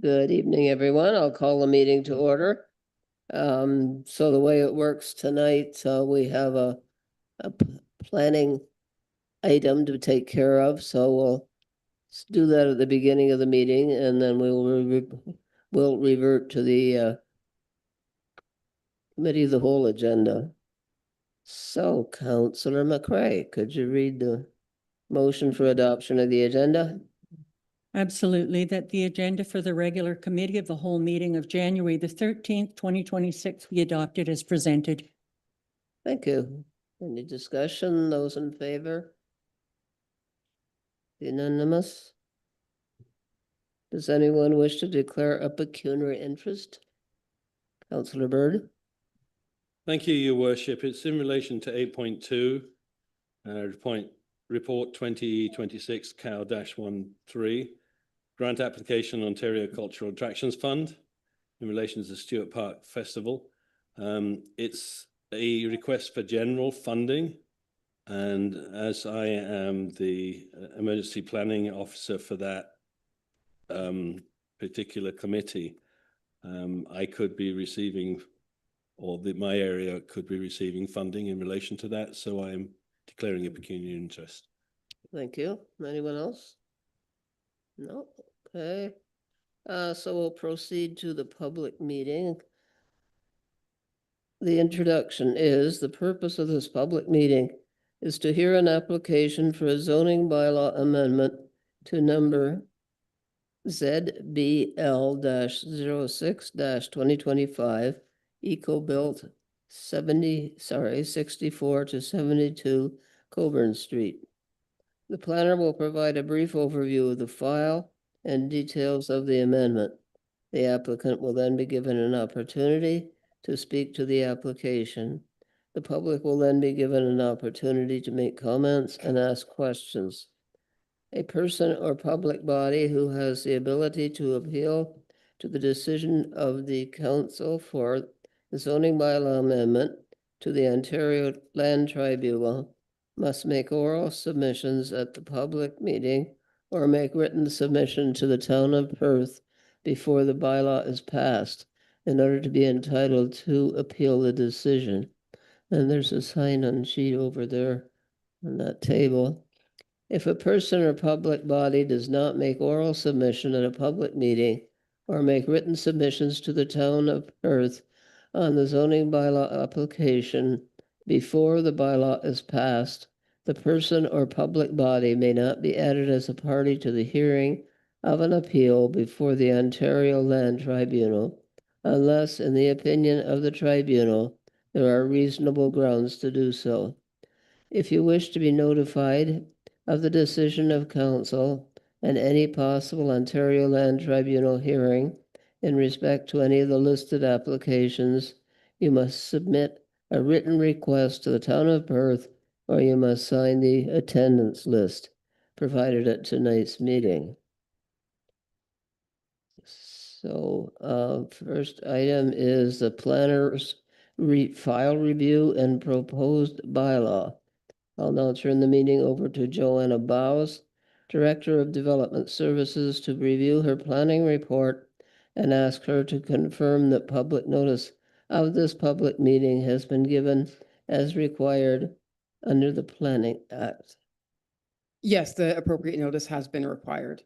Good evening, everyone. I'll call the meeting to order. So the way it works tonight, we have a planning item to take care of, so we'll do that at the beginning of the meeting, and then we'll revert to the committee of the whole agenda. So, Councillor McCray, could you read the motion for adoption of the agenda? Absolutely, that the agenda for the regular committee of the whole meeting of January the 13th, 2026 be adopted as presented. Thank you. Any discussion? Those in favor? Unanimous? Does anyone wish to declare a pecuniary interest? Councillor Bird? Thank you, Your Worship. It's in relation to 8.2, report 2026 cow-13, grant application Ontario Cultural Attractions Fund in relation to the Stuart Park Festival. It's a request for general funding, and as I am the emergency planning officer for that particular committee, I could be receiving, or my area could be receiving funding in relation to that, so I'm declaring a pecuniary interest. Thank you. Anyone else? No? Okay. So we'll proceed to the public meeting. The introduction is, the purpose of this public meeting is to hear an application for a zoning bylaw amendment to number ZBL-06-2025 Eco-Built 64 to 72 Coburn Street. The planner will provide a brief overview of the file and details of the amendment. The applicant will then be given an opportunity to speak to the application. The public will then be given an opportunity to make comments and ask questions. A person or public body who has the ability to appeal to the decision of the Council for the zoning bylaw amendment to the Ontario Land Tribunal must make oral submissions at the public meeting or make written submission to the town of Perth before the bylaw is passed in order to be entitled to appeal the decision. And there's a sign-on sheet over there on that table. If a person or public body does not make oral submission at a public meeting or make written submissions to the town of Perth on the zoning bylaw application before the bylaw is passed, the person or public body may not be added as a party to the hearing of an appeal before the Ontario Land Tribunal, unless, in the opinion of the tribunal, there are reasonable grounds to do so. If you wish to be notified of the decision of council and any possible Ontario Land Tribunal hearing in respect to any of the listed applications, you must submit a written request to the town of Perth, or you must sign the attendance list provided at tonight's meeting. So, first item is the planner's file review and proposed bylaw. I'll now turn the meeting over to Joanna Bowes, Director of Development Services, to review her planning report and ask her to confirm that public notice of this public meeting has been given as required under the Planning Act. Yes, the appropriate notice has been required.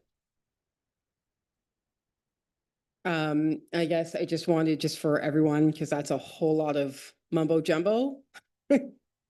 I guess I just wanted, just for everyone, because that's a whole lot of mumbo jumbo,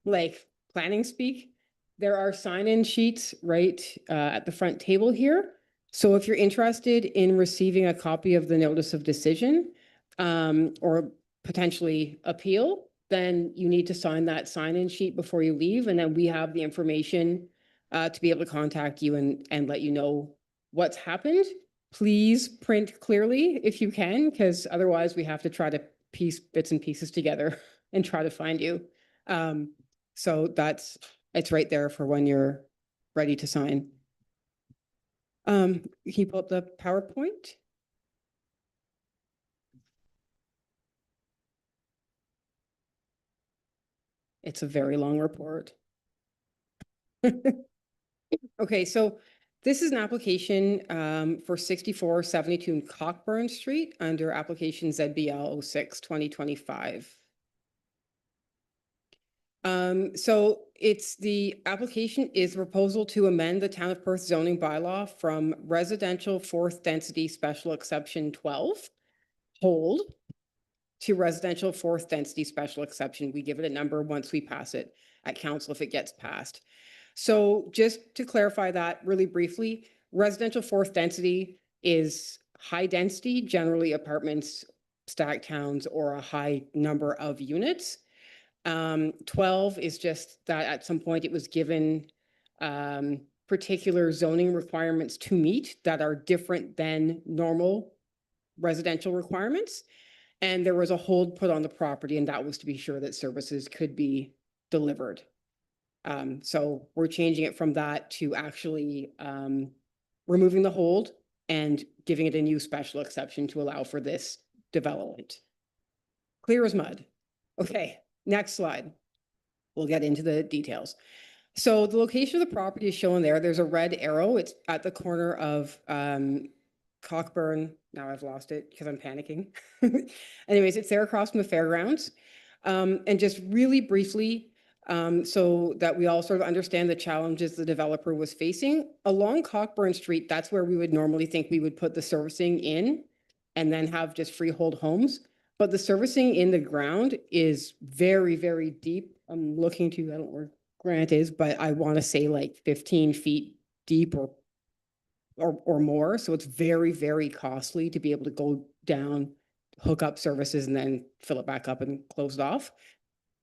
like planning speak. There are sign-in sheets right at the front table here. So if you're interested in receiving a copy of the notice of decision or potentially appeal, then you need to sign that sign-in sheet before you leave. And then we have the information to be able to contact you and let you know what's happened. Please print clearly if you can, because otherwise we have to try to piece bits and pieces together and try to find you. So it's right there for when you're ready to sign. Can you pull up the PowerPoint? It's a very long report. Okay, so This is an application for 6472 Cockburn Street under application ZBL 06-2025. So the application is a proposal to amend the Town of Perth zoning bylaw from residential fourth density special exception 12 hold to residential fourth density special exception. We give it a number once we pass it at council if it gets passed. So just to clarify that really briefly, residential fourth density is high density, generally apartments, stacked towns, or a high number of units. 12 is just that at some point it was given particular zoning requirements to meet that are different than normal residential requirements. And there was a hold put on the property, and that was to be sure that services could be delivered. So we're changing it from that to actually removing the hold and giving it a new special exception to allow for this development. Clear as mud. Okay, next slide. We'll get into the details. So the location of the property is shown there. There's a red arrow. It's at the corner of Cockburn. Now I've lost it because I'm panicking. Anyways, it's there across from the fairgrounds. And just really briefly, so that we all sort of understand the challenges the developer was facing. Along Cockburn Street, that's where we would normally think we would put the servicing in and then have just freehold homes. But the servicing in the ground is very, very deep. I'm looking to, I don't know where Grant is, but I want to say like 15 feet deep or more. So it's very, very costly to be able to go down, hook up services, and then fill it back up and close it off.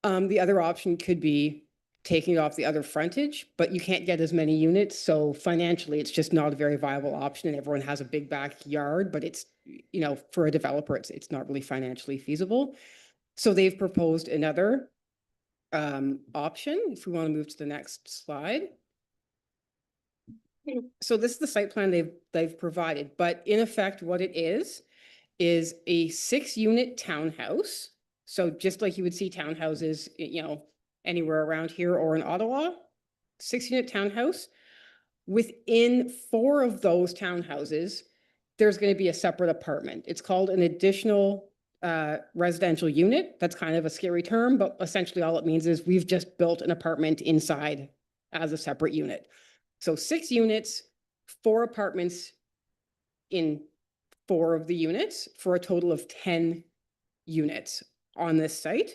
The other option could be taking it off the other frontage, but you can't get as many units. So financially, it's just not a very viable option, and everyone has a big backyard, but it's, you know, for a developer, it's not really financially feasible. So they've proposed another option. If we want to move to the next slide. So this is the site plan they've provided, but in effect, what it is a 6-unit townhouse. So just like you would see townhouses, you know, anywhere around here or in Ottawa, 6-unit townhouse. Within 4 of those townhouses, there's going to be a separate apartment. It's called an additional residential unit. That's kind of a scary term, but essentially all it means is we've just built an apartment inside as a separate unit. So 6 units, 4 apartments in 4 of the units for a total of 10 units on this site.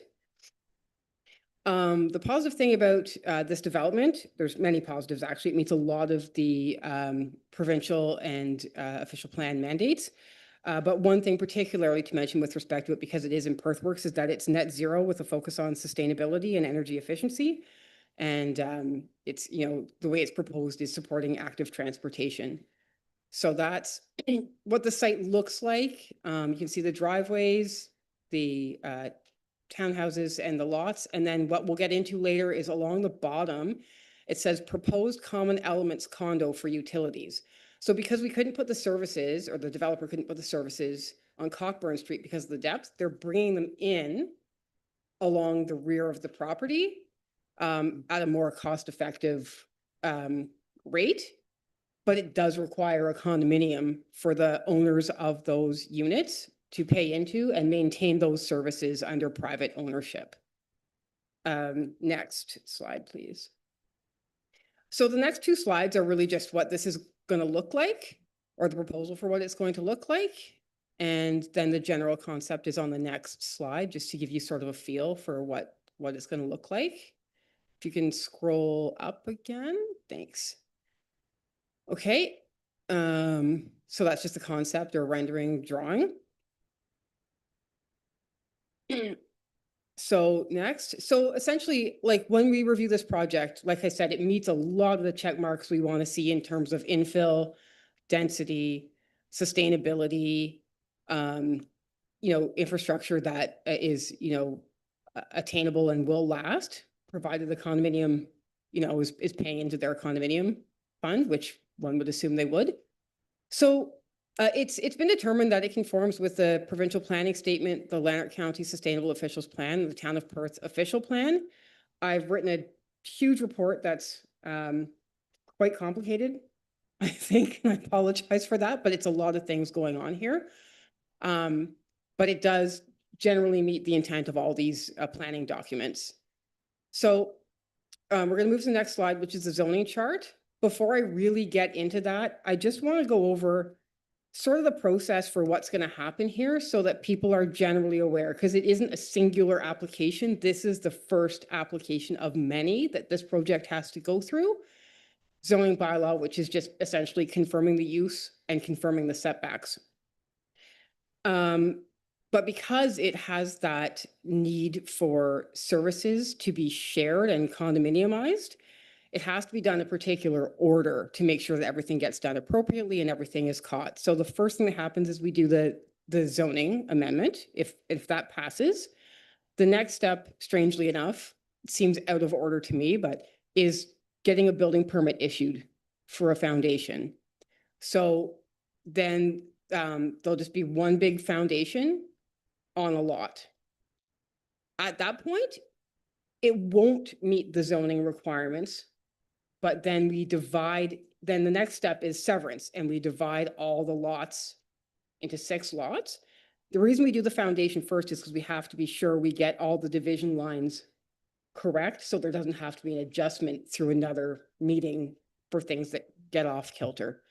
The positive thing about this development, there's many positives actually. It meets a lot of the provincial and official plan mandates. But one thing particularly to mention with respect to it, because it is in Perth Works, is that it's net zero with a focus on sustainability and energy efficiency. And it's, you know, the way it's proposed is supporting active transportation. So that's what the site looks like. You can see the driveways, the townhouses and the lots. And then what we'll get into later is along the bottom, it says proposed common elements condo for utilities. So because we couldn't put the services, or the developer couldn't put the services on Cockburn Street because of the depth, they're bringing them in along the rear of the property at a more cost-effective rate. But it does require a condominium for the owners of those units to pay into and maintain those services under private ownership. Next slide, please. So the next 2 slides are really just what this is going to look like, or the proposal for what it's going to look like. And then the general concept is on the next slide, just to give you sort of a feel for what it's going to look like. If you can scroll up again, thanks. Okay, so that's just a concept or rendering drawing. So next, so essentially, like when we review this project, like I said, it meets a lot of the check marks we want to see in terms of infill, density, sustainability, you know, infrastructure that is, you know, attainable and will last, provided the condominium, you know, is paying into their condominium fund, which one would assume they would. So it's been determined that it conforms with the provincial planning statement, the Lanark County Sustainable Officials Plan, the Town of Perth official plan. I've written a huge report that's quite complicated I think, and I apologize for that, but it's a lot of things going on here. But it does generally meet the intent of all these planning documents. So we're going to move to the next slide, which is the zoning chart. Before I really get into that, I just want to go over sort of the process for what's going to happen here so that people are generally aware, because it isn't a singular application. This is the first application of many that this project has to go through. Zoning bylaw, which is just essentially confirming the use and confirming the setbacks. But because it has that need for services to be shared and condominiumized, it has to be done in a particular order to make sure that everything gets done appropriately and everything is caught. So the first thing that happens is we do the zoning amendment, if that passes. The next step, strangely enough, seems out of order to me, but is getting a building permit issued for a foundation. So then there'll just be one big foundation on a lot. At that point, it won't meet the zoning requirements, but then we divide, then the next step is severance, and we divide all the lots into 6 lots. The reason we do the foundation first is because we have to be sure we get all the division lines correct, so there doesn't have to be an adjustment through another meeting for things that get off kilter.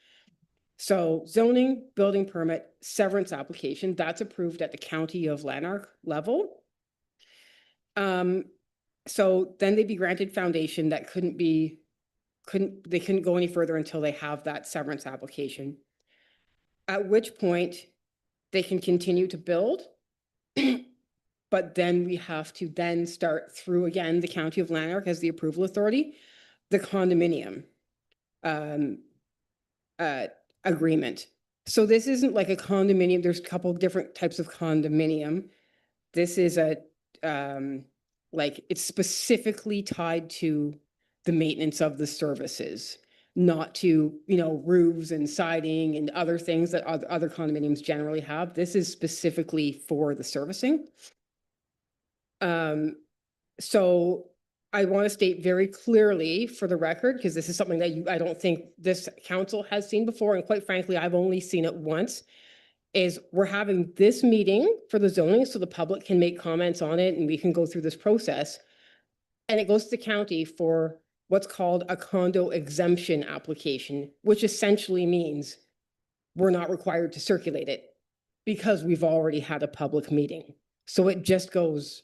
So zoning, building permit, severance application, that's approved at the County of Lanark level. So then they'd be granted foundation that they couldn't go any further until they have that severance application. At which point they can continue to build. But then we have to then start through again, the County of Lanark as the approval authority, the condominium agreement. So this isn't like a condominium. There's a couple different types of condominium. This is like it's specifically tied to the maintenance of the services, not to, roofs and siding and other things that other condominiums generally have. This is specifically for the servicing. So I want to state very clearly for the record, because this is something that I don't think this council has seen before, and quite frankly, I've only seen it once, is we're having this meeting for the zoning so the public can make comments on it and we can go through this process. And it goes to the county for what's called a condo exemption application, which essentially means we're not required to circulate it because we've already had a public meeting. So it just goes,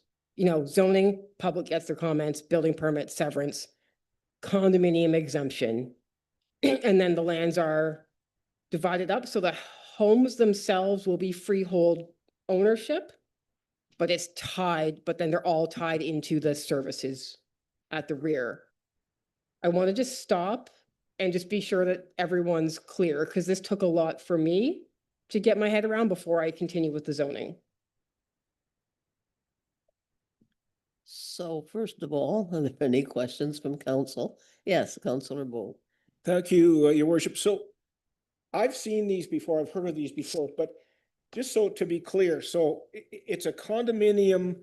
zoning, public gets their comments, building permit, severance, condominium exemption. And then the lands are divided up so the homes themselves will be freehold ownership, but it's tied, but then they're all tied into the services at the rear. I want to just stop and just be sure that everyone's clear, because this took a lot for me to get my head around before I continue with the zoning. So first of all, are there any questions from council? Yes, Councillor Bull. Thank you, Your Worship. So I've seen these before, I've heard of these before, but just so to be clear, so it's a condominium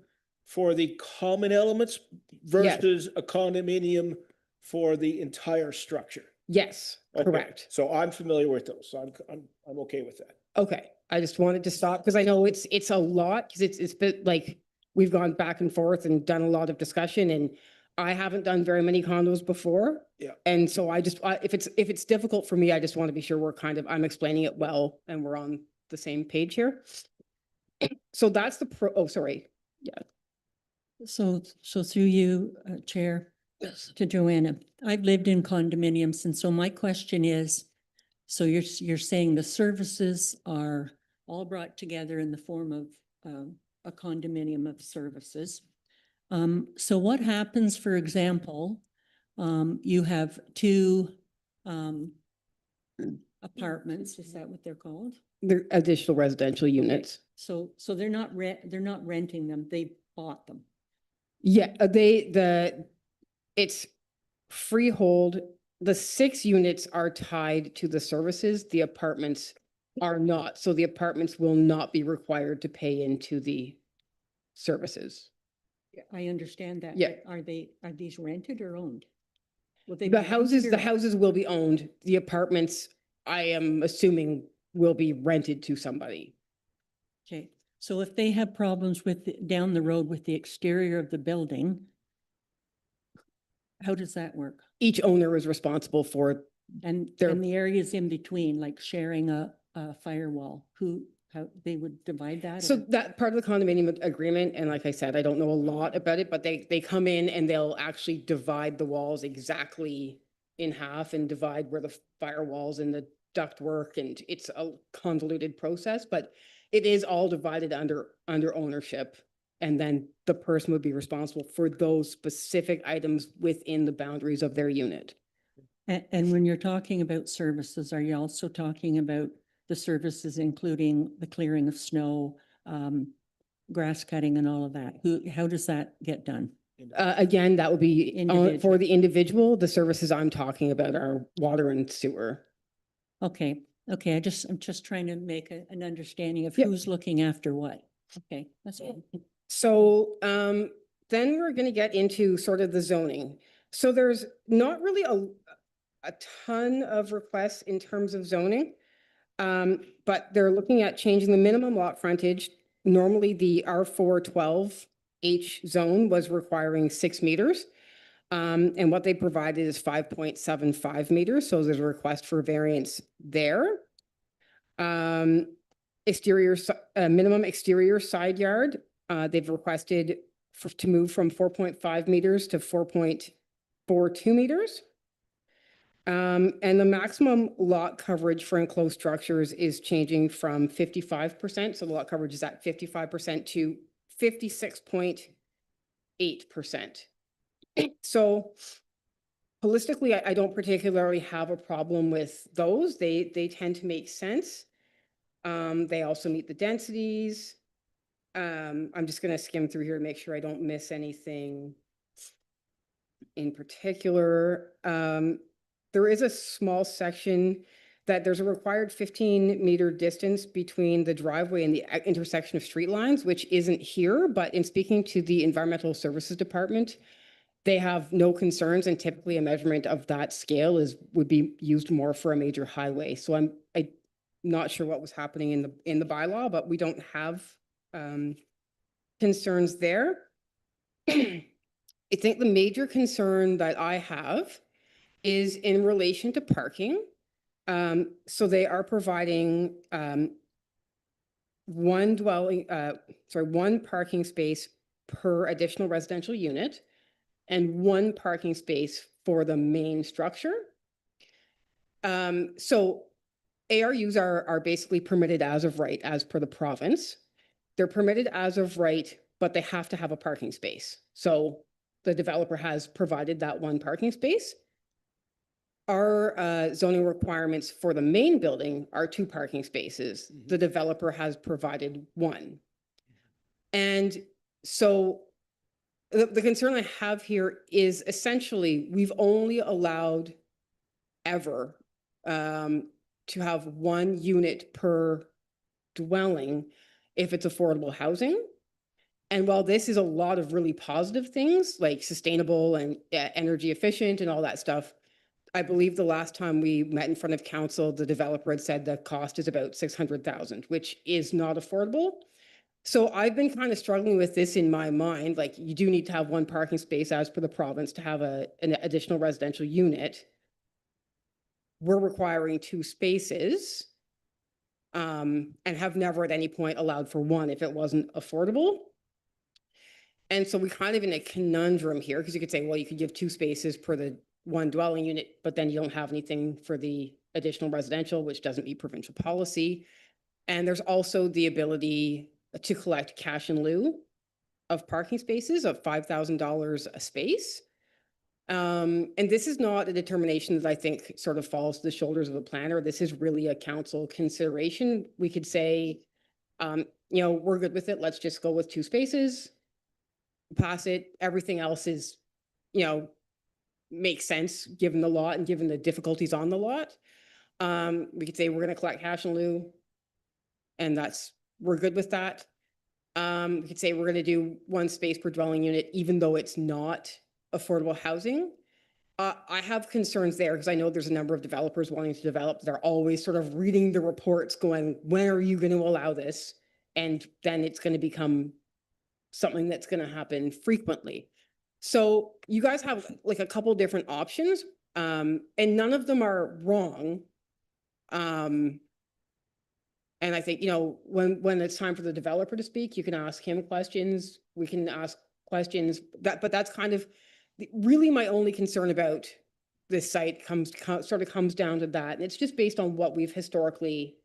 for the common elements versus a condominium for the entire structure. Yes, Okay, correct. So I'm familiar with those, so I'm okay with that. Okay, I just wanted to stop because I know it's a lot, because it's been like, we've gone back and forth and done a lot of discussion, and I haven't done very many condos before. Yeah. And so I just, if it's difficult for me, I just want to be sure I'm explaining it well and we're on the same page here. So that's oh, sorry. So through you, Chair, Yes. to Joanna, I've lived in condominiums, and so my question is, so you're saying the services are all brought together in the form of a condominium of services. So what happens, for example, you have 2 apartments, is that what they're called? They're additional residential units. So they're not renting them, they bought them. Yeah, it's freehold. The 6 units are tied to the services. The apartments are not. So the apartments will not be required to pay into the services. I understand that. Yeah. But are these rented or owned? Will they The be houses, rented or- will be owned. The apartments, I am assuming, will be rented to somebody. Okay, so if they have problems with, down the road with the exterior of the building, how does that work? Each owner is responsible for, And They're- the areas in between, like sharing a firewall, how they would divide that? so or- that part of the condominium agreement, and like I said, I don't know a lot about it, but they come in and they'll actually divide the walls exactly in half and divide where the firewalls and the ductwork, and it's a convoluted process, but it is all divided under ownership. And then the person would be responsible for those specific items within the boundaries of their unit. And when you're talking about services, are you also talking about the services including the clearing of snow, grass cutting and all of that? How does that get done? Again, that would be for Individual. the individual. The services I'm talking about are water and sewer. Okay, okay, I'm just trying to make an understanding of Yep. who's looking after what. Okay, that's good. So then we're going to get into sort of the zoning. So there's not really a ton of requests in terms of zoning. But they're looking at changing the minimum lot frontage. Normally, the R412H zone was requiring 6 meters. And what they provided is 5.75 meters. So there's a request for variance there. Minimum exterior side yard, they've requested to move from 4.5 meters to 4.42 meters. And the maximum lot coverage for enclosed structures is changing from 55%. So the lot coverage is at 55% to 56.8%. So holistically, I don't particularly have a problem with those. They tend to make sense. They also meet the densities. I'm just going to skim through here to make sure I don't miss anything in particular. There is a small section that there's a required 15-meter distance between the driveway and the intersection of street lines, which isn't here, but in speaking to the Environmental Services Department, they have no concerns, and typically a measurement of that scale would be used more for a major highway. So I'm not sure what was happening in the bylaw, but we don't have concerns there. I think the major concern that I have is in relation to parking. So they are providing one parking space per additional residential unit and one parking space for the main structure. So ARUs are basically permitted as of right, as per the province. They're permitted as of right, but they have to have a parking space. So the developer has provided that one parking space. Our zoning requirements for the main building are 2 parking spaces. The developer has provided 1. And so the concern I have here is essentially we've only allowed ever to have 1 unit per dwelling if it's affordable housing. And while this is a lot of really positive things like sustainable and energy efficient and all that stuff, I believe the last time we met in front of council, the developer had said the cost is about 600,000, which is not affordable. So I've been kind of struggling with this in my mind, like you do need to have 1 parking space as per the province to have an additional residential unit. We're requiring 2 spaces and have never at any point allowed for 1 if it wasn't affordable. And so we kind of in a conundrum here, because you could say, well, you could give 2 spaces per the 1 dwelling unit, but then you don't have anything for the additional residential, which doesn't meet provincial policy. And there's also the ability to collect cash in lieu of parking spaces of $5,000 a space. And this is not a determination that I think sort of falls to the shoulders of the planner. This is really a council consideration. We could say, we're good with it. Let's just go with 2 spaces, pass it. Everything else is, makes sense given the lot and given the difficulties on the lot. We could say we're going to collect cash in lieu, and we're good with that. We could say we're going to do 1 space per dwelling unit, even though it's not affordable housing. I have concerns there because I know there's a number of developers wanting to develop. They're always sort of reading the reports going, when are you going to allow this? And then it's going to become something that's going to happen frequently. So you guys have like a couple different options, and none of them are wrong. And I think, you know, when it's time for the developer to speak, you can ask him questions. We can ask questions but that's kind of really my only concern about this site sort of comes down to that. And it's just based on what we've historically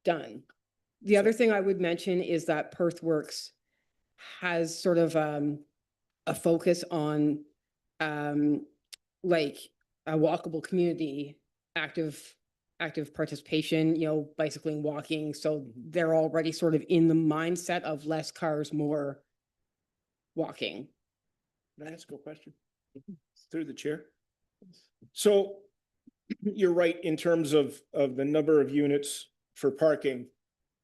done. The other thing I would mention is that Perth Works has sort of a focus on like a walkable community, active participation, you know, bicycling, walking. So they're already sort of in the mindset of less cars, more walking. Can I ask a question? Through the chair. So you're right in terms of the number of units for parking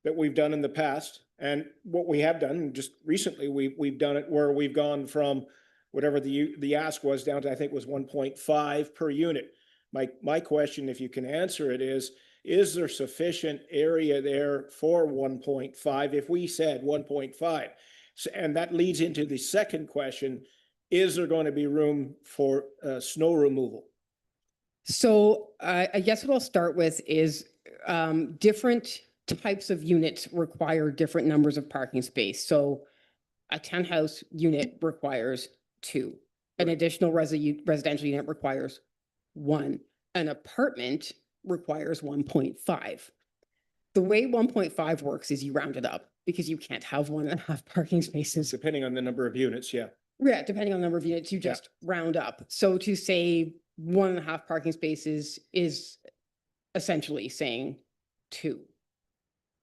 that we've done in the past. And what we have done just recently, we've done it where we've gone from whatever the ask was down to, I think was 1.5 per unit. My question, if you can answer it, is there sufficient area there for 1.5 if we said 1.5? So, and that leads into the second question, is there going to be room for snow removal? So I guess what I'll start with is different types of units require different numbers of parking space. So a townhouse unit requires 2. An additional residential unit requires 1. An apartment requires 1.5. The way 1.5 works is you round it up because you can't have 1.5 parking spaces. Depending on the number of units, yeah. Yeah, depending on the number of units, you just round up. So to say 1.5 parking spaces is essentially saying 2.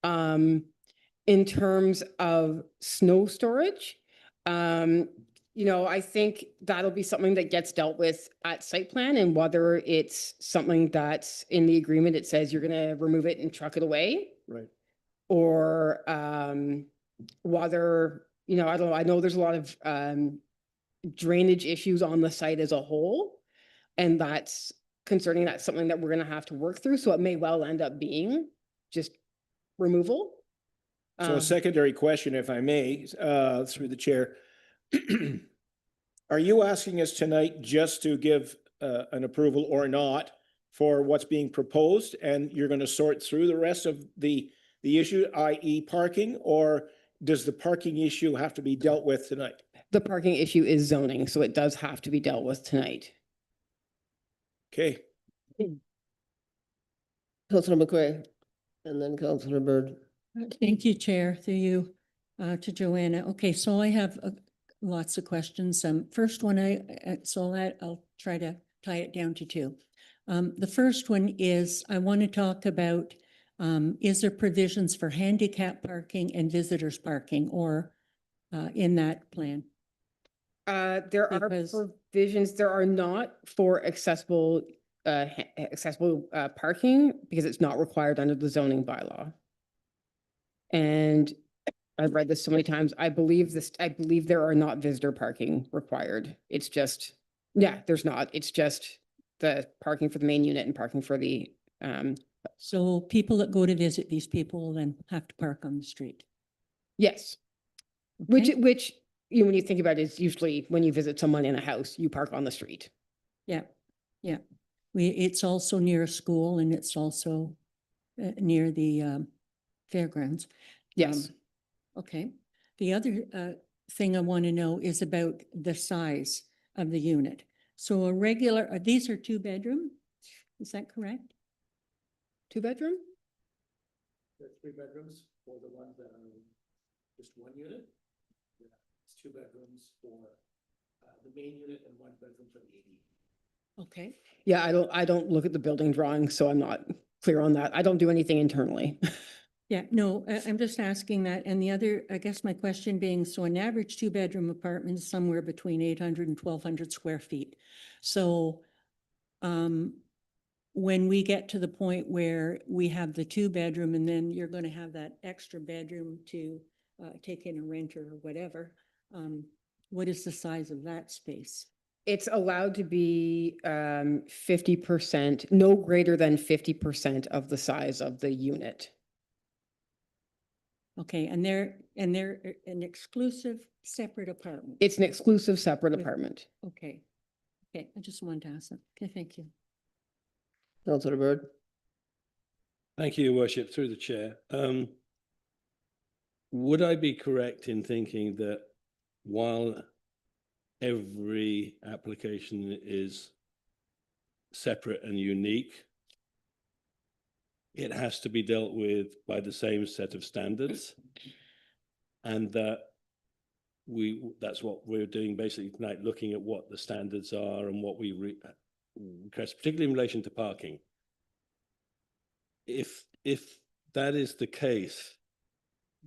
In terms of snow storage, you know, I think that'll be something that gets dealt with at site plan, and whether it's something that's in the agreement, it says you're gonna remove it and truck it away. Right. Or whether, you know, I don't know, I know there's a lot of drainage issues on the site as a whole, and that's concerning. That's something that we're gonna have to work through, so it may well end up being just removal. So a secondary question, if I may, through the chair. Are you asking us tonight just to give an approval or not for what's being proposed, and you're going to sort through the rest of the issue, i.e. parking, or does the parking issue have to be dealt with tonight? The parking issue is zoning, so it does have to be dealt with tonight. Okay. Councillor McCray, and then Councillor Bird. Thank you, Chair, through you to Joanna. Okay, so I have lots of questions. First one, I'll try to tie it down to 2. The first one is, I want to talk about, is there provisions for handicap parking and visitors parking or in that plan? There are Because- provisions, there are not for accessible parking because it's not required under the zoning bylaw. And I've read this so many times. I believe there are not visitor parking required. It's just, yeah, there's not. It's just the parking for the main unit and parking for the, So people that go to visit these people will then have to park on the street. yes. Okay? Which, you know, when you think about it, it's usually when you visit someone in a house, you park on the street. Yeah, yeah. It's also near a school and it's also near the fairgrounds. Yes. Okay. The other thing I want to know is about the size of the unit. So a regular, these are 2-bedroom? Is that correct? 2-bedroom? There are 3 bedrooms for the ones that are just 1 unit. It's 2 bedrooms for the main unit and 1 bedroom for the AD. Okay. Yeah, I don't look at the building drawing, so I'm not clear on that. I don't do anything internally. Yeah, no, I'm just asking that. And the other, I guess my question being, so an average 2-bedroom apartment is somewhere between 800 and 1,200 square feet. So when we get to the point where we have the 2-bedroom and then you're going to have that extra bedroom to take in a renter or whatever, what is the size of that space? It's allowed to be 50%, no greater than 50% of the size of the unit. Okay, and they're an exclusive separate apartment? It's an exclusive separate With- apartment. Okay. Okay, I just wanted to ask that. Okay, thank you. Councillor Bird? Thank you, Your Worship, through the chair. Would I be correct in thinking that while every application is separate and unique, it has to be dealt with by the same set of standards? And that that's what we're doing basically tonight, looking at what the standards are and what we request, particularly in relation to parking. If that is the case,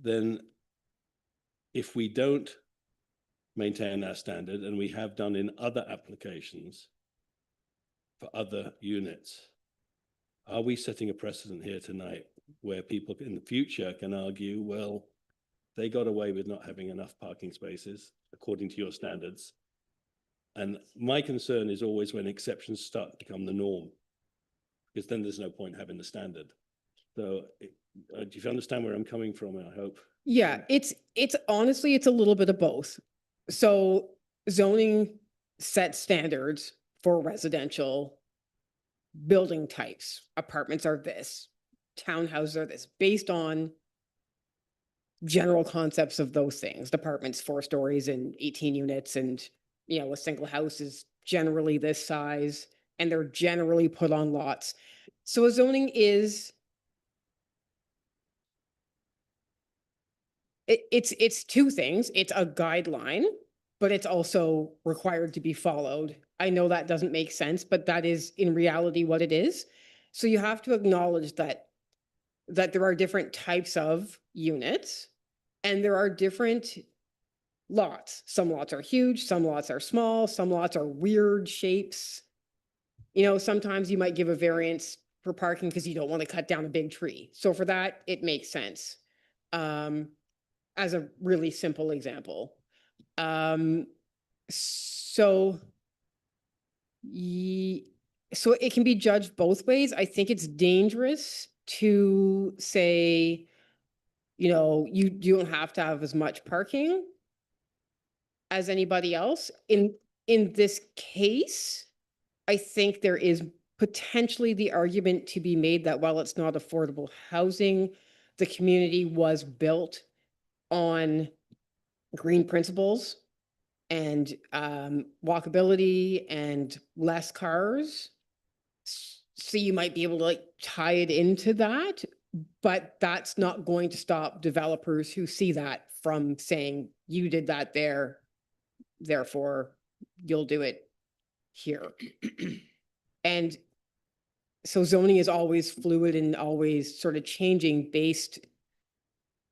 then if we don't maintain our standard, and we have done in other applications for other units, are we setting a precedent here tonight where people in the future can argue, well, they got away with not having enough parking spaces according to your standards? And my concern is always when exceptions start to become the norm, because then there's no point having the standard. So do you understand where I'm coming from? I hope. Yeah, it's honestly, it's a little bit of both. So zoning sets standards for residential building types. Apartments are this, townhouses are this, based on general concepts of those things. Apartments, 4 stories and 18 units, and you know, a single house is generally this size, and they're generally put on lots. So a zoning is it's 2 things. It's a guideline, but it's also required to be followed. I know that doesn't make sense, but that is in reality what it is. So you have to acknowledge that there are different types of units, and there are different lots. Some lots are huge, some lots are small, some lots are weird shapes. You know, sometimes you might give a variance for parking because you don't want to cut down a big tree. So for that, it makes sense. As a really simple example. So it can be judged both ways. I think it's dangerous to say, you know, you don't have to have as much parking as anybody else. In this case, I think there is potentially the argument to be made that while it's not affordable housing, the community was built on green principles and walkability and less cars. So you might be able to like tie it into that, but that's not going to stop developers who see that from saying, you did that there, therefore you'll do it here. And so zoning is always fluid and always sort of changing based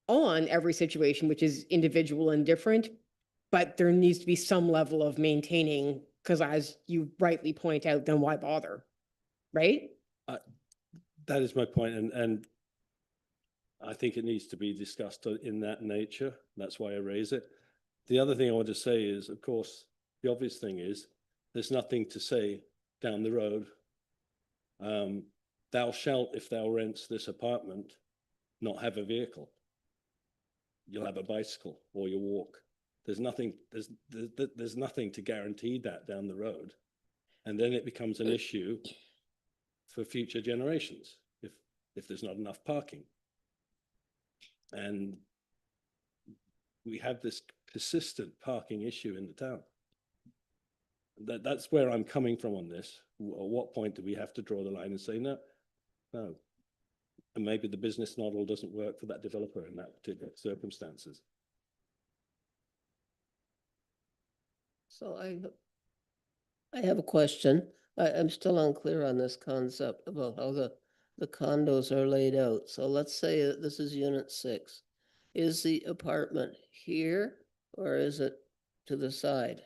on every situation, which is individual and different, but there needs to be some level of maintaining, because as you rightly point out, then why bother, right? That is my point, and I think it needs to be discussed in that nature. That's why I raise it. The other thing I want to say is, of course, the obvious thing is, there's nothing to say down the road, thou shalt, if thou rents this apartment, not have a vehicle. You'll have a bicycle or you'll walk. There's nothing to guarantee that down the road. And then it becomes an issue for future generations if there's not enough parking. And we have this persistent parking issue in the town. That's where I'm coming from on this. At what point do we have to draw the line and say, no? And maybe the business model doesn't work for that developer in that particular circumstances. So I have a question. I'm still unclear on this concept about how the condos are laid out. So let's say that this is unit 6. Is the apartment here or is it to the side?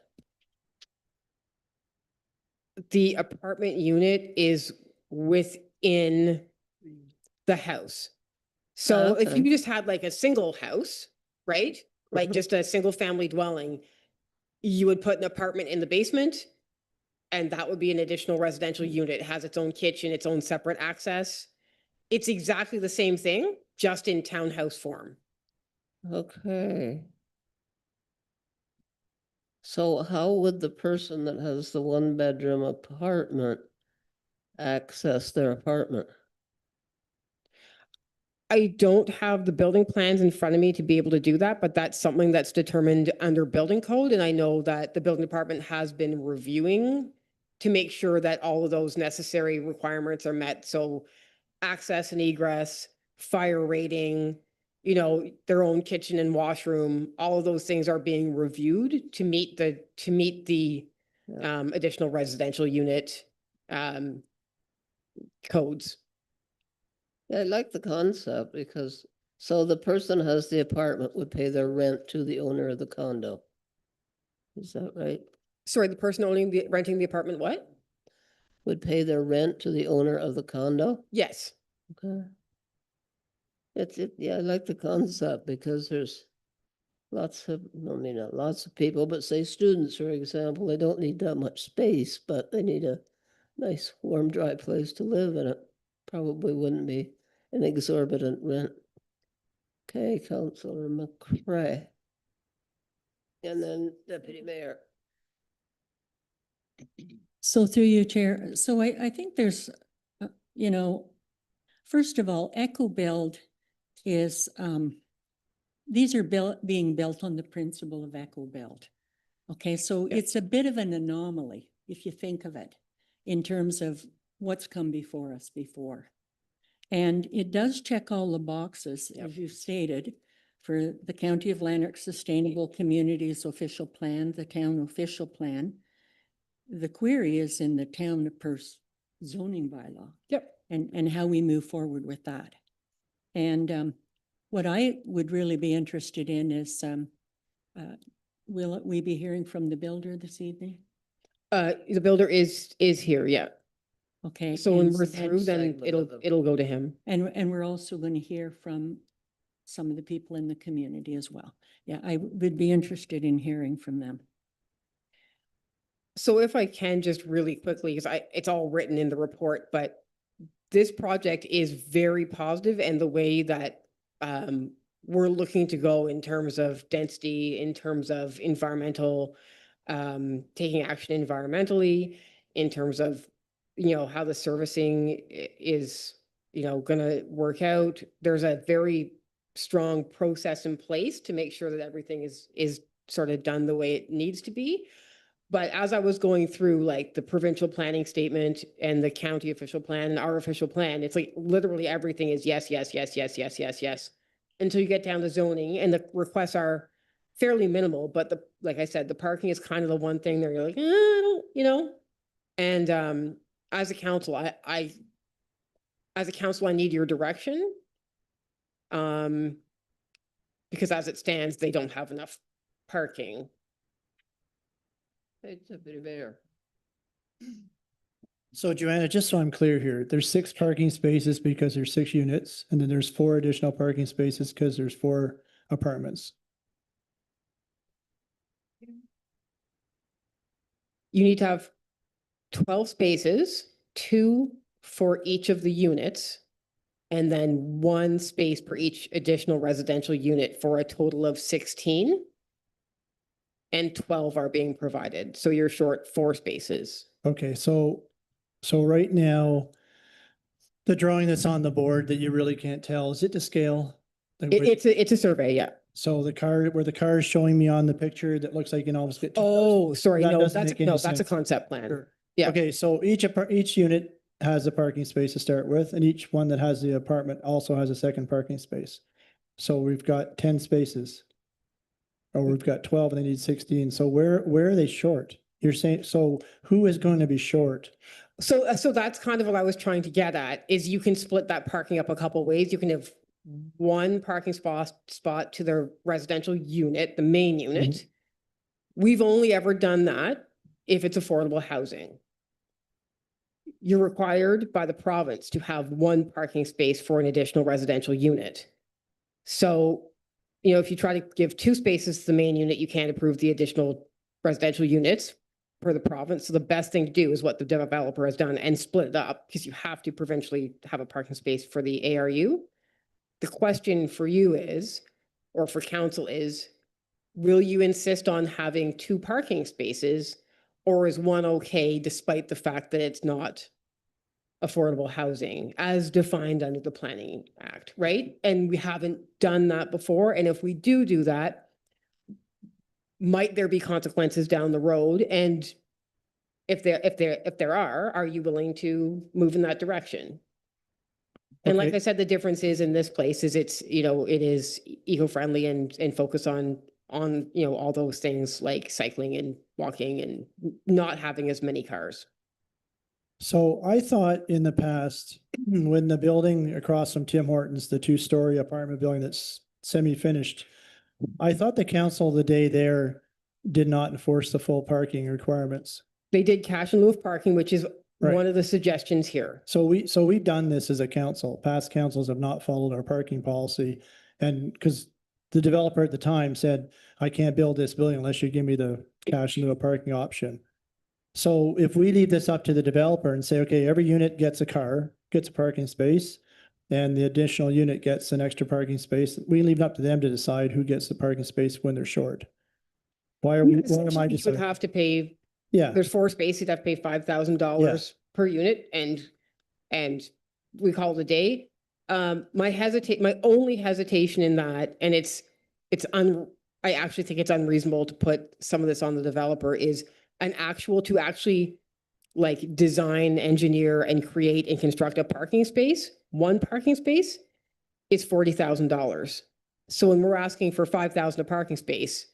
The apartment unit is within the house. So if Okay. you just had like a single house, right? Like Mhm. just a single family dwelling, you would put an apartment in the basement and that would be an additional residential unit, has its own kitchen, its own separate access. It's exactly the same thing, just in townhouse form. Okay. So how would the person that has the one-bedroom apartment access their apartment? I don't have the building plans in front of me to be able to do that, but that's something that's determined under building code. And I know that the building department has been reviewing to make sure that all of those necessary requirements are met. So access and egress, fire rating, you know, their own kitchen and washroom, all of those things are being reviewed to meet the Yeah. additional residential unit codes. I like the concept because, so the person has the apartment would pay their rent to the owner of the condo. Is that right? Sorry, the person renting the apartment, what? Would pay their rent to the owner of the condo? Yes. Okay. Yeah, I like the concept because there's lots of, I mean, not lots of people, but say students, for example, they don't need that much space, but they need a nice, warm, dry place to live, and it probably wouldn't be an exorbitant rent. Okay, Councillor McCray. And then Deputy Mayor. So through you, Chair, so I think there's, you know, first of all, EcoBuild is, these are being built on the principle of EcoBuild. Okay, so Yep. it's a bit of an anomaly, if you think of it, in terms of what's come before us before. And it does check all the boxes, Yep. as you stated, for the County of Lanark Sustainable Communities Official Plan, the town official plan. The query is in the town zoning bylaw. Yep. And how we move forward with that. And what I would really be interested in is, will we be hearing from the builder this evening? The builder is here, yeah. Okay. So when and- we're and- through, then segment of the- it'll go to him. And we're also going to hear from some of the people in the community as well. Yeah, I would be interested in hearing from them. So if I can just really quickly, because it's all written in the report, but this project is very positive, and the way that we're looking to go in terms of density, in terms of environmental, taking action environmentally, in terms of, you know, how the servicing is, you know, gonna work out. There's a very strong process in place to make sure that everything is sort of done the way it needs to be. But as I was going through like the provincial planning statement and the county official plan and our official plan, it's like literally everything is yes, yes, yes, yes, yes, yes, yes. Until you get down to zoning, and the requests are fairly minimal, but like I said, the parking is kind of the one thing that you're like, I don't, you know? And as a council, as a council, I need your direction. Because as it stands, they don't have enough parking. Hey, Deputy Mayor. So Joanna, just so I'm clear here, there's 6 parking spaces because there's 6 units, and then there's 4 additional parking spaces because there's 4 apartments. You need to have 12 spaces, 2 for each of the units, and then 1 space per each additional residential unit for a total of 16. And 12 are being provided. So you're short 4 spaces. Okay, so right now, the drawing that's on the board that you really can't tell, is it to scale? It's a survey, yeah. So the car, where the car is showing me on the picture, that looks like you can almost fit. 2 cars. Oh, sorry, That no, doesn't make any that's a sense. concept plan. Sure. Yeah. Okay, so each unit has a parking space to start with, and each one that has the apartment also has a second parking space. So we've got 10 spaces. Or we've got 12 and they need 16. So where are they short? You're saying, so who is going to be short? So that's kind of what I was trying to get at, is you can split that parking up a couple ways. You can have 1 parking spot to the residential unit, the main unit. We've only ever done that if it's affordable housing. You're required by the province to have 1 parking space for an additional residential unit. So, you know, if you try to give 2 spaces to the main unit, you can't approve the additional residential units. per the province. So the best thing to do is what the developer has done and split it up because you have to provincially have a parking space for the ARU. The question for you is, or for council is, will you insist on having 2 parking spaces, or is one okay despite the fact that it's not affordable housing as defined under the Planning Act, right? And we haven't done that before. And if we do that, might there be consequences down the road? And if there are you willing to move in that direction? And like Okay. I said, the difference is in this place is it's, it is eco-friendly and focus on, all those things like cycling and walking and not having as many cars. So I thought in the past, when the building across from Tim Hortons, the 2-story apartment building that's semi-finished, I thought the council the day there did not enforce the full parking requirements. They did cash in lieu of parking, which is Right. one of the suggestions here. So we've done this as a council. Past councils have not followed our parking policy. And because the developer at the time said, I can't build this building unless you give me the cash into a parking option. So if we leave this up to the developer and say, okay, every unit gets a car, gets a parking space, and the additional unit gets an extra parking space, we leave it up to them to decide who gets the parking space when they're short. Why am I Essentially, you would deciding? have to pay, Yeah, there's 4 spaces, you'd have to pay $5,000 per unit and we call it a day. My only hesitation in that, and I actually think it's unreasonable to put some of this on the developer, is to actually like design, engineer and create and construct a parking space. One parking space is $40,000. So when we're asking for 5,000 a parking space,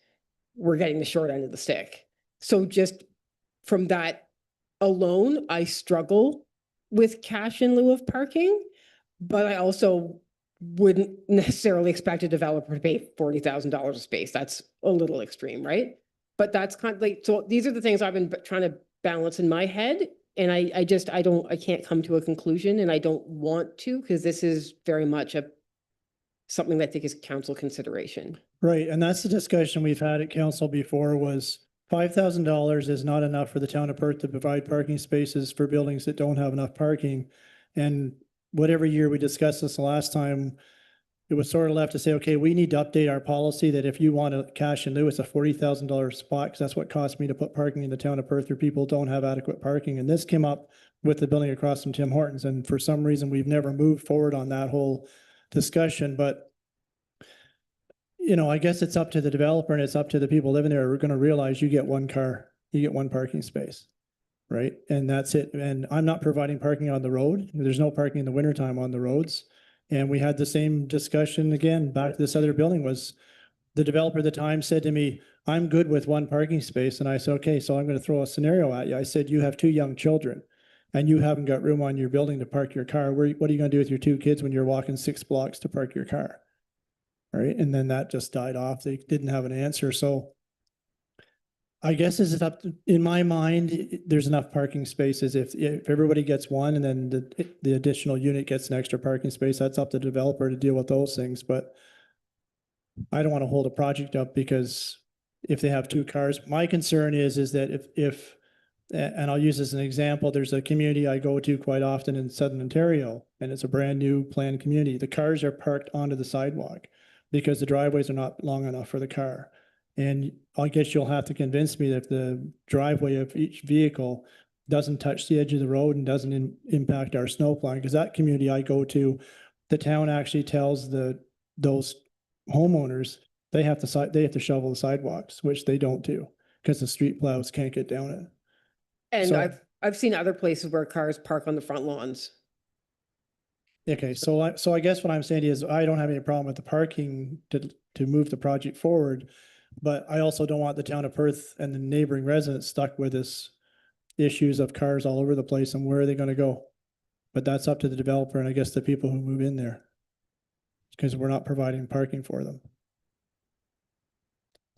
we're getting the short end of the stick. So just from that alone, I struggle with cash in lieu of parking, but I also wouldn't necessarily expect a developer to pay $40,000 a space. That's a little extreme, right? But that's kind of like, so these are the things I've been trying to balance in my head. And I can't come to a conclusion, and I don't want to, because this is very much something that I think is council consideration. right. And that's the discussion we've had at council before was $5,000 is not enough for the town of Perth to provide parking spaces for buildings that don't have enough parking. And whatever year we discussed this the last time, it was sort of left to say, okay, we need to update our policy that if you want to cash in lieu, it's a $40,000 spot, because that's what cost me to put parking in the town of Perth where people don't have adequate parking. And this came up with the building across from Tim Hortons. And for some reason, we've never moved forward on that whole discussion. But I guess it's up to the developer and it's up to the people living there. We're going to realize you get one car, you get one parking space, right? And that's it. And I'm not providing parking on the road. There's no parking in the wintertime on the roads. And we had the same discussion again, back to this other building, was the developer at the time said to me, I'm good with one parking space. And I said, okay, so I'm going to throw a scenario at you. I said, you have 2 young children and you haven't got room on your building to park your car. What are you going to do with your 2 kids when you're walking 6 blocks to park your car? Right. And then that just died off. They didn't have an answer. So I guess it's up to, in my mind, there's enough parking spaces. If everybody gets one and then the additional unit gets an extra parking space, that's up to the developer to deal with those things. But I don't want to hold a project up because if they have 2 cars, my concern is that if and I'll use as an example, there's a community I go to quite often in Southern Ontario, and it's a brand new planned community. The cars are parked onto the sidewalk because the driveways are not long enough for the car. And I guess you'll have to convince me that the driveway of each vehicle doesn't touch the edge of the road and doesn't impact our snow plowing. Because that community I go to, the town actually tells those homeowners they have to shovel the sidewalks, which they don't do because the street plows can't get down it. And So- I've seen other places where cars park on the front lawns. Okay, so I guess what I'm saying is I don't have any problem with the parking to move the project forward. But I also don't want the town of Perth and the neighboring residents stuck with this issues of cars all over the place and where are they going to go? But that's up to the developer and I guess the people who move in there. Because we're not providing parking for them.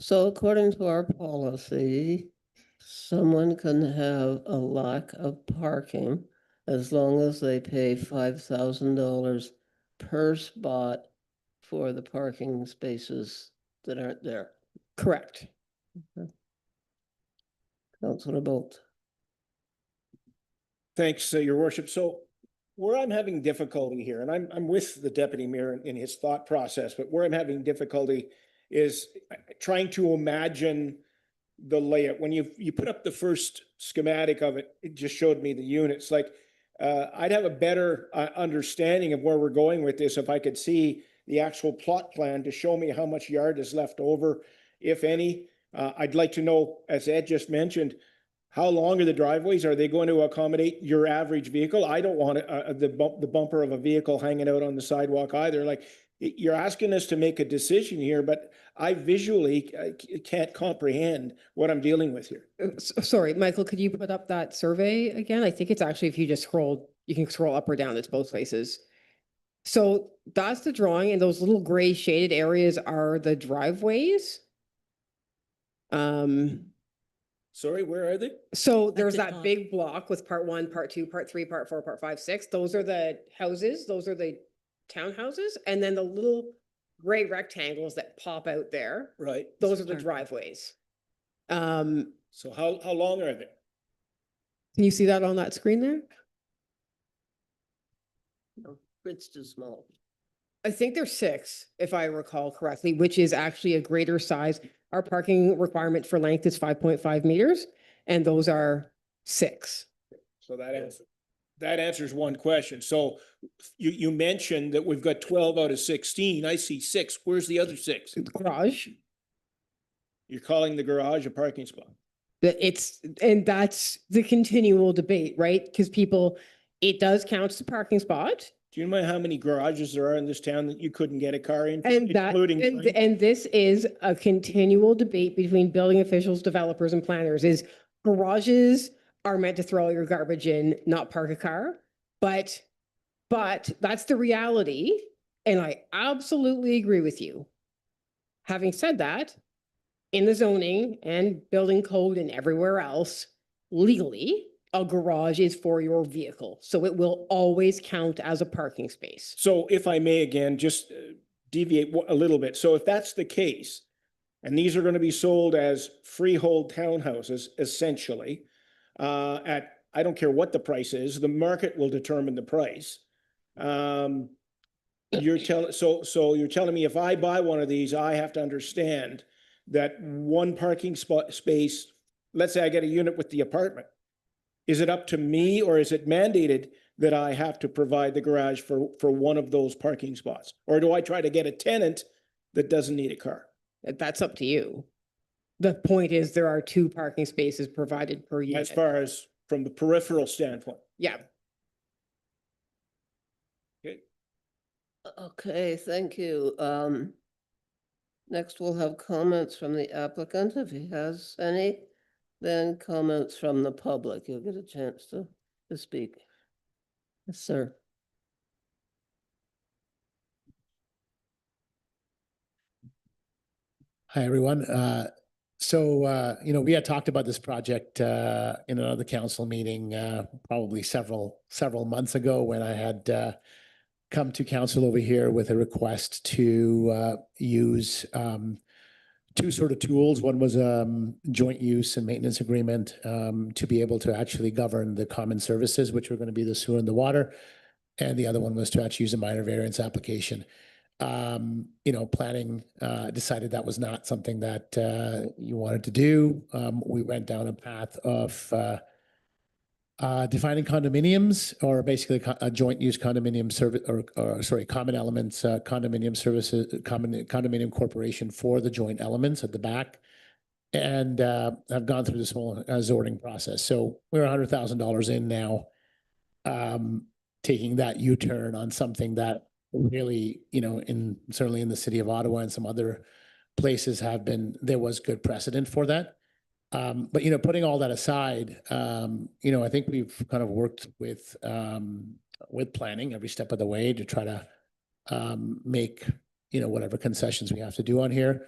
So according to our policy, someone can have a lack of parking as long as they pay $5,000 per spot for the parking spaces that aren't there. Correct. Councillor Bolt. Thanks, your worship. So where I'm having difficulty here, and I'm with the deputy mayor in his thought process, but where I'm having difficulty is trying to imagine the layout. When you put up the first schematic of it, it just showed me the units. Like, I'd have a better understanding of where we're going with this if I could see the actual plot plan to show me how much yard is left over, if any. I'd like to know, as Ed just mentioned, how long are the driveways? Are they going to accommodate your average vehicle? I don't want the bumper of a vehicle hanging out on the sidewalk either. Like, you're asking us to make a decision here, but I visually can't comprehend what I'm dealing with here. Sorry, Michael, could you put up that survey again? I think it's actually, if you just scroll, you can scroll up or down, it's both places. So that's the drawing, and those little gray shaded areas are the driveways. Sorry, where are they? So there's the that top. big block with part 1, part 2, part 3, part 4, part 5, 6. Those are the houses, those are the townhouses, and then the little gray rectangles that pop out there, Right. those are the Park. driveways. So how long are they? Can you see that on that screen there? No, It's too small. I think there's 6, if I recall correctly, which is actually a greater size. Our parking requirement for length is 5.5 meters, and those are 6. So that answers one question. So you mentioned that we've got 12 out of 16. I see 6. Where's the other 6? Garage. You're calling the garage a parking spot. And that's the continual debate, right? Because it does count as a parking spot. Do you know how many garages there are in this town that you couldn't get a car in, And including mine? and this is a continual debate between building officials, developers, and planners. Is garages are meant to throw your garbage in, not park a car. But that's the reality, and I absolutely agree with you. Having said that, in the zoning and building code and everywhere else, legally, a garage is for your vehicle, so it will always count as a parking space. So if I may again, just deviate a little bit. So if that's the case, and these are going to be sold as freehold townhouses, essentially, at, I don't care what the price is, the market will determine the price. So you're telling me if I buy one of these, I have to understand that one parking space, let's say I get a unit with the apartment. Is it up to me, or is it mandated that I have to provide the garage for one of those parking spots? Or do I try to get a tenant that doesn't need a car? That's up to you. The point is, there are 2 parking spaces provided per As unit. far as from the peripheral standpoint. Yeah. Okay. Okay, thank you. Next we'll have comments from the applicant, if he has any, then comments from the public. You'll get a chance to speak. Yes, sir. Hi, everyone. We had talked about this project in another council meeting probably several months ago, when I had come to council over here with a request to use 2 sort of tools. One was joint use and maintenance agreement to be able to actually govern the common services, which were going to be the sewer and the water. And the other one was to actually use a minor variance application. Planning decided that was not something that you wanted to do. We went down a path of defining condominiums, or basically a joint use condominium service, common elements, condominium services, condominium corporation for the joint elements at the back. And I've gone through this whole zoning process. So we're $100,000 in now, taking that U-turn on something that really, certainly in the city of Ottawa and some other places there was good precedent for that. But putting all that aside, I think we've kind of worked with planning every step of the way to try to make, whatever concessions we have to do on here.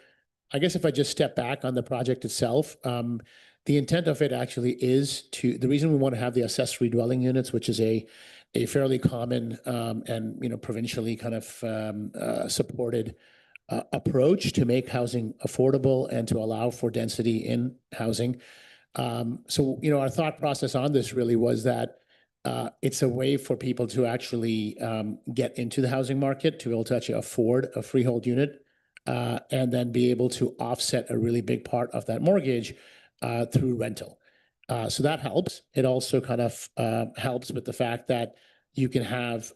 I guess if I just step back on the project itself, the intent of it actually is the reason we want to have the accessory dwelling units, which is a fairly common and provincially kind of supported approach to make housing affordable and to allow for density in housing. So, you know, our thought process on this really was that it's a way for people to actually get into the housing market, to be able to actually afford a freehold unit, and then be able to offset a really big part of that mortgage through rental. So that helps. It also kind of helps with the fact that you can have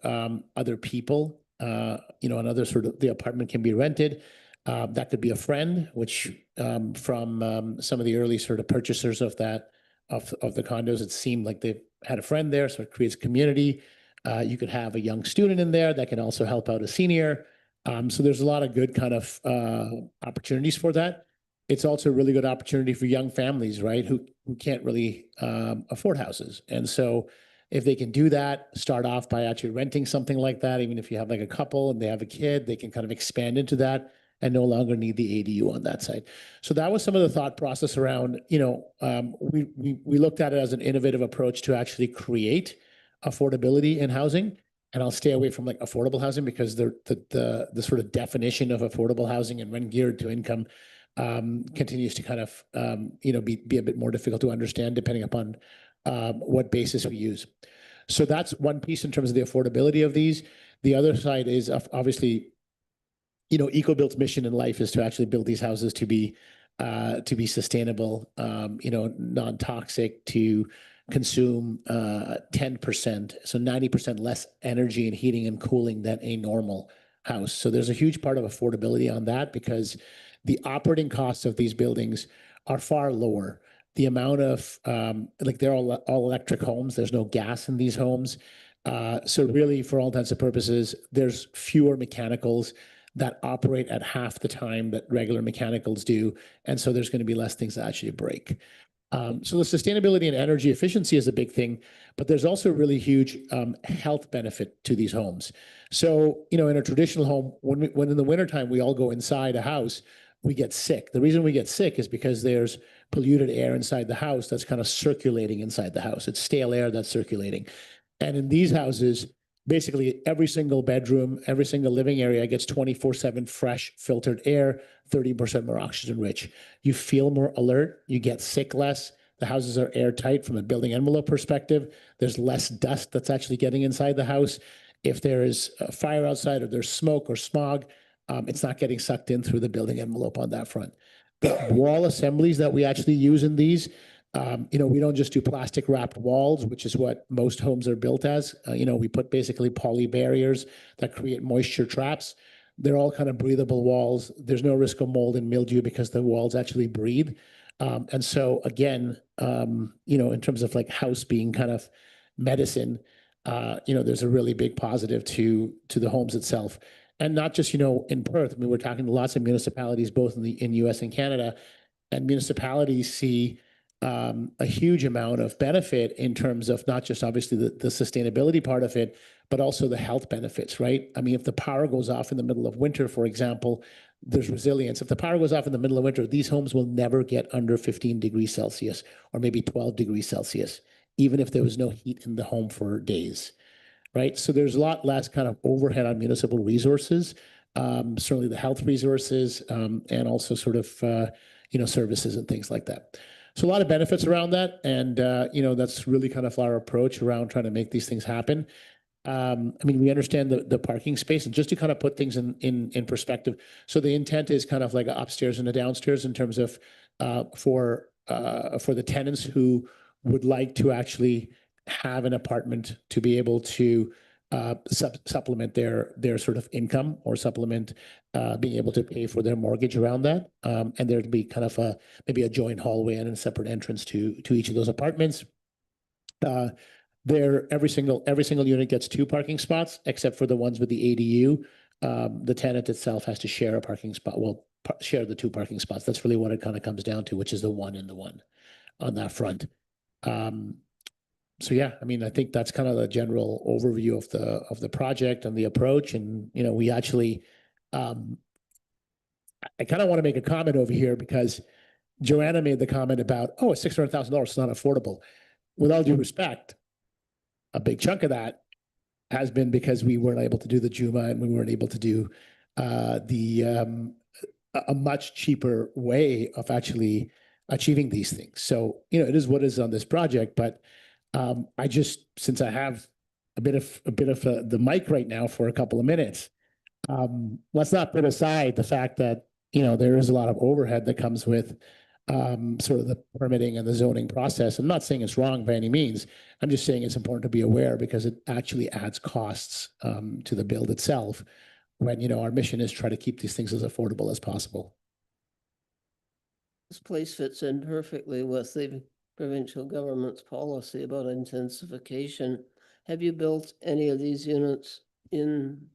other people, you know, another sort of, the apartment can be rented. That could be a friend, which from some of the early sort of purchasers of that, of the condos, it seemed like they had a friend there, so it creates community. You could have a young student in there that can also help out a senior. So there's a lot of good kind of opportunities for that. It's also a really good opportunity for young families, right, who can't really afford houses. And so if they can do that, start off by actually renting something like that, even if you have like a couple and they have a kid, they can kind of expand into that and no longer need the ADU on that side. So that was some of the thought process around, you know, we looked at it as an innovative approach to actually create affordability in housing. And I'll stay away from like affordable housing because the sort of definition of affordable housing and rent geared to income continues to kind of, you know, be a bit more difficult to understand depending upon what basis we use. So that's one piece in terms of the affordability of these. The other side is obviously, you know, EcoBuilt's mission in life is to actually build these houses to be sustainable, you know, non-toxic, to consume 10%, so 90% less energy and heating and cooling than a normal house. So there's a huge part of affordability on that because the operating costs of these buildings are far lower. The amount of like they're all electric homes. There's no gas in these homes. So really, for all intents and purposes, there's fewer mechanicals that operate at half the time that regular mechanicals do. And so there's going to be less things that actually break. So the sustainability and energy efficiency is a big thing, but there's also a really huge health benefit to these homes. So, you know, in a traditional home, when in the wintertime we all go inside a house, we get sick. The reason we get sick is because there's polluted air inside the house that's kind of circulating inside the house. It's stale air that's circulating. And in these houses, basically every single bedroom, every single living area gets 24/7 fresh filtered air, 30% more oxygen rich. You feel more alert, you get sick less. The houses are airtight from a building envelope perspective. There's less dust that's actually getting inside the house. If there is a fire outside or there's smoke or smog, it's not getting sucked in through the building envelope on that front. The wall assemblies that we actually use in these, you know, we don't just do plastic wrapped walls, which is what most homes are built as. You know, we put basically poly barriers that create moisture traps. They're all kind of breathable walls. There's no risk of mold and mildew because the walls actually breathe. And so again, you know, in terms of like house being kind of medicine, you know, there's a really big positive to the homes itself. And not just, you know, in Perth. I mean, we're talking to lots of municipalities, both in US and Canada, and municipalities see a huge amount of benefit in terms of not just obviously the sustainability part of it, but also the health benefits, right? I mean, if the power goes off in the middle of winter, for example, there's resilience. If the power goes off in the middle of winter, these homes will never get under 15 degrees Celsius or maybe 12 degrees Celsius, even if there was no heat in the home for days, right? So there's a lot less kind of overhead on municipal resources, certainly the health resources, and also sort of, you know, services and things like that. So a lot of benefits around that. And, you know, that's really kind of our approach around trying to make these things happen. I mean, we understand the parking space, and just to kind of put things in perspective. So the intent is kind of like an upstairs and a downstairs in terms of for the tenants who would like to actually have an apartment to be able to supplement their sort of income or supplement being able to pay for their mortgage around that. And there'd be kind of maybe a joint hallway and a separate entrance to each of those apartments. Every single unit gets 2 parking spots, except for the ones with the ADU. The tenant itself has to share a parking spot. Well, share the 2 parking spots. That's really what it kind of comes down to, which is the 1 and the 1 on that front. So yeah, I mean, I think that's kind of the general overview of the project and the approach. And you know, we actually, I kind of want to make a comment over here because Joanna made the comment about, oh, it's $600,000 is not affordable. With all due respect, a big chunk of that has been because we weren't able to do the Juma and we weren't able to do a much cheaper way of actually achieving these things. So, it is what is on this project, but I just, since I have a bit of the mic right now for a couple of minutes, let's not put aside the fact that, there is a lot of overhead that comes with sort of the permitting and the zoning process. I'm not saying it's wrong by any means. I'm just saying it's important to be aware because it actually adds costs to the build itself when, our mission is try to keep these things as affordable as possible. This place fits in perfectly with the provincial government's policy about intensification. Have you built any of these units in,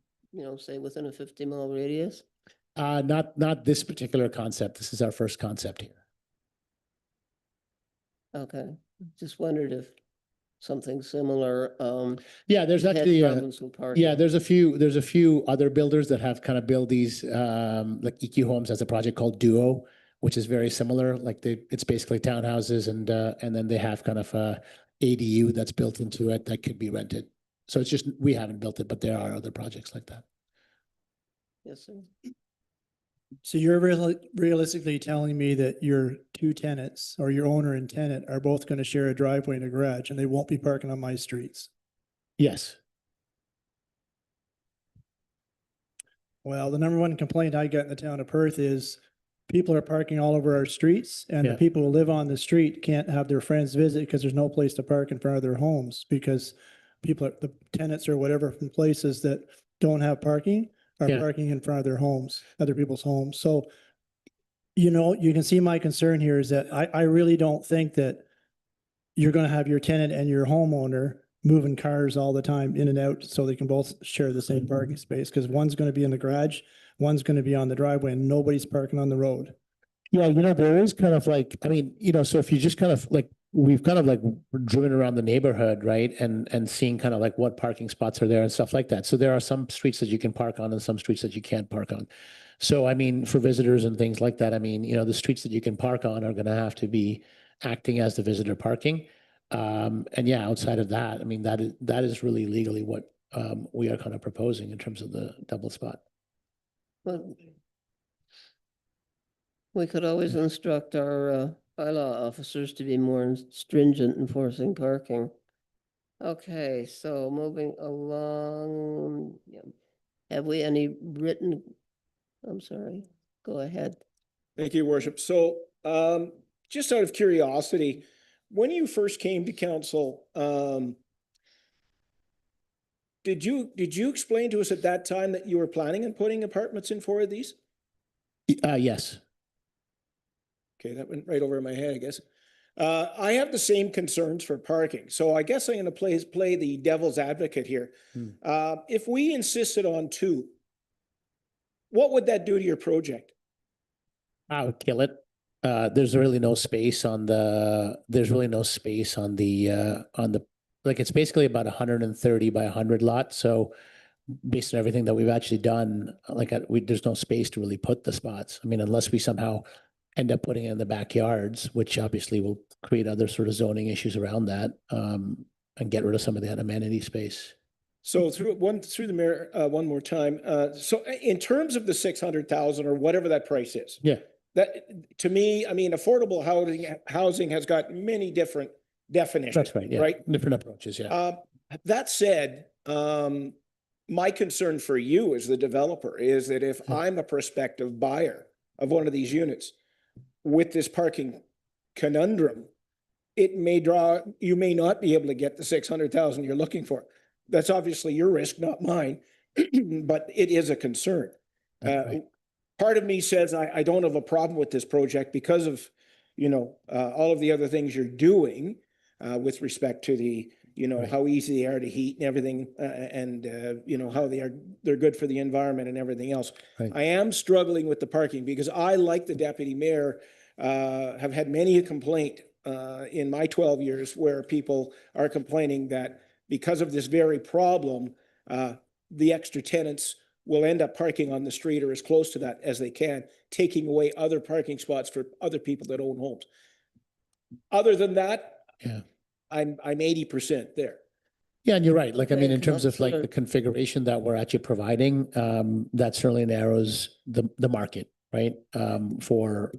say within a 50-mile radius? Not this particular concept. This is our first concept here. Okay, just wondered if something similar, Yeah, there's had actually, problems with parking. yeah, there's a few other builders that have kind of built these, like EQ Homes has a project called Duo, which is very similar. Like it's basically townhouses and then they have kind of a ADU that's built into it that could be rented. So it's just, we haven't built it, but there are other projects like that. Yes, sir. So you're realistically telling me that your two tenants or your owner and tenant are both going to share a driveway and a garage and they won't be parking on my streets? Yes. Well, the number one complaint I get in the town of Perth is people are parking all over our streets and the Yeah. people who live on the street can't have their friends visit because there's no place to park in front of their homes because the tenants or whatever from places that don't have parking are Yeah. parking in front of their homes, other people's homes. So, you can see my concern here is that I really don't think that you're going to have your tenant and your homeowner moving cars all the time in and out so they can both share the same parking space because one's going to be in the garage, one's going to be on the driveway and nobody's parking on the road. Yeah, there is kind of like, I mean, so if you just kind of like, we've kind of like driven around the neighborhood, right? And seeing kind of like what parking spots are there and stuff like that. So there are some streets that you can park on and some streets that you can't park on. So, I mean, for visitors and things like that, I mean, the streets that you can park on are going to have to be acting as the visitor parking. And yeah, outside of that, I mean, that is really legally what we are kind of proposing in terms of the double spot. Well, we could always instruct our bylaw officers to be more stringent enforcing parking. Okay, so moving along, yeah. Have we any written, I'm sorry, go ahead. Thank you, Worship. So, just out of curiosity, when you first came to council, did you explain to us at that time that you were planning on putting apartments in 4 of these? Yes. Okay, that went right over my head, I guess. I have the same concerns for parking, so I guess I'm going to play the devil's advocate here. If we insisted on 2, what would that do to your project? I would kill it. There's really no space on the, like, it's basically about 130 by 100 lot. So based on everything that we've actually done, like there's no space to really put the spots. I mean, unless we somehow end up putting it in the backyards, which obviously will create other sort of zoning issues around that, and get rid of some of that amenity space. So through the mayor, one more time. So in terms of the 600,000 or whatever that price is. Yeah. That, to me, I mean, affordable housing has got many different definitions. That's right. Yeah. Right? Different approaches. Yeah. That said, my concern for you as the developer is that if I'm a prospective buyer of one of these units with this parking conundrum, you may not be able to get the 600,000 you're looking for. That's obviously your risk, not mine, but it is a concern. Right. Part of me says I don't have a problem with this project because of, all of the other things you're doing with respect to the, Right. how easy they are to heat and everything, and how they're good for the environment and everything else. Right. I am struggling with the parking because I, like the deputy mayor, have had many a complaint in my 12 years where people are complaining that because of this very problem, the extra tenants will end up parking on the street or as close to that as they can, taking away other parking spots for other people that own homes. Other than that, Yeah. I'm 80% there. Yeah, and you're right. Like, I mean, in Thank terms you. of like the configuration that we're actually providing, that certainly narrows the market, right? For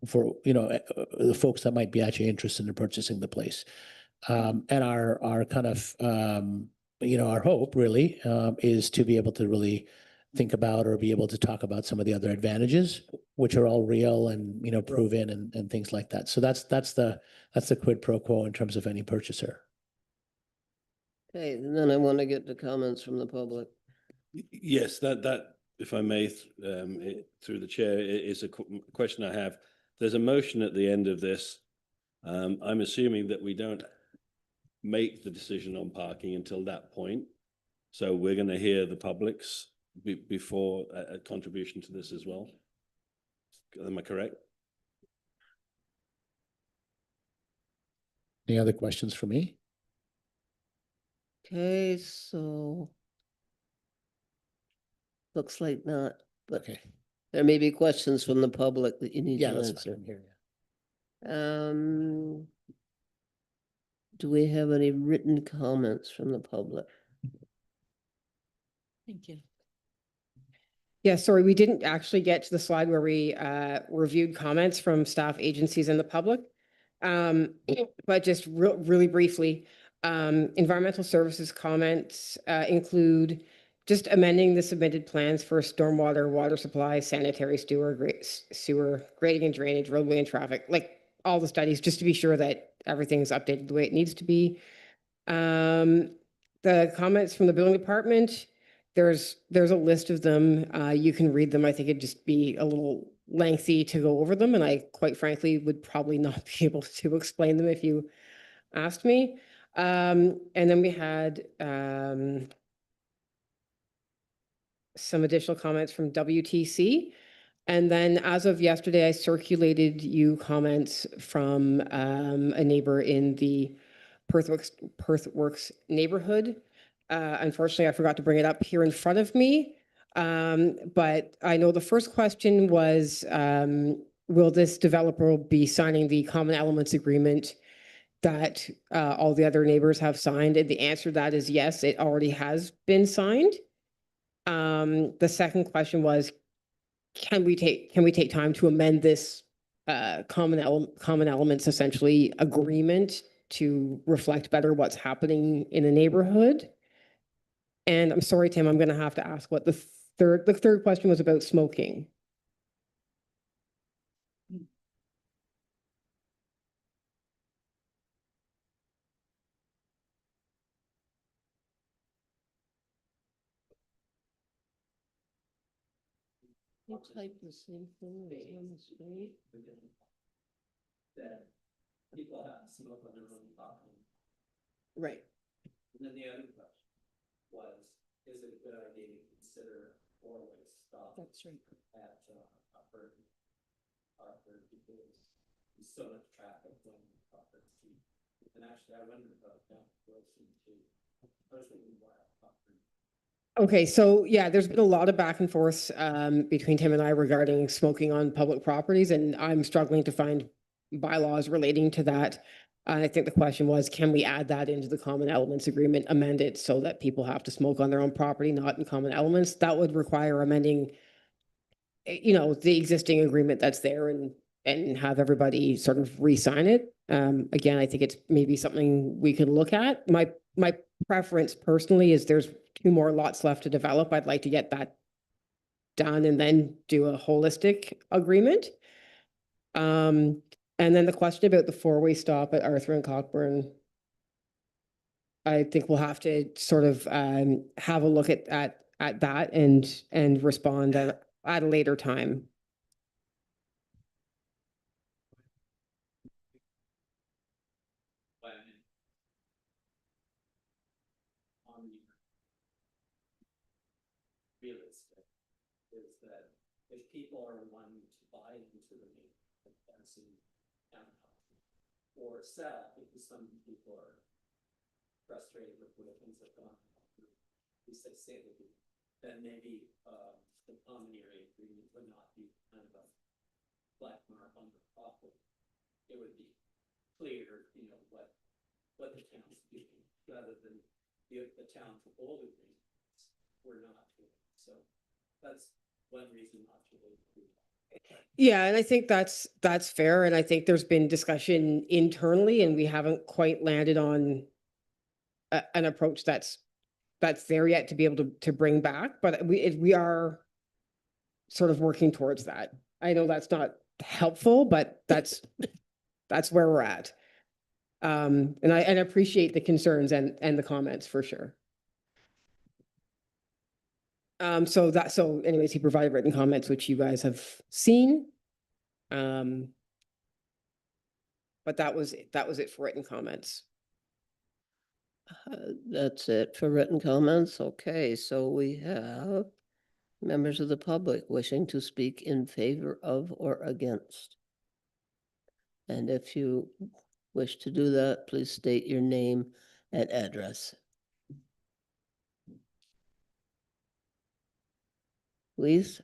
for, the folks that might be actually interested in purchasing the place. And our kind of, our hope really, is to be able to really think about or be able to talk about some of the other advantages, which are all real and, proven and things like that. So that's the quid pro quo in terms of any purchaser. Okay, and then I want to get the comments from the public. Yes, that, if I may, through the chair, is a question I have. There's a motion at the end of this. I'm assuming that we don't make the decision on parking until that point. So we're going to hear the public's before a contribution to this as well. Am I correct? Any other questions for me? Okay, so looks like not, but Okay. there may be questions from the public that you need Yeah, to that's answer. fine. Here, Do we have any written comments from the public? Thank you. Yeah, sorry, we didn't actually get to the slide where we reviewed comments from staff, agencies, and the public. But just really briefly, environmental services comments include just amending the submitted plans for stormwater, water supply, sanitary sewer, grading and drainage, roadway and traffic, like all the studies, just to be sure that everything's updated the way it needs to be. The comments from the building department, there's a list of them. You can read them. I think it'd just be a little lengthy to go over them, and I quite frankly would probably not be able to explain them if you asked me. And then we had some additional comments from WTC. And then as of yesterday, I circulated you comments from a neighbor in the Perthworks neighborhood. Unfortunately, I forgot to bring it up here in front of me. But I know the first question was, will this developer be signing the common elements agreement that all the other neighbors have signed? And the answer to that is yes, it already has been signed. The second question was, can we take time to amend this common elements essentially agreement to reflect better what's happening in the neighborhood? And I'm sorry, Tim, I'm going to have to ask what the third question was about smoking. You type the same thing on the screen? That people have to smoke on their own property. Right. And then the other question was, is it a good idea to consider four-way stop That's right. at Upper because there's so much traffic on Upper Street. And actually, I wondered about that Wilson too. I was thinking why Upper. Okay, so yeah, there's been a lot of back and forth between Tim and I regarding smoking on public properties, and I'm struggling to find bylaws relating to that. I think the question was, can we add that into the common elements agreement, amend it so that people have to smoke on their own property, not in common elements? That would require amending, the existing agreement that's there and have everybody sort of re-sign it. Again, I think it's maybe something we could look at. My preference personally is there's 2 more lots left to develop. I'd like to get that done and then do a holistic agreement. And then the question about the 4-way stop at Arthur and Cockburn, I think we'll have to sort of have a look at that and respond at a later time. On the realistic is that if people are wanting to buy into the fancy townhouse or sell, because some people are frustrated with the way things have gone, at least they say they do, then maybe the common area agreement would not be kind of a black mark on the property. It would be clear, what the town's doing, rather than the town's old agreements were not doing. So that's one reason not to really do that. Yeah, and I think that's fair. And I think there's been discussion internally and we haven't quite landed on an approach that's there yet to be able to bring back, but we are sort of working towards that. I know that's not helpful, but that's where we're at. And I appreciate the concerns and the comments for sure. So anyways, he provided written comments, which you guys have seen. But that was it for written comments. That's it for written comments. Okay, so we have members of the public wishing to speak in favor of or against. And if you wish to do that, please state your name and address. Please.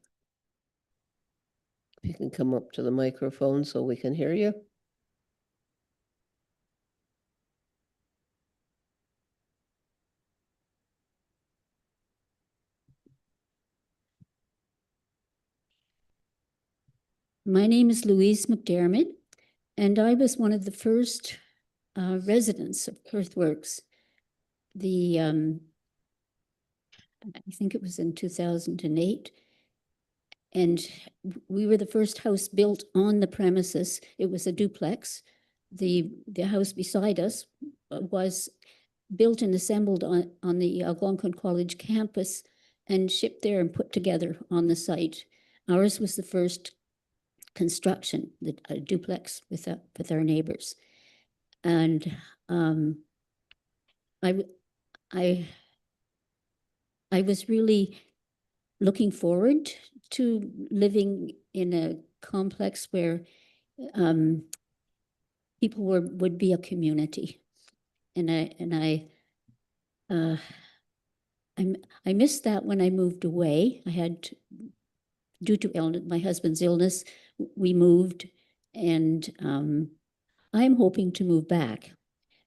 If you can come up to the microphone so we can hear you. My name is Louise McDermott, and I was one of the first residents of Earthworks. I think it was in 2008. And we were the first house built on the premises. It was a duplex. The house beside us was built and assembled on the Algonquin College campus and shipped there and put together on the site. Ours was the first construction, a duplex with our neighbors. And I was really looking forward to living in a complex where people would be a community. And I missed that when I moved away. Due to my husband's illness, we moved, and I'm hoping to move back.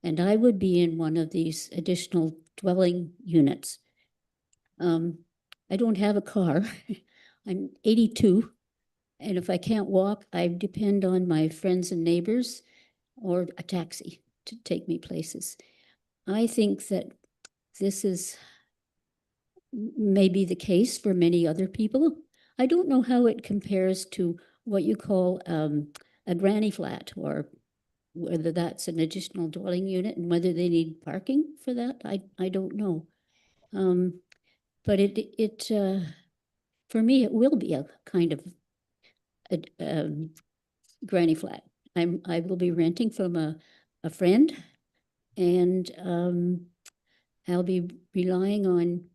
And I would be in one of these additional dwelling units. I don't have a car. I'm 82, and if I can't walk, I depend on my friends and neighbors or a taxi to take me places. I think that this is maybe the case for many other people. I don't know how it compares to what you call a granny flat, or whether that's an additional dwelling unit and whether they need parking for that. I don't know. But for me, it will be a kind of a granny flat. I will be renting from a friend, and I'll be relying on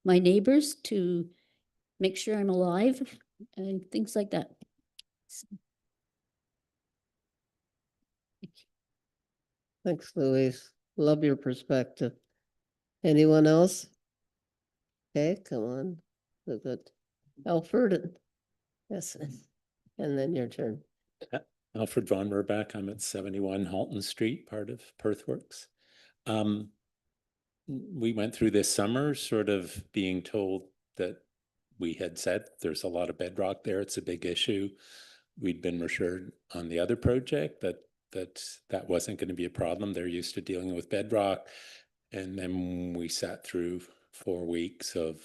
my neighbors to make sure I'm alive and things like that. Thanks, Louise. Love your perspective. Anyone else? Okay, come on. We've got Alfred. Yes, and then your turn. Alfred Von Merbach. I'm at 71 Halton Street, part of Perthworks. We went through this summer sort of being told that we had said there's a lot of bedrock there. It's a big issue. We'd been reassured on the other project that wasn't going to be a problem. They're used to dealing with bedrock. And then we sat through 4 weeks of,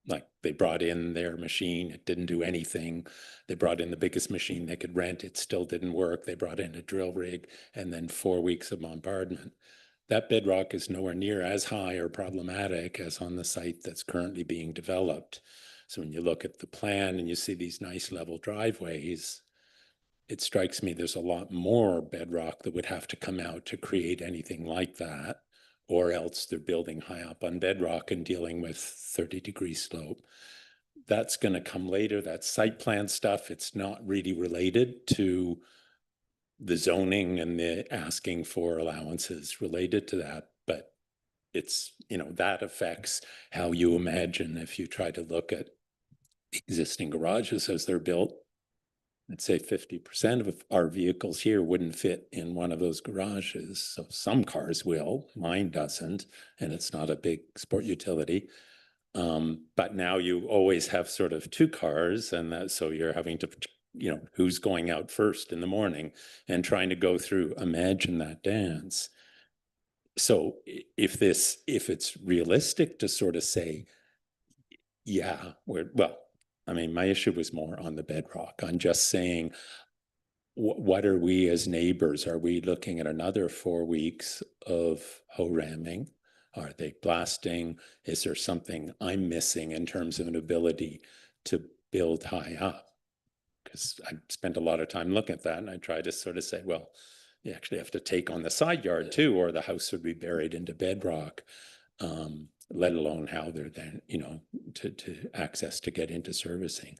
like, they brought in their machine, it didn't do anything. They brought in the biggest machine they could rent, it still didn't work. They brought in a drill rig, and then 4 weeks of bombardment. That bedrock is nowhere near as high or problematic as on the site that's currently being developed. So when you look at the plan and you see these nice level driveways, it strikes me there's a lot more bedrock that would have to come out to create anything like that, or else they're building high up on bedrock and dealing with 30-degree slope. That's going to come later. That's site plan stuff. It's not really related to the zoning and the asking for allowances related to that, but it's, that affects how you imagine if you try to look at existing garages as they're built. I'd say 50% of our vehicles here wouldn't fit in one of those garages. So some cars will, mine doesn't, and it's not a big sport utility. But now you always have sort of two cars, and that, so you're having to, who's going out first in the morning and trying to go through, imagine that dance. So if it's realistic to sort of say, yeah, I mean, my issue was more on the bedrock, on just saying, what are we as neighbors? Are we looking at another 4 weeks of hoe ramming? Are they blasting? Is there something I'm missing in terms of an ability to build high up? Because I spent a lot of time looking at that, and I tried to sort of say, well, you actually have to take on the side yard too, or the house would be buried into bedrock, let alone how they're then, to access to get into servicing.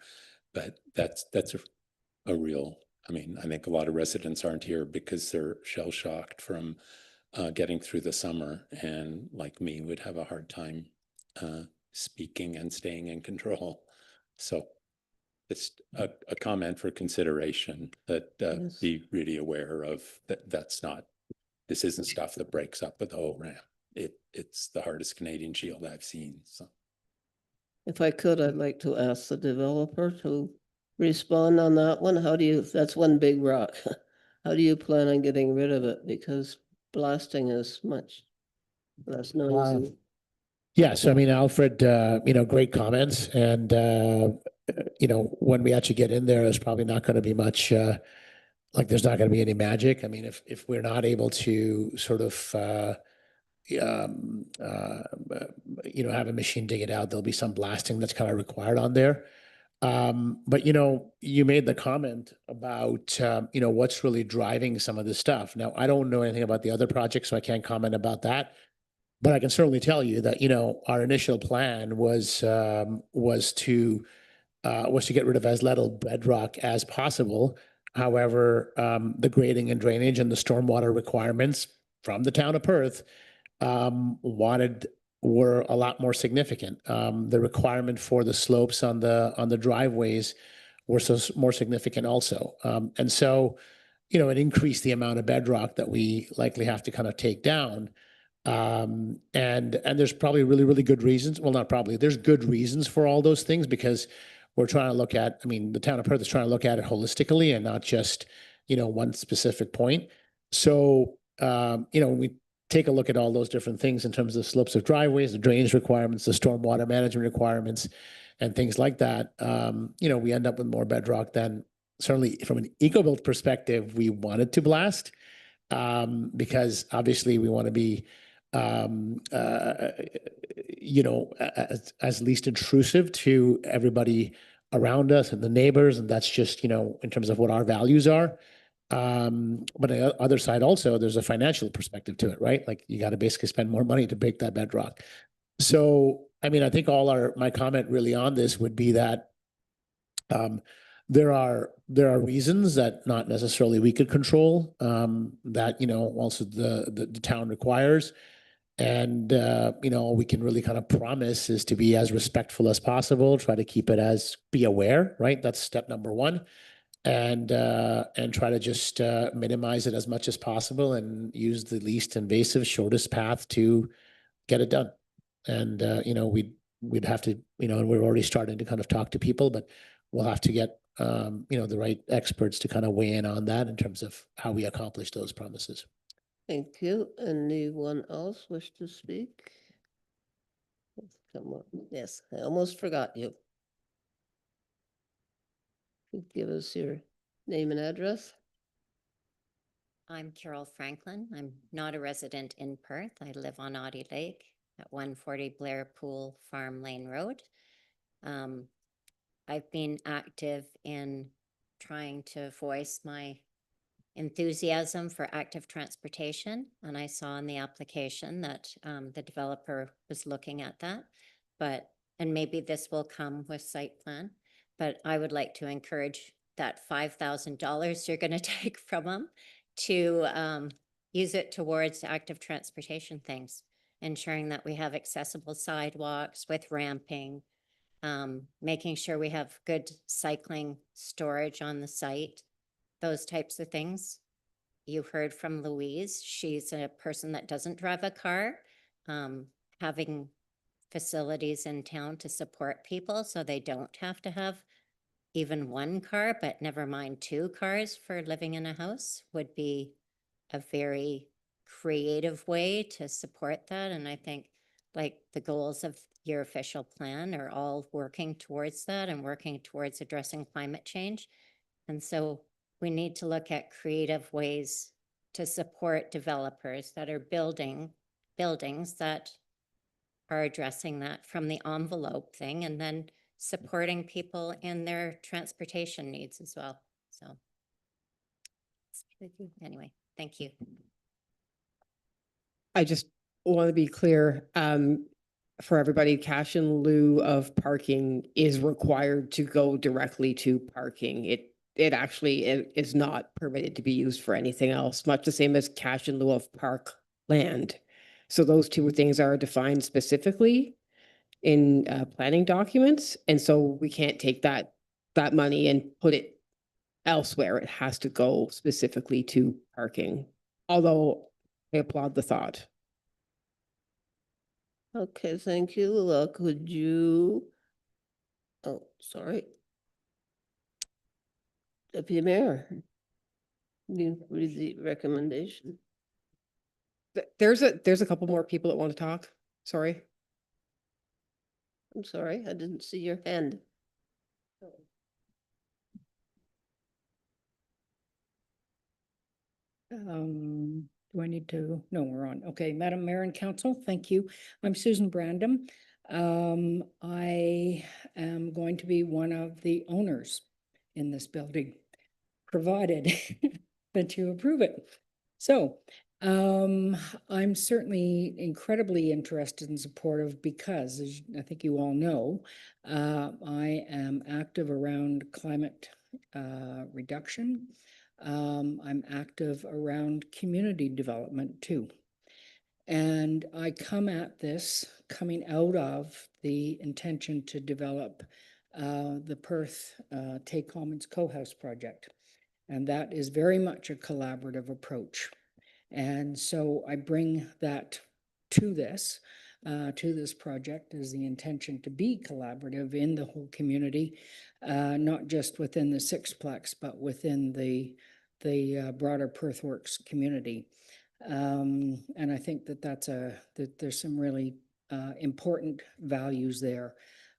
But that's a real, I mean, I think a lot of residents aren't here because they're shell shocked from getting through the summer, and like me would have a hard time speaking and staying in control. So it's a comment for consideration that Yes. be really aware of that. This isn't stuff that breaks up with the whole ramp. It's the hardest Canadian shield I've seen. So If I could, I'd like to ask the developer to respond on that one. That's one big rock. How do you plan on getting rid of it? Because blasting is much less noisy. Yeah, so I mean, Alfred, great comments, and when we actually get in there, there's probably not going to be much, like there's not going to be any magic. I mean, if we're not able to sort of, have a machine dig it out, there'll be some blasting that's kind of required on there. But you made the comment about, what's really driving some of this stuff. Now, I don't know anything about the other projects, so I can't comment about that. But I can certainly tell you that, our initial plan was to get rid of as little bedrock as possible. However, the grading and drainage and the stormwater requirements from the town of Perth were a lot more significant. The requirement for the slopes on the driveways were more significant also. And so, it increased the amount of bedrock that we likely have to kind of take down. And there's probably really, really good reasons. Well, not probably, there's good reasons for all those things, because we're trying to look at, the town of Perth is trying to look at it holistically and not just, one specific point. So, we take a look at all those different things in terms of slopes of driveways, the drainage requirements, the stormwater management requirements, and things like that. We end up with more bedrock than, certainly from an eco-built perspective, we wanted to blast, because obviously we want to be, as least intrusive to everybody around us and the neighbors. And that's just, in terms of what our values are. But on the other side also, there's a financial perspective to it, right? Like you got to basically spend more money to break that bedrock. So, I think my comment really on this would be that there are reasons that not necessarily we could control, that, also the town requires. And, all we can really kind of promise is to be as respectful as possible, try to keep it be aware, right? That's step number one. And try to just minimize it as much as possible and use the least invasive, shortest path to get it done. And, we'd have to, and we're already starting to kind of talk to people, but we'll have to get, the right experts to kind of weigh in on that in terms of how we accomplish those promises. Thank you. Anyone else wish to speak? Come on. Yes, I almost forgot you. Give us your name and address. I'm Carol Franklin. I'm not a resident in Perth. I live on Audie Lake at 140 Blair Pool Farm Lane Road. I've been active in trying to voice my enthusiasm for active transportation, and I saw in the application that the developer was looking at that. And maybe this will come with site plan, but I would like to encourage that $5,000 you're going to take from them to use it towards active transportation things, ensuring that we have accessible sidewalks with ramping, making sure we have good cycling storage on the site, those types of things. You heard from Louise. She's a person that doesn't drive a car. Having facilities in town to support people, so they don't have to have even one car, but never mind 2 cars for living in a house would be a very creative way to support that. And I think like the goals of your official plan are all working towards that and working towards addressing climate change. And so we need to look at creative ways to support developers that are building buildings that are addressing that from the envelope thing, and then supporting people in their transportation needs as well. So anyway, thank you. I just want to be clear, for everybody, cash in lieu of parking is required to go directly to parking. It actually is not permitted to be used for anything else, much the same as cash in lieu of park land. So those two things are defined specifically in planning documents. And so we can't take that money and put it elsewhere. It has to go specifically to parking. Although I applaud the thought. Okay, thank you. Could you? Oh, sorry. Deputy Mayor. You read the recommendation. There's a couple more people that want to talk. Sorry. I'm sorry, I didn't see your hand. Do I need to? No, we're on. Okay, Madam Mayor and Council, thank you. I'm Susan Brandom. I am going to be one of the owners in this building, provided that you approve it. So, I'm certainly incredibly interested and supportive because, as I think you all know, I am active around climate reduction. I'm active around community development too. And I come at this coming out of the intention to develop the Perth Tay Commons Co-house project. And that is very much a collaborative approach. And so I bring that to this project as the intention to be collaborative in the whole community, not just within the Sixplex, but within the broader Perthworks community. And I think that that there's some really important values there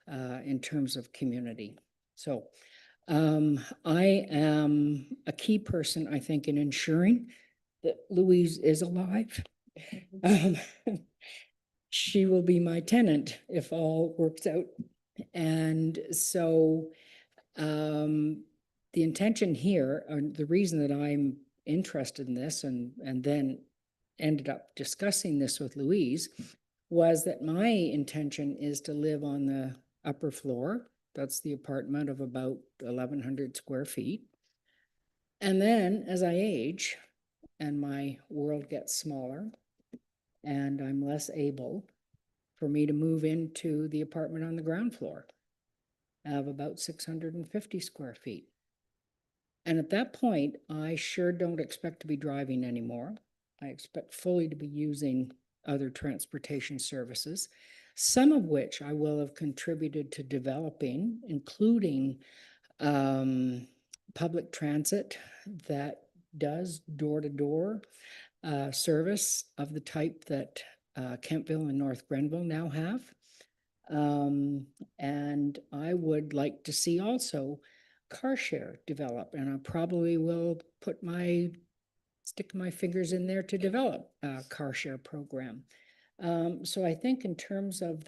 in terms of community. So I am a key person, I think, in ensuring that Louise is alive. She will be my tenant if all works out. And so the intention here, or the reason that I'm interested in this and then ended up discussing this with Louise, was that my intention is to live on the upper floor. That's the apartment of about 1,100 square feet. And then as I age and my world gets smaller and I'm less able, for me to move into the apartment on the ground floor of about 650 square feet. And at that point, I sure don't expect to be driving anymore. I expect fully to be using other transportation services, some of which I will have contributed to developing, including public transit that does door-to-door service of the type that Kentville and North Grenville now have. And I would like to see also car share develop, and I probably will stick my fingers in there to develop a car share program. So I think in terms of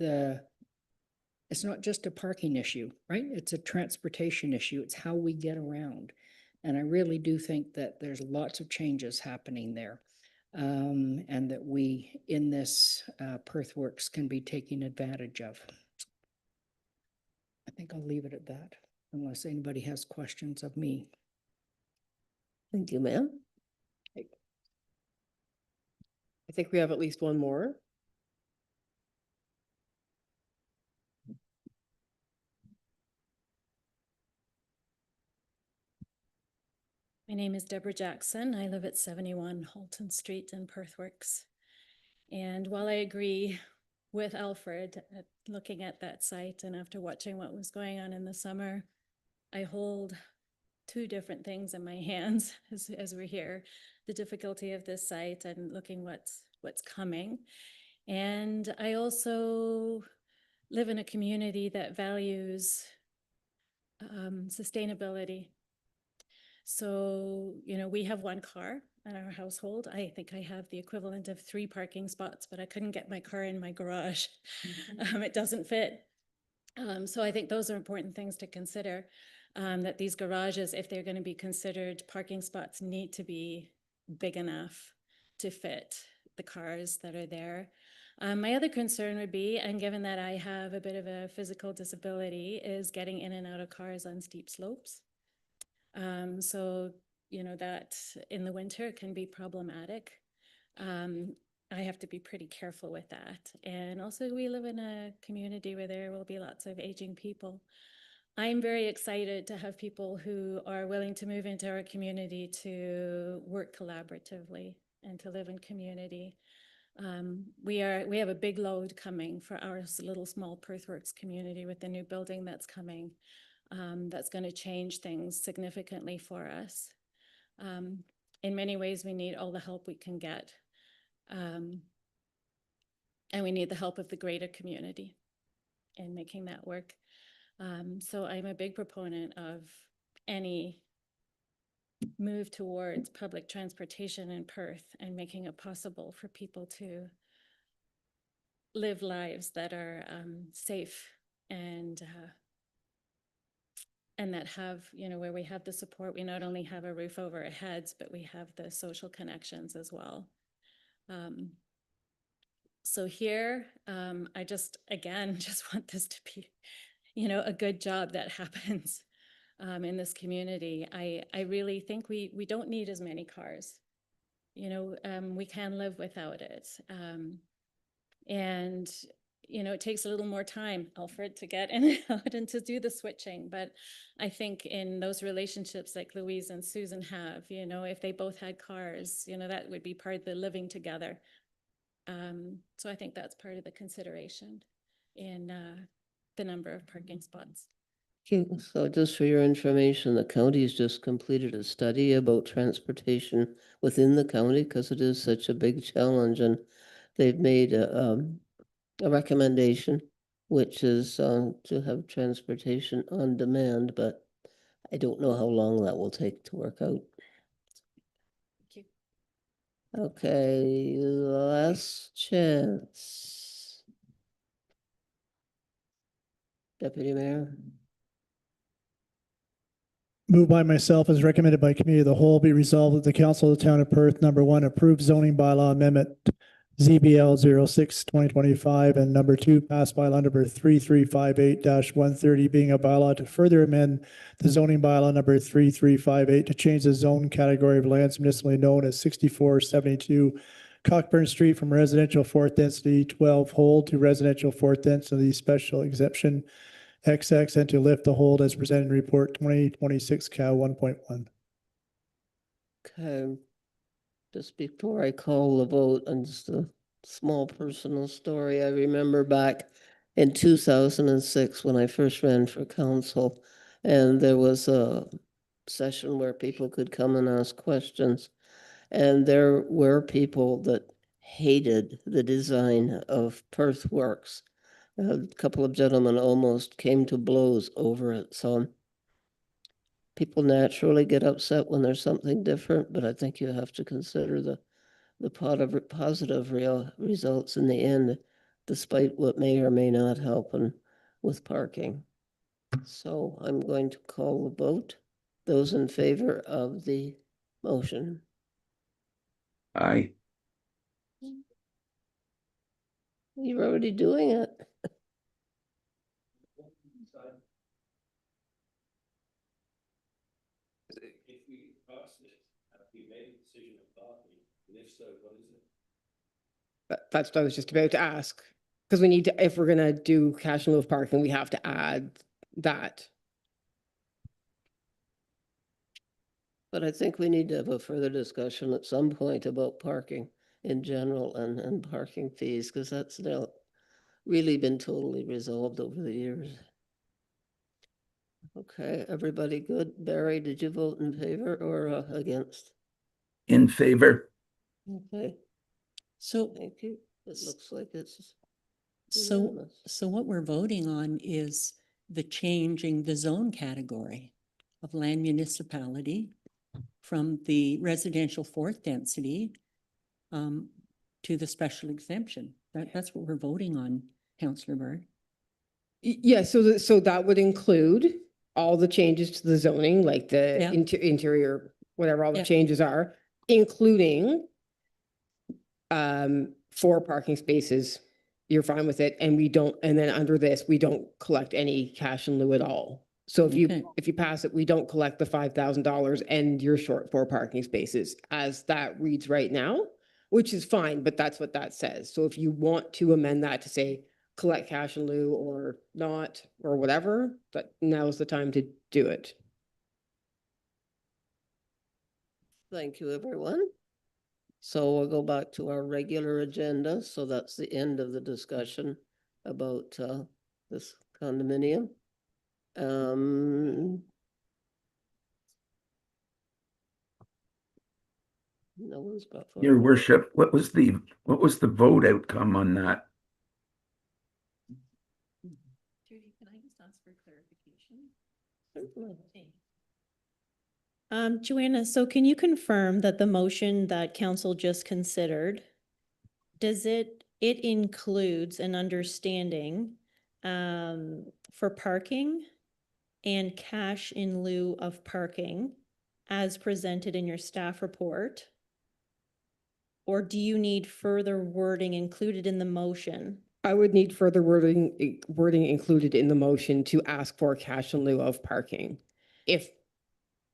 it's not just a parking issue, right? It's a transportation issue. It's how we get around. And I really do think that there's lots of changes happening there. And that we in this Perthworks can be taking advantage of. I think I'll leave it at that, unless anybody has questions of me. Thank you, ma'am. I think we have at least one more. My name is Deborah Jackson. I live at 71 Halton Street in Perthworks. And while I agree with Alfred, looking at that site and after watching what was going on in the summer, I hold two different things in my hands as we're here, the difficulty of this site and looking what's coming. And I also live in a community that values sustainability. So, we have one car in our household. I think I have the equivalent of 3 parking spots, but I couldn't get my car in my garage. It doesn't fit. So I think those are important things to consider, that these garages, if they're going to be considered parking spots, need to be big enough to fit the cars that are there. My other concern would be, and given that I have a bit of a physical disability, is getting in and out of cars on steep slopes. So, that in the winter can be problematic. I have to be pretty careful with that. And also we live in a community where there will be lots of aging people. I'm very excited to have people who are willing to move into our community to work collaboratively and to live in community. We have a big load coming for our little small Perthworks community with the new building that's coming. That's going to change things significantly for us. In many ways, we need all the help we can get. And we need the help of the greater community in making that work. So I'm a big proponent of any move towards public transportation in Perth and making it possible for people to live lives that are safe and that have, where we have the support. We not only have a roof over our heads, but we have the social connections as well. So here, I just want this to be, a good job that happens in this community. I really think we don't need as many cars. We can live without it. And it takes a little more time, Alfred, to get in and out and to do the switching. But I think in those relationships like Louise and Susan have, if they both had cars, that would be part of the living together. So I think that's part of the consideration in the number of parking spots. Okay, so just for your information, the county's just completed a study about transportation within the county because it is such a big challenge, and they've made a recommendation, which is to have transportation on demand, but I don't know how long that will take to work out. Thank you. Okay, last chance. Deputy Mayor. Moved by myself as recommended by committee of the whole, be resolved that the council of the town of Perth, number 1, approve zoning bylaw amendment ZBL 06/2025, and number 2, pass bylaw number 3358-130, being a bylaw to further amend the zoning bylaw number 3358 to change the zone category of lands municipally known as 6472 Cockburn Street from residential 4th density 12 hold to residential 4th density special exception XX, and to lift the hold as presented in report 2026 Cal 1.1. Okay. Just before I call the vote, and just a small personal story, I remember back in 2006 when I first ran for council, and there was a session where people could come and ask questions. And there were people that hated the design of Perthworks. A couple of gentlemen almost came to blows over it. So people naturally get upset when there's something different, but I think you have to consider the positive results in the end, despite what may or may not happen with parking. So I'm going to call the vote. Those in favor of the motion. Aye. You're already doing it. If we pass it, have we made a decision of parking? And if so, what is it? That's what I was just about to ask. Because we need to, if we're gonna do cash in lieu of parking, we have to add that. But I think we need to have a further discussion at some point about parking in general and parking fees, because that's really been totally resolved over the years. Okay, everybody good? Barry, did you vote in favor or against? In favor. Okay, So, thank you. It looks like it's so, unanimous. so what we're voting on is the changing the zone category of land municipality from the residential fourth density to the special exemption. That's what we're voting on, Councillor Bird. Yeah, so that would include all the changes to the zoning, like the Yeah. interior, whatever all the Yeah. changes are, including 4 parking spaces. You're fine with it, and we don't, and then under this, we don't collect any cash in lieu at all. So Okay. if you pass it, we don't collect the $5,000 and you're short 4 parking spaces as that reads right now, which is fine, but that's what that says. So if you want to amend that to say collect cash in lieu or not, or whatever, but now's the time to do it. Thank you, everyone. So we'll go back to our regular agenda. So that's the end of the discussion about this condominium. No one's got. Your worship, what was the vote outcome on that? Judy, can I just ask for clarification? Joanna, so can you confirm that the motion that council just considered, does it includes an understanding for parking and cash in lieu of parking as presented in your staff report? Or do you need further wording included in the motion? I would need further wording included in the motion to ask for cash in lieu of parking, if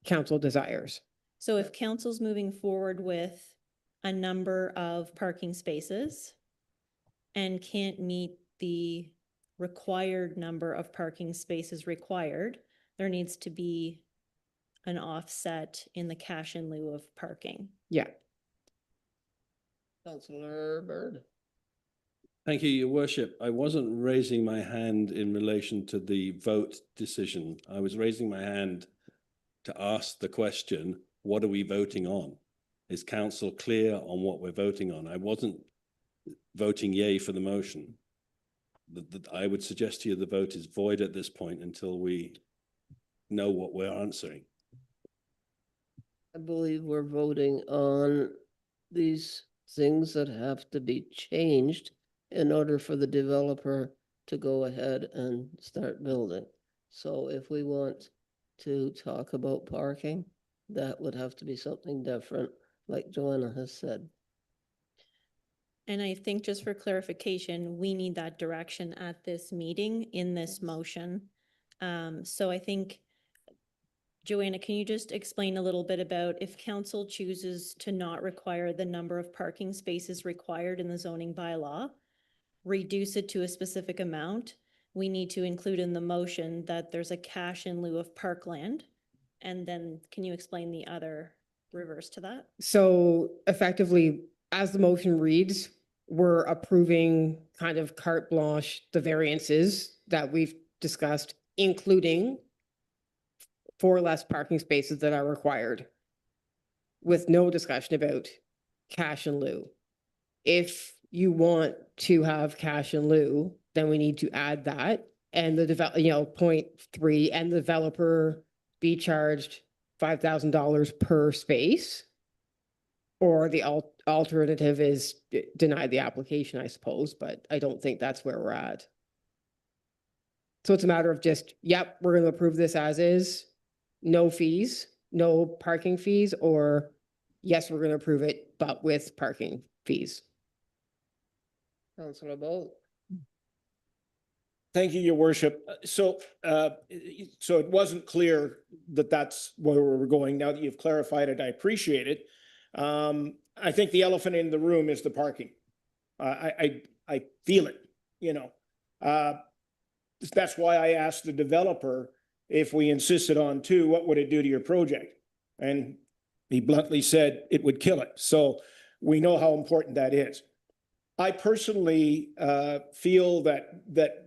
council desires. So if council's moving forward with a number of parking spaces and can't meet the required number of parking spaces required, there needs to be an offset in the cash in lieu of parking. Yeah. Councillor Bird. Thank you, Your Worship. I wasn't raising my hand in relation to the vote decision. I was raising my hand to ask the question, what are we voting on? Is council clear on what we're voting on? I wasn't voting yay for the motion. I would suggest to you the vote is void at this point until we know what we're answering. I believe we're voting on these things that have to be changed in order for the developer to go ahead and start building. So if we want to talk about parking, that would have to be something different, like Joanna has said. And I think just for clarification, we need that direction at this meeting in this motion. So I think, Joanna, can you just explain a little bit about if council chooses to not require the number of parking spaces required in the zoning bylaw, reduce it to a specific amount, we need to include in the motion that there's a cash in lieu of parkland. And then can you explain the other reverse to that? So effectively, as the motion reads, we're approving kind of carte blanche, the variances that we've discussed, including 4 less parking spaces that are required, with no discussion about cash in lieu. If you want to have cash in lieu, then we need to add that, and the point 3, and the developer be charged $5,000 per space. Or the alternative is deny the application, I suppose, but I don't think that's where we're at. So it's a matter of just, yep, we're going to approve this as is, no fees, no parking fees, or yes, we're going to approve it, but with parking fees. Councillor Bolt. Thank you, Your Worship. So it wasn't clear that that's where we're going. Now that you've clarified it, I appreciate it. I think the elephant in the room is the parking. I feel it, that's why I asked the developer, if we insisted on 2, what would it do to your project? And he bluntly said it would kill it. So we know how important that is. I personally feel that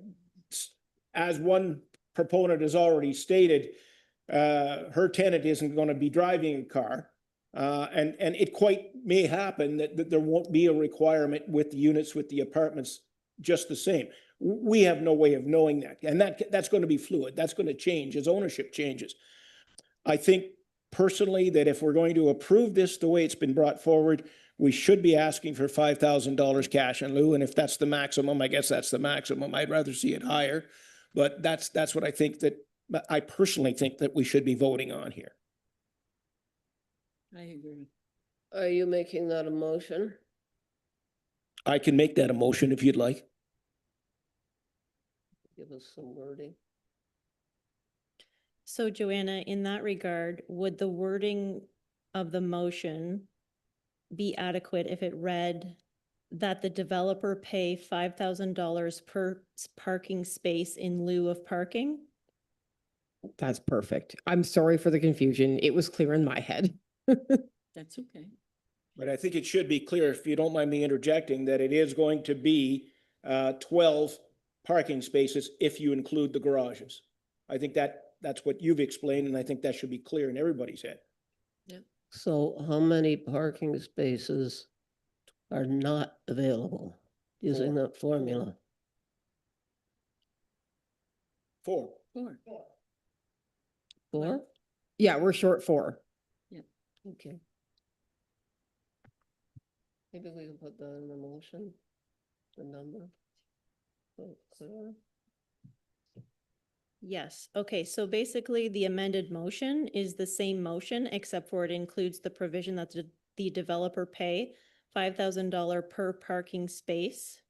as one proponent has already stated, her tenant isn't going to be driving a car. And it quite may happen that there won't be a requirement with the units, with the apartments, just the same. We have no way of knowing that. And that's going to be fluid. That's going to change as ownership changes. I think personally that if we're going to approve this the way it's been brought forward, we should be asking for $5,000 cash in lieu. And if that's the maximum, I guess that's the maximum. I'd rather see it higher. But that's what I personally think that we should be voting on here. I agree. Are you making that a motion? I can make that a motion if you'd like. Give us some wording. So Joanna, in that regard, would the wording of the motion be adequate if it read that the developer pay $5,000 per parking space in lieu of parking? That's perfect. I'm sorry for the confusion. It was clear in my head. That's okay. But I think it should be clear, if you don't mind me interjecting, that it is going to be 12 parking spaces if you include the garages. I think that's what you've explained, and I think that should be clear in everybody's head. So how many parking spaces are not available using that formula? 4. 4. 4? Yeah, we're short 4. Okay. Maybe we can put that in the motion, the number. So clear. Yes. Okay. So basically the amended motion is the same motion, except for it includes the provision that the developer pay $5,000 per parking space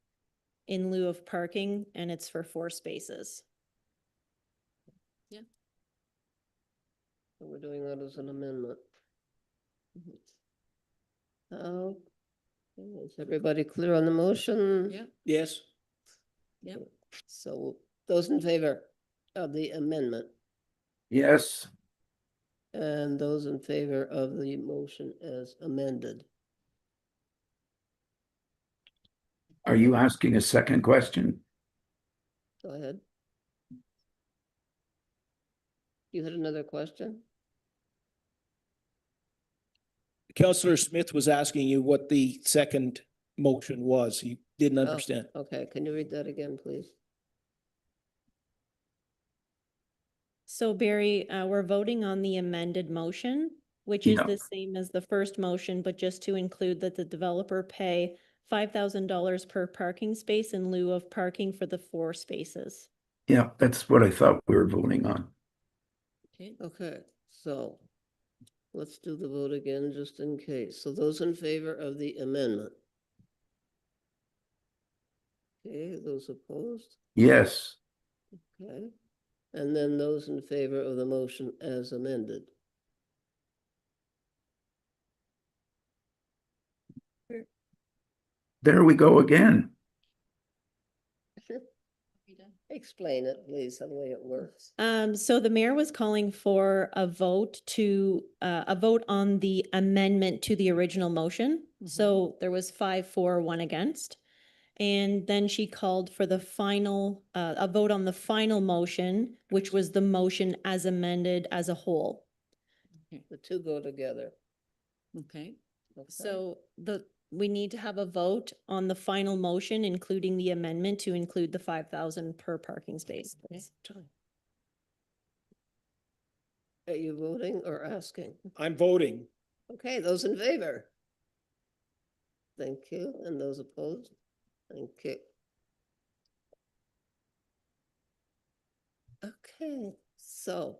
in lieu of parking, and it's for 4 spaces. So we're doing that as an amendment. Is everybody clear on the motion? Yeah. Yes? Yep. So those in favor of the amendment Yes, and those in favor of the motion as amended? are you asking a second question? Go ahead. You had another question? Councillor Smith was asking you what the second motion was. He didn't Oh, understand. okay, can you read that again, please? So Barry, we're voting on the amended motion, which is Yeah. the same as the first motion, but just to include that the developer pay $5,000 per parking space in lieu of parking for the 4 spaces. Yeah, that's what I thought we were voting on. Okay, so let's do the vote again, just in case. So those in favor of the amendment? Okay, those opposed? Yes, Okay, and then those in favor of the motion as amended? there we go again. Explain it, please, the way it works. So the mayor was calling for a vote on the amendment to the original motion. So there was 5-4, 1 against. And then she called for the final, a vote on the final motion, which was the motion as amended as a whole. The two go together. Okay. Okay. So we need to have a vote on the final motion, including the amendment to include the 5,000 per parking space. Are you voting or asking? I'm voting. Okay, those in favor? Thank you. And those opposed? Thank you. Okay, so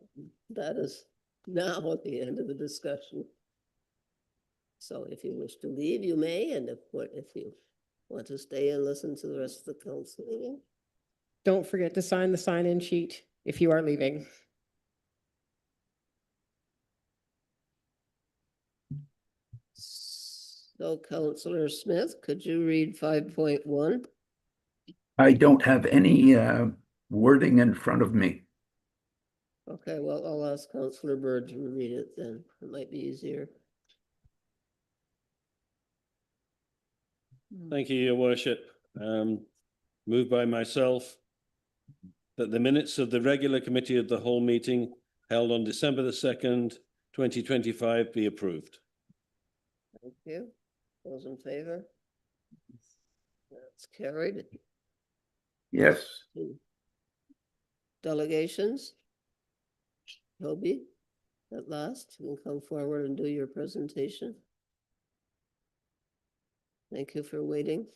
that is now at the end of the discussion. So if you wish to leave, you may, and if you want to stay and listen to the rest of the council meeting. Don't forget to sign the sign-in sheet if you are leaving. So Councillor Smith, could you read 5.1? I don't have any wording in front of me. Okay, well, I'll ask Councillor Bird to read it then. It might be easier. Thank you, Your Worship. Moved by myself that the minutes of the regular committee of the whole meeting held on December the 2nd, 2025 be approved. Thank you. Those in favor? That's carried. Yes. Delegations? Toby, at last, you can come forward and do your presentation. Thank you for waiting.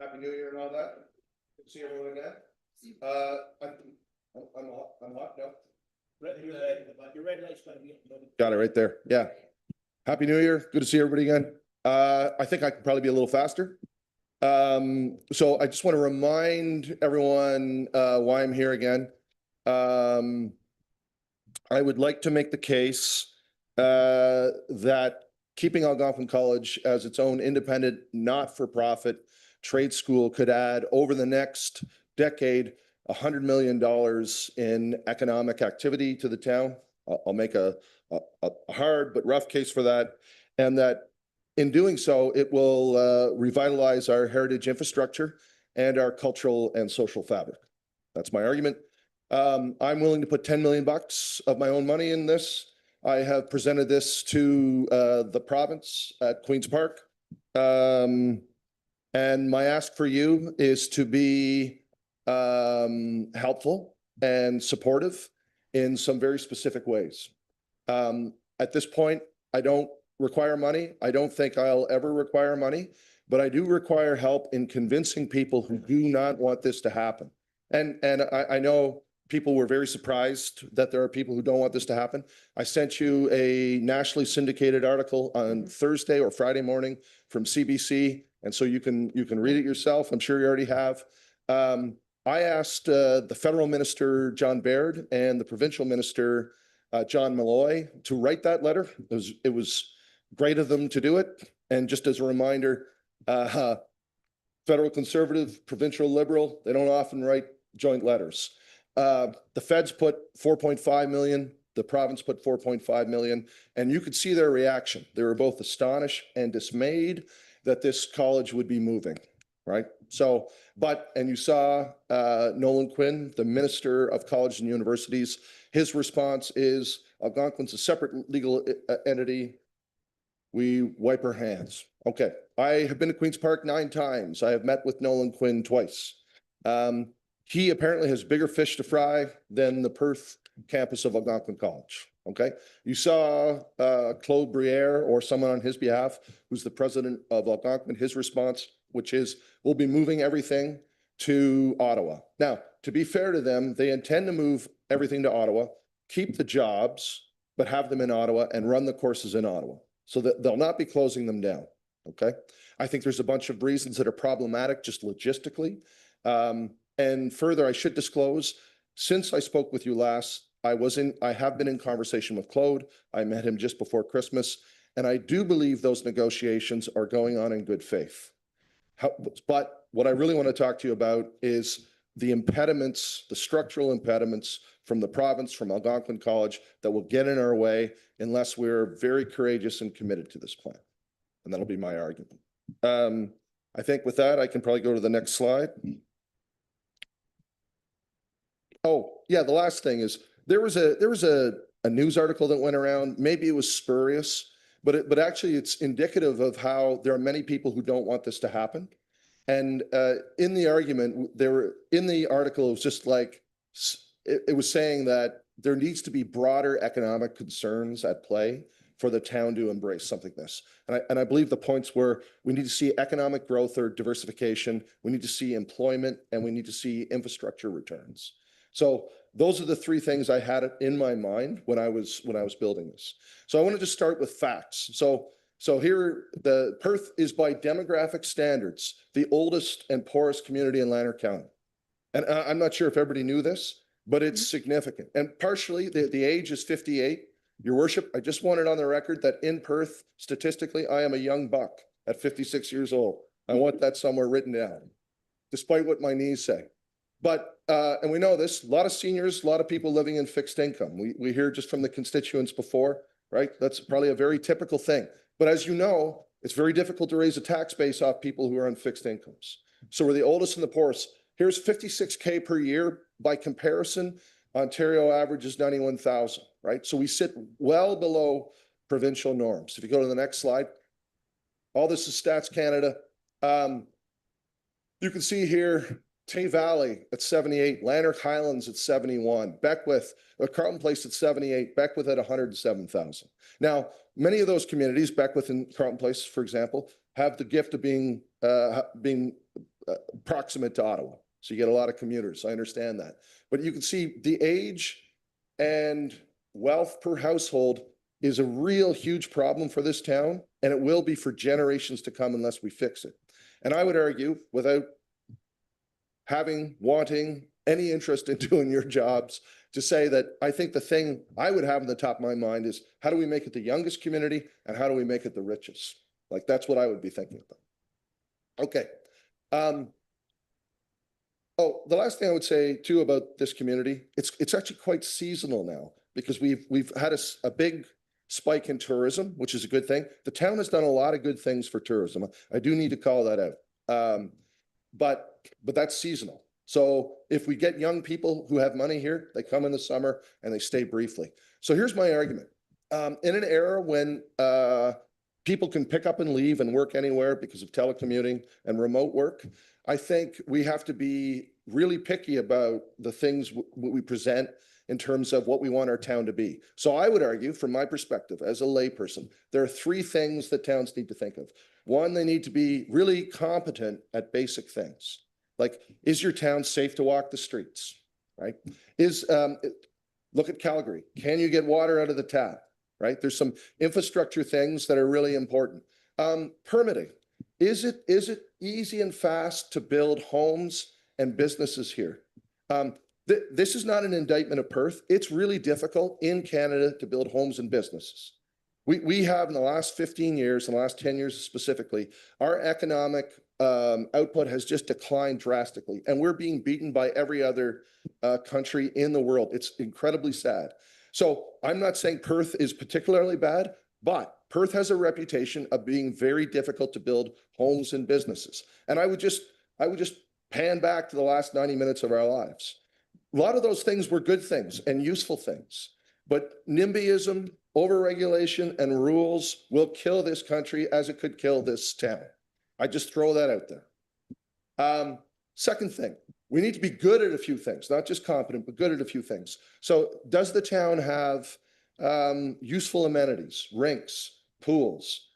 Happy New Year and all that. Good to see everyone again. I'm hot, no? Your red light's gonna be. Got it right there. Yeah. Happy New Year. Good to see everybody again. I think I can probably be a little faster. So I just want to remind everyone why I'm here again. I would like to make the case that keeping Algonquin College as its own independent, not-for-profit trade school could add over the next decade $100 million in economic activity to the town. I'll make a hard but rough case for that, and that in doing so, it will revitalize our heritage infrastructure and our cultural and social fabric. That's my argument. I'm willing to put $10 million of my own money in this. I have presented this to the province at Queen's Park. And my ask for you is to be helpful and supportive in some very specific ways. At this point, I don't require money. I don't think I'll ever require money, but I do require help in convincing people who do not want this to happen. And I know people were very surprised that there are people who don't want this to happen. I sent you a nationally syndicated article on Thursday or Friday morning from CBC, and so you can read it yourself. I'm sure you already have. I asked the federal minister, John Baird, and the provincial minister, John Malloy, to write that letter. It was great of them to do it. And just as a reminder, federal conservative, provincial liberal, they don't often write joint letters. The feds put 4.5 million, the province put 4.5 million, and you could see their reaction. They were both astonished and dismayed that this college would be moving, right? So, and you saw Nolan Quinn, the Minister of Colleges and Universities, his response is, Algonquin's a separate legal entity. We wipe our hands. Okay, I have been to Queen's Park 9 times. I have met with Nolan Quinn twice. He apparently has bigger fish to fry than the Perth campus of Algonquin College. Okay, you saw Claude Briere or someone on his behalf, who's the president of Algonquin, his response, which is, we'll be moving everything to Ottawa. Now, to be fair to them, they intend to move everything to Ottawa, keep the jobs, but have them in Ottawa and run the courses in Ottawa, so that they'll not be closing them down. Okay, I think there's a bunch of reasons that are problematic just logistically. And further, I should disclose, since I spoke with you last, I have been in conversation with Claude. I met him just before Christmas, and I do believe those negotiations are going on in good faith. But what I really want to talk to you about is the impediments, the structural impediments from the province, from Algonquin College, that will get in our way unless we're very courageous and committed to this plan. And that'll be my argument. I think with that, I can probably go to the next slide. Oh, yeah, the last thing is there was a news article that went around. Maybe it was spurious, but actually it's indicative of how there are many people who don't want this to happen. And in the argument, in the article, it was just like, it was saying that there needs to be broader economic concerns at play for the town to embrace something like this. And I believe the points were, we need to see economic growth or diversification, we need to see employment, and we need to see infrastructure returns. So those are the 3 things I had in my mind when I was building this. So I wanted to start with facts. So here, the Perth is by demographic standards, the oldest and poorest community in Lanark County. And I'm not sure if everybody knew this, but it's significant. And partially the age is 58. Your worship, I just want it on the record that in Perth, statistically, I am a young buck at 56 years old. I want that somewhere written down, despite what my knees say. But, and we know this, a lot of seniors, a lot of people living in fixed income. We hear just from the constituents before, right? That's probably a very typical thing. But as you know, it's very difficult to raise a tax base off people who are on fixed incomes. So we're the oldest and the poorest. Here's 56K per year. By comparison, Ontario average is 91,000, right? So we sit well below provincial norms. If you go to the next slide, all this is Stats Canada. You can see here, Tay Valley at 78, Lanark Highlands at 71, Beckwith, Carleton Place at 78, Beckwith at 107,000. Now, many of those communities, Beckwith and Carleton Place, for example, have the gift of being proximate to Ottawa. So you get a lot of commuters. I understand that. But you can see the age and wealth per household is a real huge problem for this town, and it will be for generations to come unless we fix it. And I would argue, without wanting any interest in doing your jobs, to say that I think the thing I would have in the top of my mind is how do we make it the youngest community and how do we make it the richest? Like, that's what I would be thinking about. Okay. Oh, the last thing I would say too about this community, it's actually quite seasonal now because we've had a big spike in tourism, which is a good thing. The town has done a lot of good things for tourism. I do need to call that out. But that's seasonal. So if we get young people who have money here, they come in the summer and they stay briefly. So here's my argument. In an era when people can pick up and leave and work anywhere because of telecommuting and remote work, I think we have to be really picky about the things we present in terms of what we want our town to be. So I would argue, from my perspective as a layperson, there are three things that towns need to think of. One, they need to be really competent at basic things. Like, is your town safe to walk the streets, right? Look at Calgary. Can you get water out of the tap, right? There's some infrastructure things that are really important. Permitting. Is it easy and fast to build homes and businesses here? This is not an indictment of Perth. It's really difficult in Canada to build homes and businesses. We have in the last 15 years, in the last 10 years specifically, our economic output has just declined drastically, and we're being beaten by every other country in the world. It's incredibly sad. So I'm not saying Perth is particularly bad, but Perth has a reputation of being very difficult to build homes and businesses. And I would just pan back to the last 90 minutes of our lives. A lot of those things were good things and useful things, but NIMBYism, overregulation, and rules will kill this country as it could kill this town. I just throw that out there. Second thing, we need to be good at a few things, not just competent, but good at a few things. So does the town have useful amenities, rinks, pools,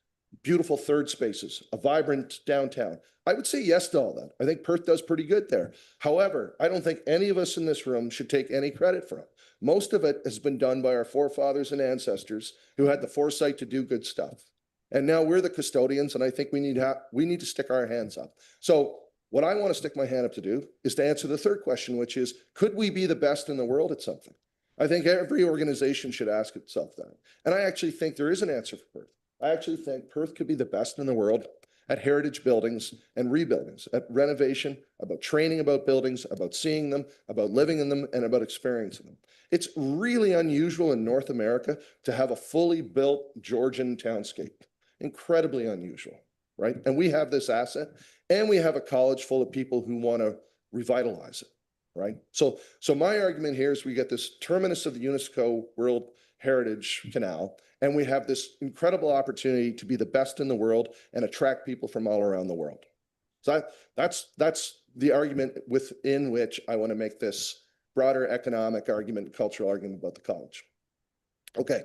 beautiful third spaces, a vibrant downtown? I would say yes to all that. I think Perth does pretty good there. However, I don't think any of us in this room should take any credit for it. Most of it has been done by our forefathers and ancestors who had the foresight to do good stuff. And now we're the custodians, and I think we need to stick our hands up. So what I want to stick my hand up to do is to answer the third question, which is, could we be the best in the world at something? I think every organization should ask itself that. And I actually think there is an answer for Perth. I actually think Perth could be the best in the world at heritage buildings and rebuildings, at renovation, about training about buildings, about seeing them, about living in them, and about experiencing them. It's really unusual in North America to have a fully built Georgian townscape. Incredibly unusual, right? And we have this asset, and we have a college full of people who want to revitalize it, right? So my argument here is we get this terminus of the UNESCO World Heritage Canal, and we have this incredible opportunity to be the best in the world and attract people from all around the world. So that's the argument within which I want to make this broader economic argument, cultural argument about the college. Okay.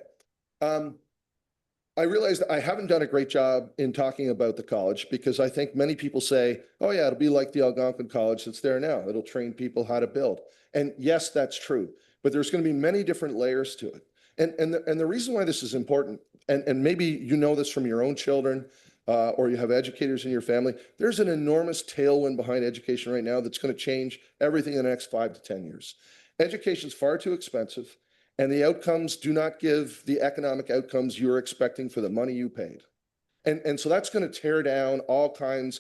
I realized I haven't done a great job in talking about the college because I think many people say, oh yeah, it'll be like the Algonquin College that's there now. It'll train people how to build. And yes, that's true, but there's going to be many different layers to it. And the reason why this is important, and maybe you know this from your own children, or you have educators in your family, there's an enormous tailwind behind education right now that's going to change everything in the next 5 to 10 years. Education's far too expensive, And the outcomes do not give the economic outcomes you're expecting for the money you paid. And so that's going to tear down all kinds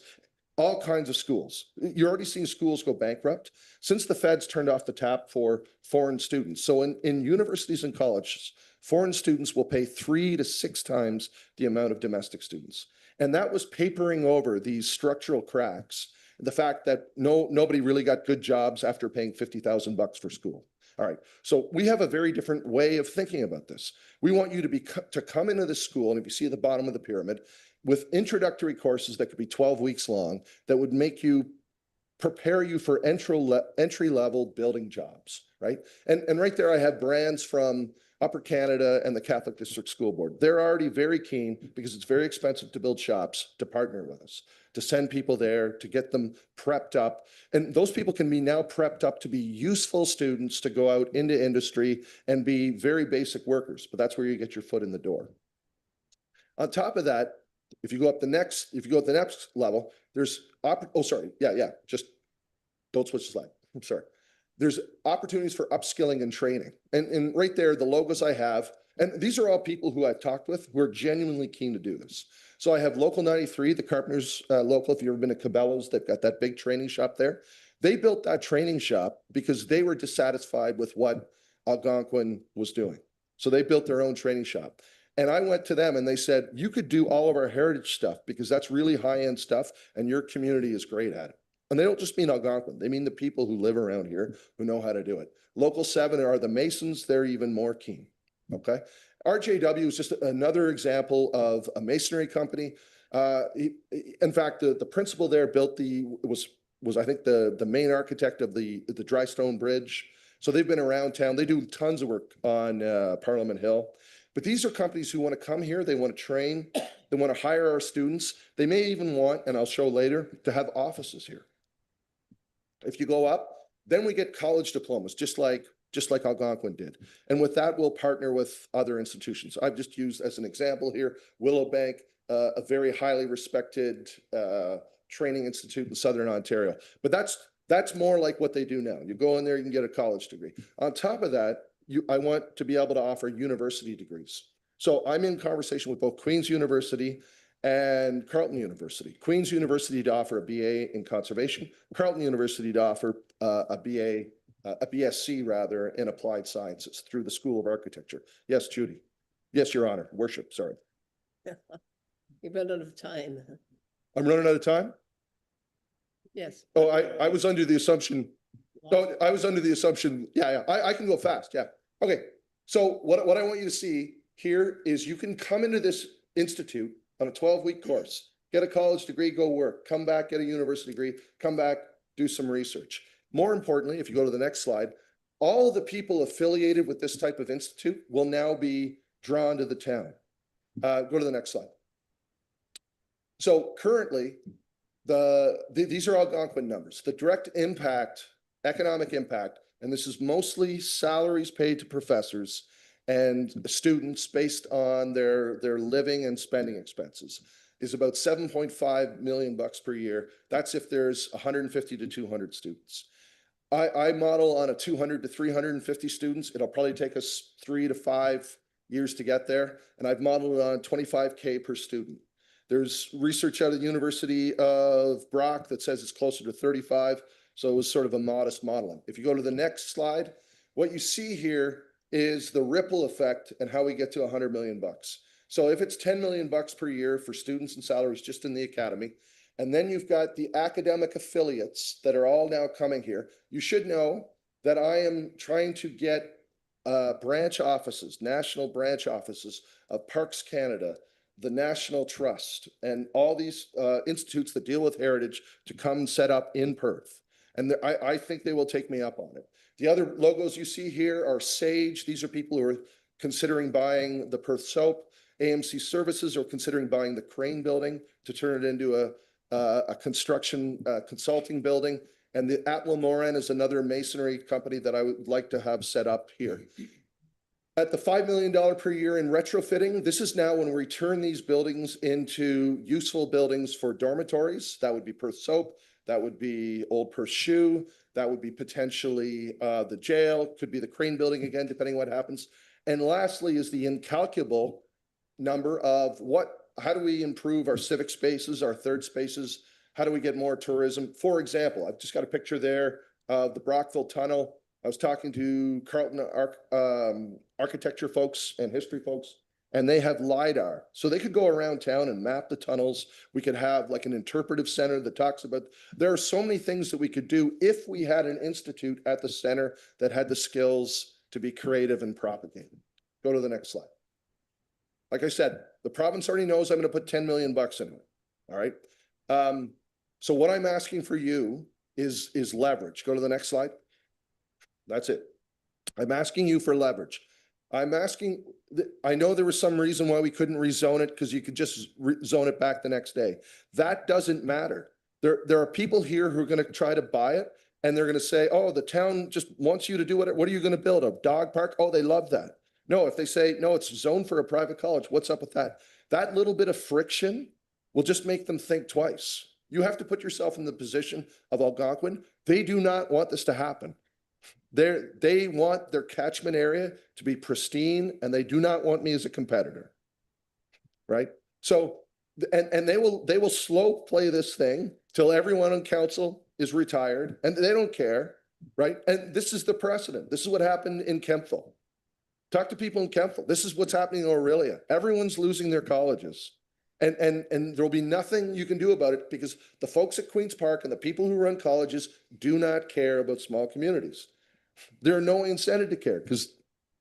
of schools. You're already seeing schools go bankrupt since the feds turned off the tap for foreign students. So in universities and colleges, foreign students will pay 3 to 6 times the amount of domestic students. And that was papering over these structural cracks, the fact that nobody really got good jobs after paying $50,000 for school. All right, so we have a very different way of thinking about this. We want you to come into this school, and if you see at the bottom of the pyramid, with introductory courses that could be 12 weeks long, that would prepare you for entry-level building jobs, right? And right there, I have brands from Upper Canada and the Catholic District School Board. They're already very keen, because it's very expensive to build shops, to partner with us, to send people there, to get them prepped up. And those people can be now prepped up to be useful students to go out into industry and be very basic workers, but that's where you get your foot in the door. On top of that, if you go up the next level, there's, just don't switch the slide. I'm sorry. There's opportunities for upskilling and training. And right there, the logos I have, and these are all people who I've talked with who are genuinely keen to do this. So I have Local 93, the Carpenters local, if you've ever been to Cabela's, they've got that big training shop there. They built that training shop because they were dissatisfied with what Algonquin was doing. So they built their own training shop. And I went to them and they said, you could do all of our heritage stuff because that's really high-end stuff and your community is great at it. And they don't just mean Algonquin, they mean the people who live around here who know how to do it. Local 7 are the Masons, they're even more keen, okay? RJW is just another example of a masonry company. In fact, the principal there built was I think the main architect of the Dry Stone Bridge. So they've been around town, they do tons of work on Parliament Hill. But these are companies who want to come here, they want to train, they want to hire our students. They may even want, and I'll show later, to have offices here. If you go up, then we get college diplomas, just like Algonquin did. And with that, we'll partner with other institutions. I've just used as an example here, Willowbank, a very highly respected training institute in Southern Ontario. But that's more like what they do now. You go in there, you can get a college degree. On top of that, I want to be able to offer university degrees. So I'm in conversation with both Queen's University and Carleton University. Queen's University to offer a BA in conservation, Carleton University to offer a BSc rather in applied sciences through the School of Architecture. Yes, Judy. Yes, Your Honor. Worship, sorry. You've run out of time. I'm running out of time? Yes. Oh, I was under the assumption. So I was under the assumption, I can go fast, yeah. Okay, so what I want you to see here is you can come into this institute on a 12-week course, get a college degree, go work, come back, get a university degree, come back, do some research. More importantly, if you go to the next slide, all the people affiliated with this type of institute will now be drawn to the town. Go to the next slide. So currently, these are Algonquin numbers. The direct impact, economic impact, and this is mostly salaries paid to professors and students based on their living and spending expenses, is about $7.5 million per year. That's if there's 150 to 200 students. I model on a 200 to 350 students. It'll probably take us 3 to 5 years to get there. And I've modeled it on $25K per student. There's research out of the University of Brock that says it's closer to 35. So it was sort of a modest modeling. If you go to the next slide, what you see here is the ripple effect and how we get to 100 million bucks. So if it's 10 million bucks per year for students and salaries just in the academy, and then you've got the academic affiliates that are all now coming here, you should know that I am trying to get branch offices, national branch offices of Parks Canada, the National Trust, and all these institutes that deal with heritage to come set up in Perth. And I think they will take me up on it. The other logos you see here are Sage. These are people who are considering buying the Perth Soap. AMC Services are considering buying the Crane building to turn it into a construction consulting building. And the Atwell Moran is another masonry company that I would like to have set up here. At the $5 million per year in retrofitting, this is now when we turn these buildings into useful buildings for dormitories. That would be Perth Soap. that would be Old Perth Shoe, that would be potentially the jail, could be the Crane Building again, depending what happens. And lastly is the incalculable number of how do we improve our civic spaces, our third spaces? How do we get more tourism? For example, I've just got a picture there of the Brockville Tunnel. I was talking to Carlton architecture folks and history folks, and they have LiDAR. So they could go around town and map the tunnels. We could have like an interpretive center that talks about, there are so many things that we could do if we had an institute at the center that had the skills to be creative and propagate. Go to the next slide. Like I said, the province already knows I'm going to put 10 million bucks into it. All right. So what I'm asking for you is leverage. Go to the next slide. That's it. I'm asking you for leverage. I'm asking, I know there was some reason why we couldn't rezone it because you could just zone it back the next day. That doesn't matter. There are people here who are going to try to buy it and they're going to say, oh, the town just wants you to do what are you going to build? A dog park? Oh, they love that. No, if they say, no, it's zoned for a private college, what's up with that? That little bit of friction will just make them think twice. You have to put yourself in the position of Algonquin. They do not want this to happen. They want their catchment area to be pristine and they do not want me as a competitor. Right? So, and they will slow play this thing till everyone on council is retired and they don't care. Right? And this is the precedent. This is what happened in Kemptville. Talk to people in Kemptville. This is what's happening in Orillia. Everyone's losing their colleges. And there'll be nothing you can do about it because the folks at Queen's Park and the people who run colleges do not care about small communities. There are no incentive to care because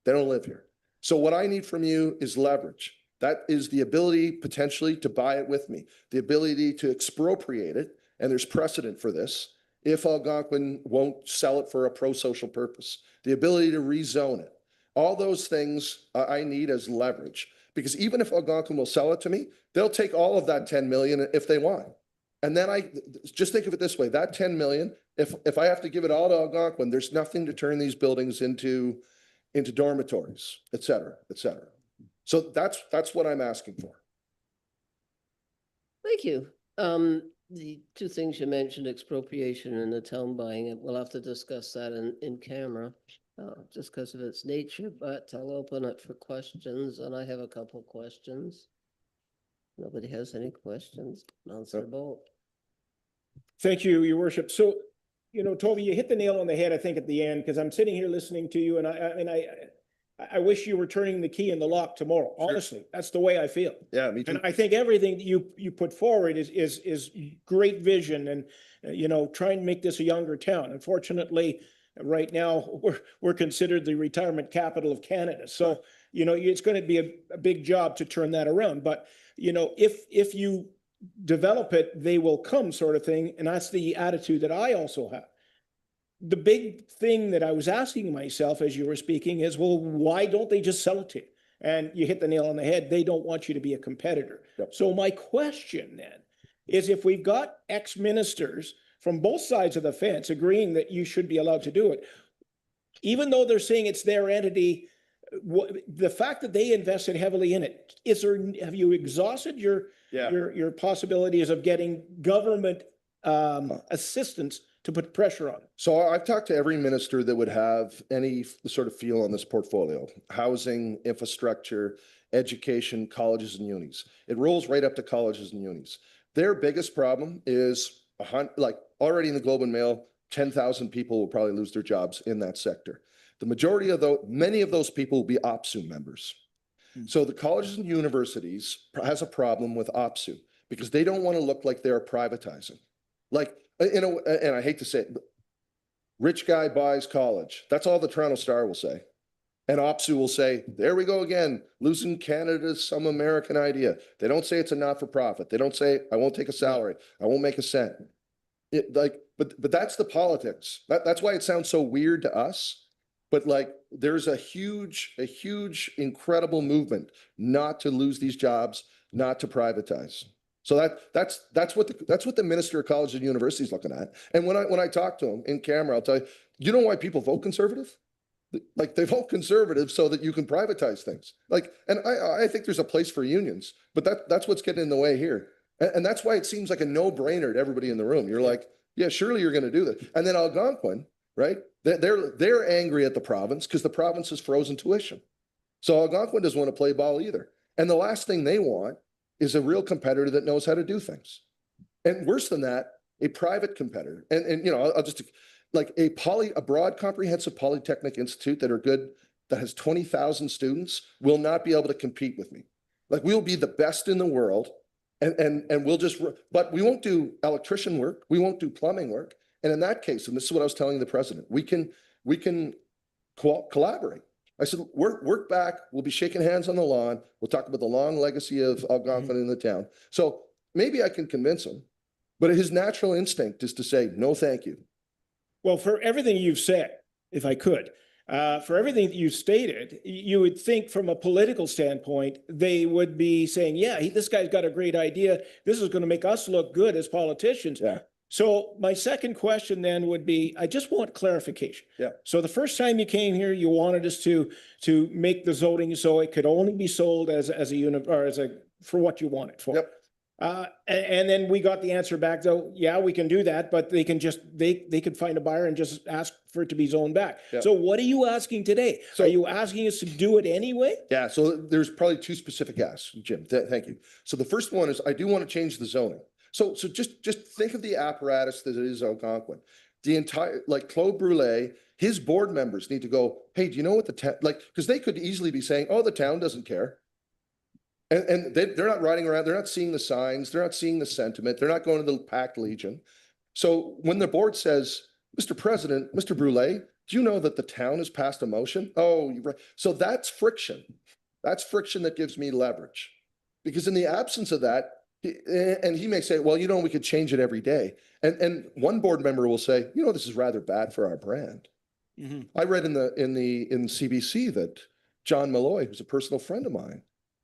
they don't live here. So what I need from you is leverage. That is the ability potentially to buy it with me, the ability to expropriate it, and there's precedent for this, if Algonquin won't sell it for a pro-social purpose, the ability to rezone it. All those things I need as leverage. Because even if Algonquin will sell it to me, they'll take all of that 10 million if they want. And then I just think of it this way, that 10 million, if I have to give it all to Algonquin, there's nothing to turn these buildings into dormitories, et cetera, et cetera. So that's what I'm asking for. Thank you. The two things you mentioned, expropriation and the town buying it, we'll have to discuss that in camera. Just because of its nature, but I'll open it for questions, and I have a couple questions. Nobody has any questions? Answer both. Thank you, Your Worship. So, Toby, you hit the nail on the head, I think, at the end, because I'm sitting here listening to you, and I wish you were turning the key in the lock tomorrow. Honestly, that's the way I feel. Yeah, me too. And I think everything that you put forward is great vision, and try and make this a younger town. Unfortunately, right now, we're considered the retirement capital of Canada. So, it's going to be a big job to turn that around. But, if you develop it, they will come sort of thing. And that's the attitude that I also have. The big thing that I was asking myself as you were speaking is, well, why don't they just sell it to you? And you hit the nail on the head. They don't want you to be a competitor. Yep. So my question then is, if we've got ex-ministers from both sides of the fence agreeing that you should be allowed to do it, even though they're saying it's their entity, the fact that they invested heavily in it, have you exhausted your possibilities of getting government assistance to put pressure on it? So I've talked to every minister that would have any sort of feel on this portfolio: housing, infrastructure, education, colleges and unis. It rolls right up to colleges and unis. Their biggest problem is already in the Globe and Mail, 10,000 people will probably lose their jobs in that sector. The majority of many of those people will be OPSU members. So the colleges and universities has a problem with OPSU because they don't want to look like they're privatizing. And I hate to say it, but rich guy buys college. That's all the Toronto Star will say. And OPSU will say, there we go again, losing Canada some American idea. They don't say it's a not-for-profit. They don't say, I won't take a salary. I won't make a cent. But that's the politics. That's why it sounds so weird to us. But there's a huge, incredible movement not to lose these jobs, not to privatize. So that's what the Minister of Colleges and Universities is looking at. And when I talk to him in camera, I'll tell you, you know why people vote conservative? They vote conservative so that you can privatize things. And I think there's a place for unions, but that's what's getting in the way here. And that's why it seems like a no-brainer to everybody in the room. You're like, Yeah, surely you're gonna do that. And then Algonquin, right? They're angry at the province because the province has frozen tuition. So Algonquin doesn't want to play ball either. And the last thing they want is a real competitor that knows how to do things. And worse than that, a private competitor. And you know, I'll just like a broad comprehensive polytechnic institute that are good, that has 20,000 students will not be able to compete with me. Like we'll be the best in the world and we'll just, but we won't do electrician work. We won't do plumbing work. And in that case, and this is what I was telling the president, we can collaborate. I said, work back. We'll be shaking hands on the lawn. We'll talk about the long legacy of Algonquin in the town. So maybe I can convince him, but his natural instinct is to say, no, thank you. Well, for everything you've said, if I could, for everything that you stated, you would think from a political standpoint, they would be saying, yeah, this guy's got a great idea. This is going to make us look good as politicians. Yeah. So my second question then would be, I just want clarification. Yeah. So the first time you came here, you wanted us to make the zoning so it could only be sold as a unit or for what you want it for. Yep. And then we got the answer back though, yeah, we can do that, but they can just, they could find a buyer and just ask for it to be zoned back. Yeah. So what are you asking today? Are you asking us to do it anyway? Yeah, so there's probably two specific asks, Jim. Thank you. So the first one is I do want to change the zoning. So just think of the apparatus that is Algonquin. The entire, like Claude Brûlé, his board members need to go, hey, do you know what the town, like, because they could easily be saying, oh, the town doesn't care. And they're not riding around, they're not seeing the signs, they're not seeing the sentiment, they're not going to the Packed Legion. So when the board says, Mr. President, Mr. Brûlé, do you know that the town has passed a motion? Oh, you're right. So that's friction. That's friction that gives me leverage. Because in the absence of that, and he may say, well, you know, we could change it every day. And one board member will say, you know, this is rather bad for our brand. Mm-hmm. I read in CBC that John Malloy, who's a personal friend of mine,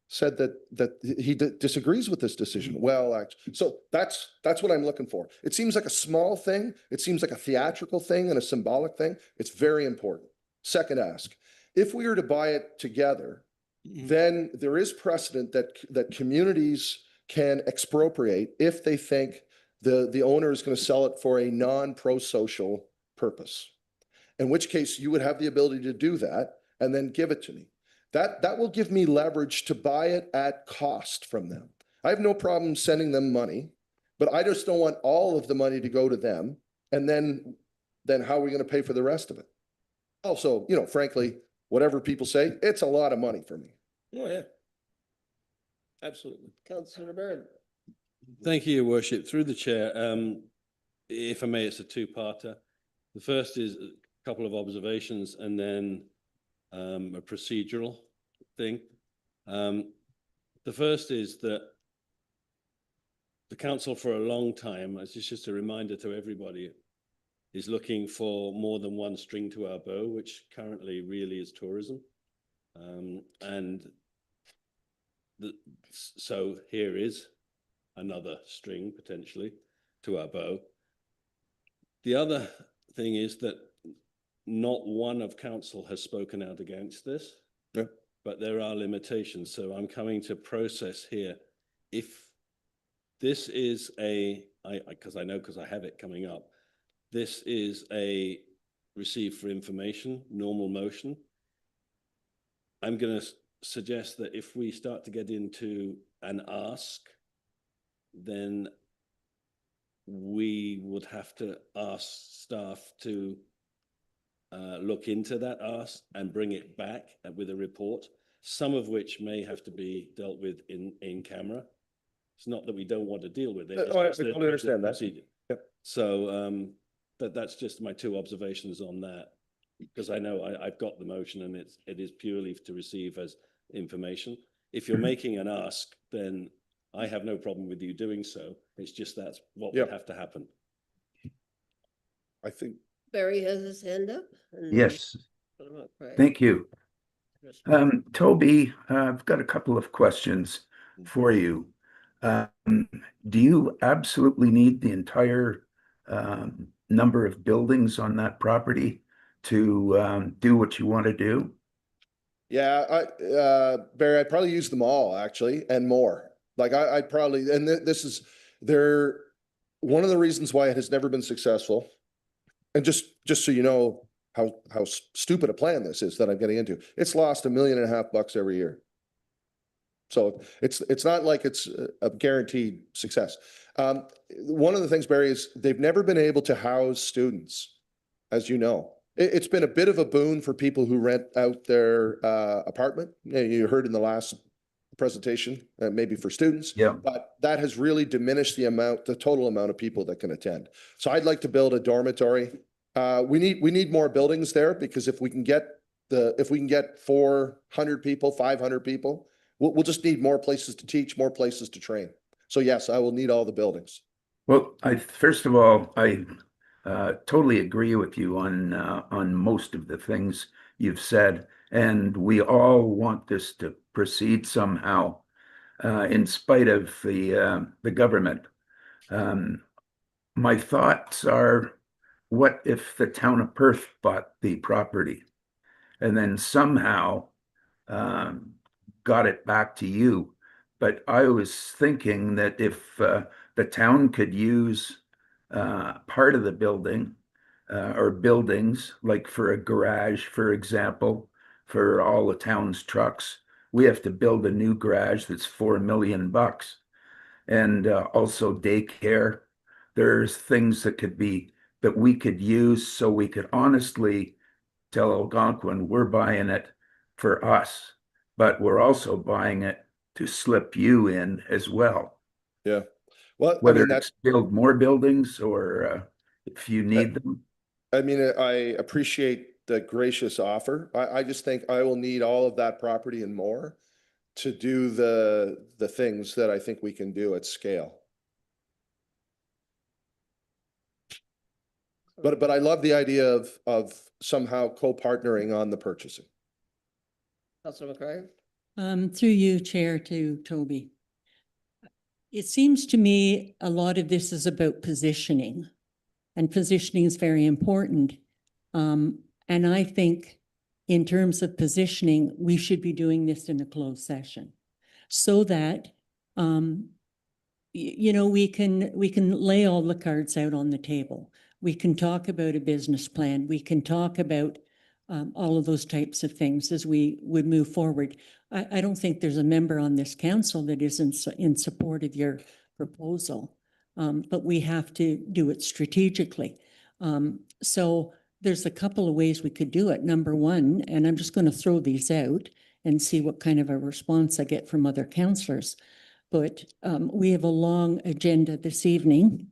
said that he disagrees with this decision. Well, actually, so that's what I'm looking for. It seems like a small thing. It seems like a theatrical thing and a symbolic thing. It's very important. Second ask, if we were to buy it together, then there is precedent that communities can expropriate if they think the owner is going to sell it for a non-pro-social purpose. In which case you would have the ability to do that and then give it to me. That will give me leverage to buy it at cost from them. I have no problem sending them money, but I just don't want all of the money to go to them. And then how are we going to pay for the rest of it? Also, you know, frankly, whatever people say, it's a lot of money for me. Oh, yeah. Absolutely. Councillor Byrne. Thank you, Your Worship. Through the chair, if I may, it's a two-parter. The first is a couple of observations and then a procedural thing. The first is that the council for a long time, it's just a reminder to everybody, is looking for more than one string to our bow, which currently really is tourism. So here is another string potentially to our bow. The other thing is that not one of council has spoken out against this, but there are limitations. So I'm coming to process here. If this is because I have it coming up, this is a receive for information, normal motion. I'm going to suggest that if we start to get into an ask, then we would have to ask staff to look into that ask and bring it back with a report, some of which may have to be dealt with in camera. It's not that we don't want to deal with it. I totally understand that. Yep. So that's just my two observations on that, because I know I've got the motion and it is purely to receive as information. If you're making an ask, then I have no problem with you doing so. It's just that's what would have to happen. I think Barry has his hand up. Yes. Thank you. Toby, I've got a couple of questions for you. Do you absolutely need the entire number of buildings on that property to do what you want to do? Yeah, Barry, I'd probably use them all actually, and more. Like I'd probably, and this is, one of the reasons why it has never been successful, and just so you know how stupid a plan this is that I'm getting into, it's lost $1.5 million every year. So it's not like it's a guaranteed success. One of the things, Barry, is they've never been able to house students, as you know. It's been a bit of a boon for people who rent out their apartment. You heard in the last presentation, maybe for students. Yeah. But that has really diminished the total amount of people that can attend. So I'd like to build a dormitory. We need more buildings there, because if we can get 400 people, 500 people, we'll just need more places to teach, more places to train. So yes, I will need all the buildings. Well, first of all, I totally agree with you on most of the things you've said, and we all want this to proceed somehow, in spite of the government. My thoughts are, what if the town of Perth bought the property and then somehow got it back to you? But I was thinking that if the town could use part of the building or buildings, like for a garage, for example, for all the town's trucks, we have to build a new garage that's $4 million. And also daycare. There's things that we could use, so we could honestly tell Algonquin we're buying it for us, but we're also buying it to slip you in as well. Yeah. Well, Whether it's build more buildings or if you need them. I mean, I appreciate the gracious offer. I just think I will need all of that property and more to do the things that I think we can do at scale. But I love the idea of somehow co-partnering on the purchasing. Councillor McCray? Through you, Chair, to Toby. It seems to me a lot of this is about positioning, and positioning is very important. And I think in terms of positioning, we should be doing this in a closed session so that, you know, we can lay all the cards out on the table. We can talk about a business plan. We can talk about all of those types of things as we would move forward. I don't think there's a member on this council that isn't in support of your proposal, but we have to do it strategically. So there's a couple of ways we could do it. Number one, and I'm just going to throw these out and see what kind of a response I get from other councillors. But we have a long agenda this evening,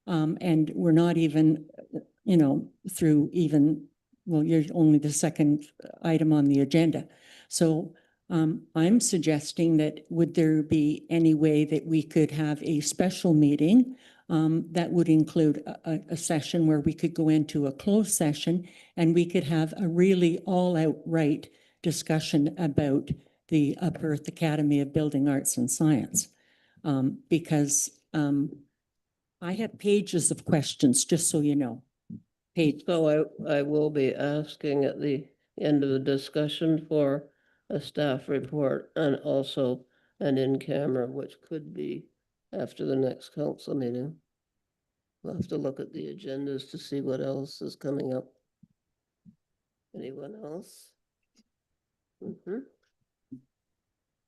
and we're not even, you know, through even, well, you're only the second item on the agenda. So I'm suggesting that would there be any way that we could have a special meeting that would include a session where we could go into a closed session and we could have a really all outright discussion about the Perth Academy of Building Arts and Science. Because I have pages of questions, just so you know. So I will be asking at the end of the discussion for a staff report and also an in-camera, which could be after the next council meeting. We'll have to look at the agendas to see what else is coming up. Anyone else?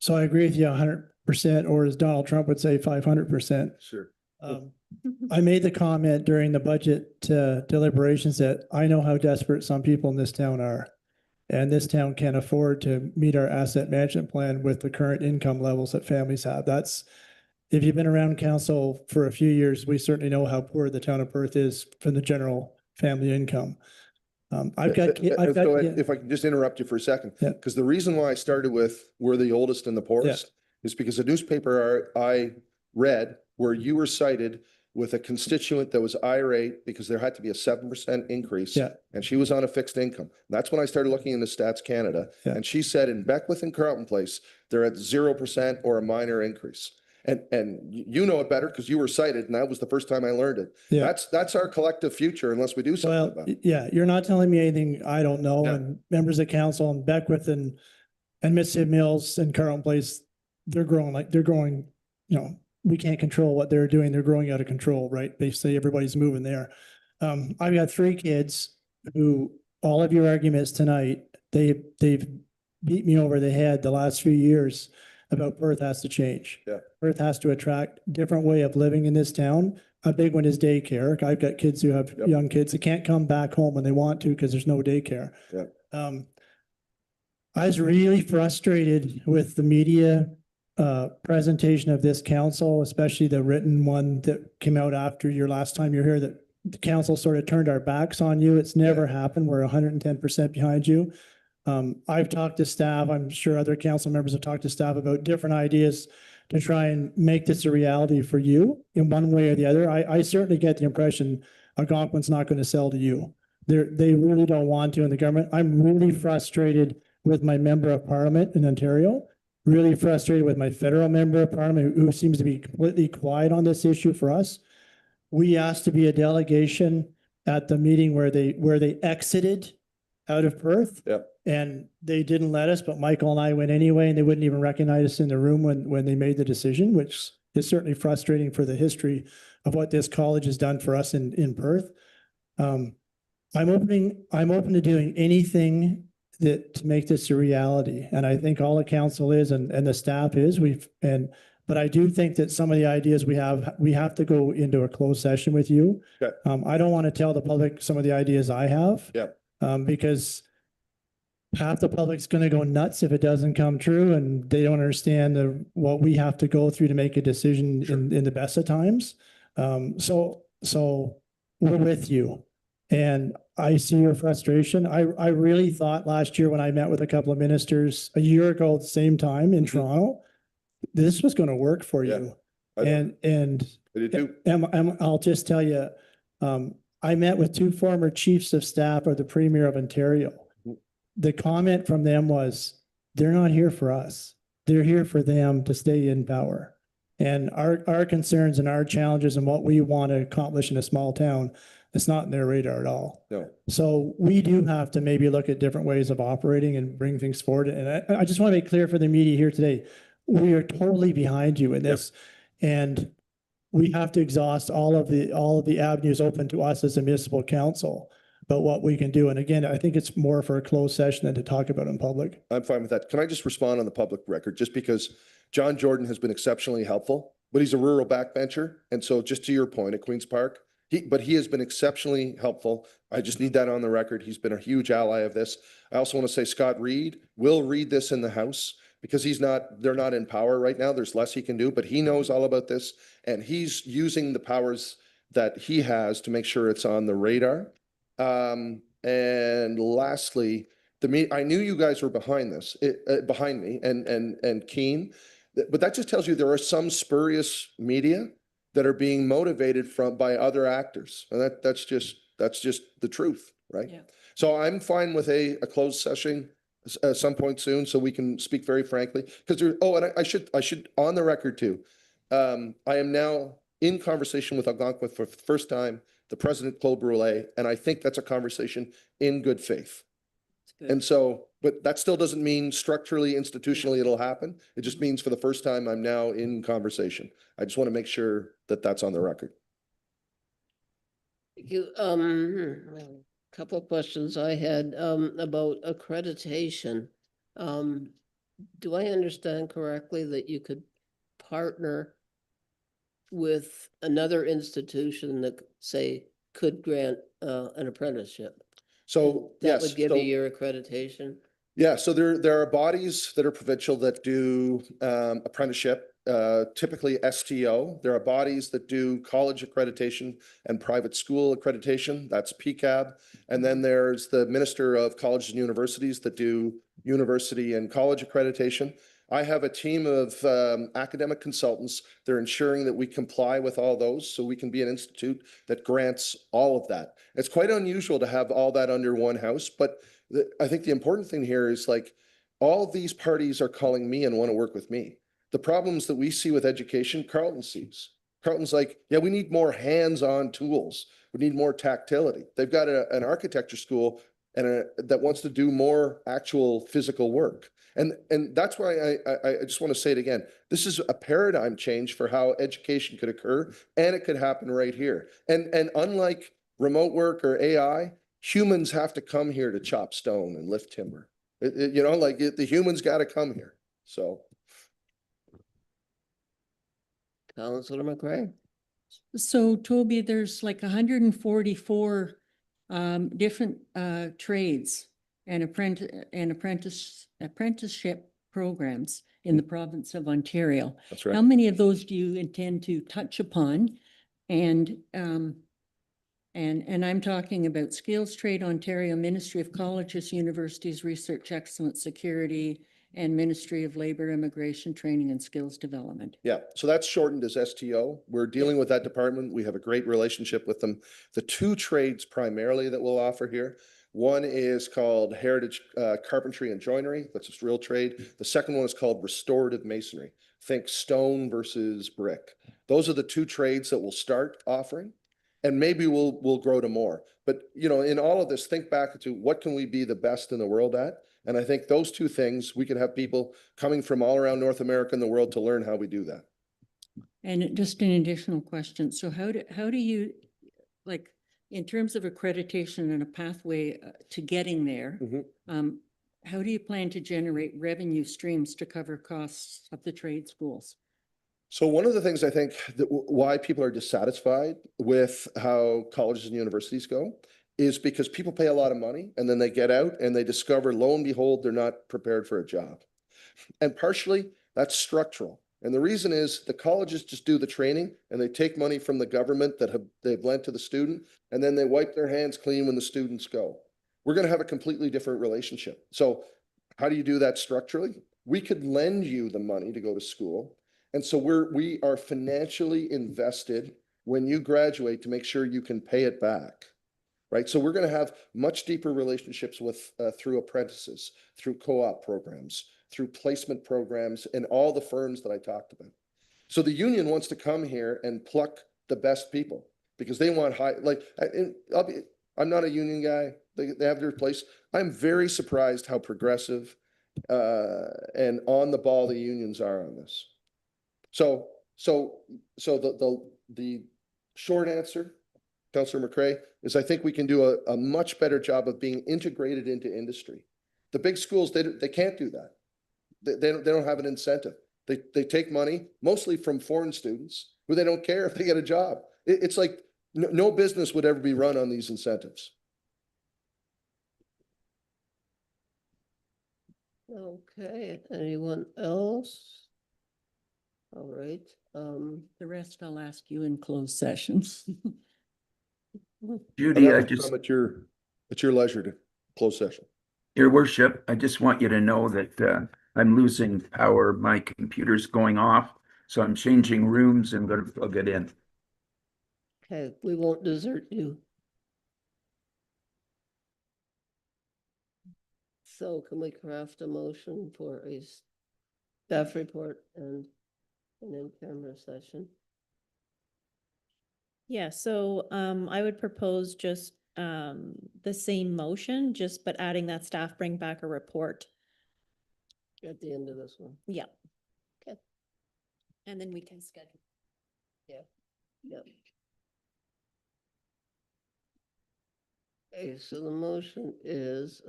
So I agree with you 100%, or as Donald Trump would say, 500%. Sure. I made the comment during the budget deliberations that I know how desperate some people in this town are. And this town can't afford to meet our asset management plan with the current income levels that families have. That's, if you've been around council for a few years, we certainly know how poor the town of Perth is from the general family income. If I can just interrupt you for a second, because the reason why I started with we're the oldest and the poorest is because a newspaper I read where you were cited with a constituent that was irate because there had to be a 7% increase and she was on a fixed income. That's when I started looking into Stats Canada. And she said in Beckwith and Carleton Place, they're at 0% or a minor increase. And you know it better because you were cited and that was the first time I learned it. That's our collective future unless we do something about it. You're not telling me anything I don't know. And members of council in Beckwith and Mississippi Mills and Carleton Place, they're growing, you know, we can't control what they're doing. They're growing out of control, right? Basically, everybody's moving there. I've got 3 kids who, all of your arguments tonight, they've beat me over the head the last few years about Perth has to change. Yeah. Perth has to attract different way of living in this town. A big one is daycare. I've got kids who have Yep. young kids that can't come back home when they want to because there's no daycare. Yeah. I was really frustrated with the media presentation of this council, especially the written one that came out after your last time you're here, that the council sort of turned our backs on you. It's never happened. We're 110% behind you. I've talked to staff. I'm sure other council members have talked to staff about different ideas to try and make this a reality for you in one way or the other. I certainly get the impression Algonquin's not going to sell to you. They really don't want to in the government. I'm really frustrated with my member of parliament in Ontario, really frustrated with my federal member of parliament who seems to be completely quiet on this issue for us. We asked to be a delegation at the meeting where they exited out of Perth. Yep. And they didn't let us, but Michael and I went anyway, and they wouldn't even recognize us in the room when they made the decision, which is certainly frustrating for the history of what this college has done for us in Perth. I'm open to doing anything to make this a reality. And I think all the council is and the staff is. But I do think that some of the ideas we have to go into a closed session with you. Okay. I don't want to tell the public some of the ideas I have. Yeah. Because half the public's going to go nuts if it doesn't come true, and they don't understand what we have to go through to make a decision in the best of times. So we're with you. And I see your frustration. I really thought last year when I met with a couple of ministers a year ago at the same time in Toronto, this was going to work for you. And I did too. I'll just tell you, I met with 2 former chiefs of staff of the Premier of Ontario. The comment from them was, they're not here for us. They're here for them to stay in power. And our concerns and our challenges and what we want to accomplish in a small town, it's not in their radar at all. No. So we do have to maybe look at different ways of operating and bring things forward. And I just want to make clear for the media here today, we are totally behind you in this. And we have to exhaust all of the avenues open to us as a municipal council about what we can do. And again, I think it's more for a closed session than to talk about in public. I'm fine with that. Can I just respond on the public record? Just because John Jordan has been exceptionally helpful, but he's a rural backbencher. And so just to your point at Queen's Park, he has been exceptionally helpful. I just need that on the record. He's been a huge ally of this. I also want to say Scott Reed will read this in the House because they're not in power right now. There's less he can do, but he knows all about this and he's using the powers that he has to make sure it's on the radar. And lastly, I knew you guys were behind this, behind me and keen, but that just tells you there are some spurious media that are being motivated by other actors. And that's just the truth, right? Yeah. So I'm fine with a closed session at some point soon, so we can speak very frankly, because and I should on the record too. I am now in conversation with Algonquin for the first time, the president, Claude Brûlé, and I think that's a conversation in good faith. And so, but that still doesn't mean structurally, institutionally, it'll happen. It just means for the first time, I'm now in conversation. I just want to make sure that that's on the record. Thank you. Couple of questions I had, about accreditation. Do I understand correctly that you could partner with another institution that could grant, an apprenticeship? So, That yes. would give so- you your accreditation? Yeah, so there are bodies that are provincial that do apprenticeship, typically STO. There are bodies that do college accreditation and private school accreditation. That's PCAB. And then there's the Minister of Colleges and Universities that do university and college accreditation. I have a team of academic consultants. They're ensuring that we comply with all those so we can be an institute that grants all of that. It's quite unusual to have all that under one house, but I think the important thing here is like all of these parties are calling me and want to work with me. The problems that we see with education, Carleton sees. Carleton's like, yeah, we need more hands-on tools. We need more tactility. They've got an architecture school and that wants to do more actual physical work. And that's why I just want to say it again. This is a paradigm change for how education could occur, and it could happen right here. And unlike remote work or AI, humans have to come here to chop stone and lift timber. The humans got to come here. So. Councillor McCray? So Toby, there's like 144 different trades and apprenticeship programs in the province of Ontario. That's How right. many of those do you intend to touch upon? And I'm talking about Skills Trade Ontario, Ministry of Colleges, Universities, Research Excellence, Security, and Ministry of Labor, Immigration, Training, and Skills Development. Yeah, so that's shortened as STO. We're dealing with that department. We have a great relationship with them. The two trades primarily that we'll offer here, one is called Heritage Carpentry and Joinery. That's a real trade. The second one is called Restorative Masonry. Think stone versus brick. Those are the two trades that we'll start offering, and maybe we'll grow to more. But in all of this, think back to what can we be the best in the world at? And I think those two things, we could have people coming from all around North America and the world to learn how we do that. And just an additional question. So how do you, like, in terms of accreditation and a pathway to getting there, how do you plan to generate revenue streams to cover costs of the trade schools? So one of the things I think that why people are dissatisfied with how colleges and universities go is because people pay a lot of money and then they get out and they discover, lo and behold, they're not prepared for a job. And partially that's structural. And the reason is the colleges just do the training and they take money from the government that they've lent to the student, and then they wipe their hands clean when the students go. We're going to have a completely different relationship. So how do you do that structurally? We could lend you the money to go to school. And so we are financially invested when you graduate to make sure you can pay it back. Right. So we're going to have much deeper relationships with through apprentices, through co-op programs, through placement programs, and all the firms that I talked about. So the union wants to come here and pluck the best people because they want high, like, I'm not a union guy. They have their place. I'm very surprised how progressive and on the ball the unions are on this. So the short answer, Councillor McCray, is I think we can do a much better job of being integrated into industry. The big schools, they can't do that. They don't have an incentive. They take money mostly from foreign students who they don't care if they get a job. It's like no business would ever be run on these incentives. Okay, anyone else? All right, The rest I'll ask you in closed sessions. Judy, I Come just, at your leisure to close session. Your Worship, I just want you to know that I'm losing power. My computer's going off, so I'm changing rooms and going to plug it in. okay, we won't desert you. So can we craft a motion for a staff report and an in-camera session? Yeah, so I would propose just the same motion, but adding that staff bring back a report. At the end of this one? Yeah. Okay. And then we can schedule. Yep. Okay, so the motion is,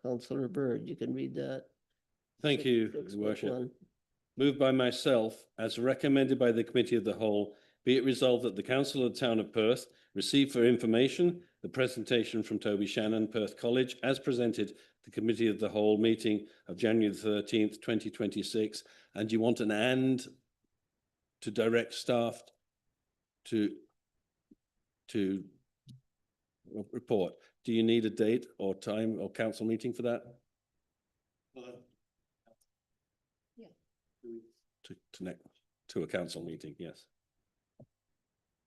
Councillor Byrd, you can read that. Thank you, Your Worship. 6.1. Moved by myself, as recommended by the Committee of the Whole, be it resolved that the Council of the Town of Perth receive for information the presentation from Toby Shannon, Perth College, as presented the Committee of the Whole meeting of January the 13th, 2026. And you want an and to direct staff to report. Do you need a date or time or council meeting for that? Yeah. To a council meeting, yes.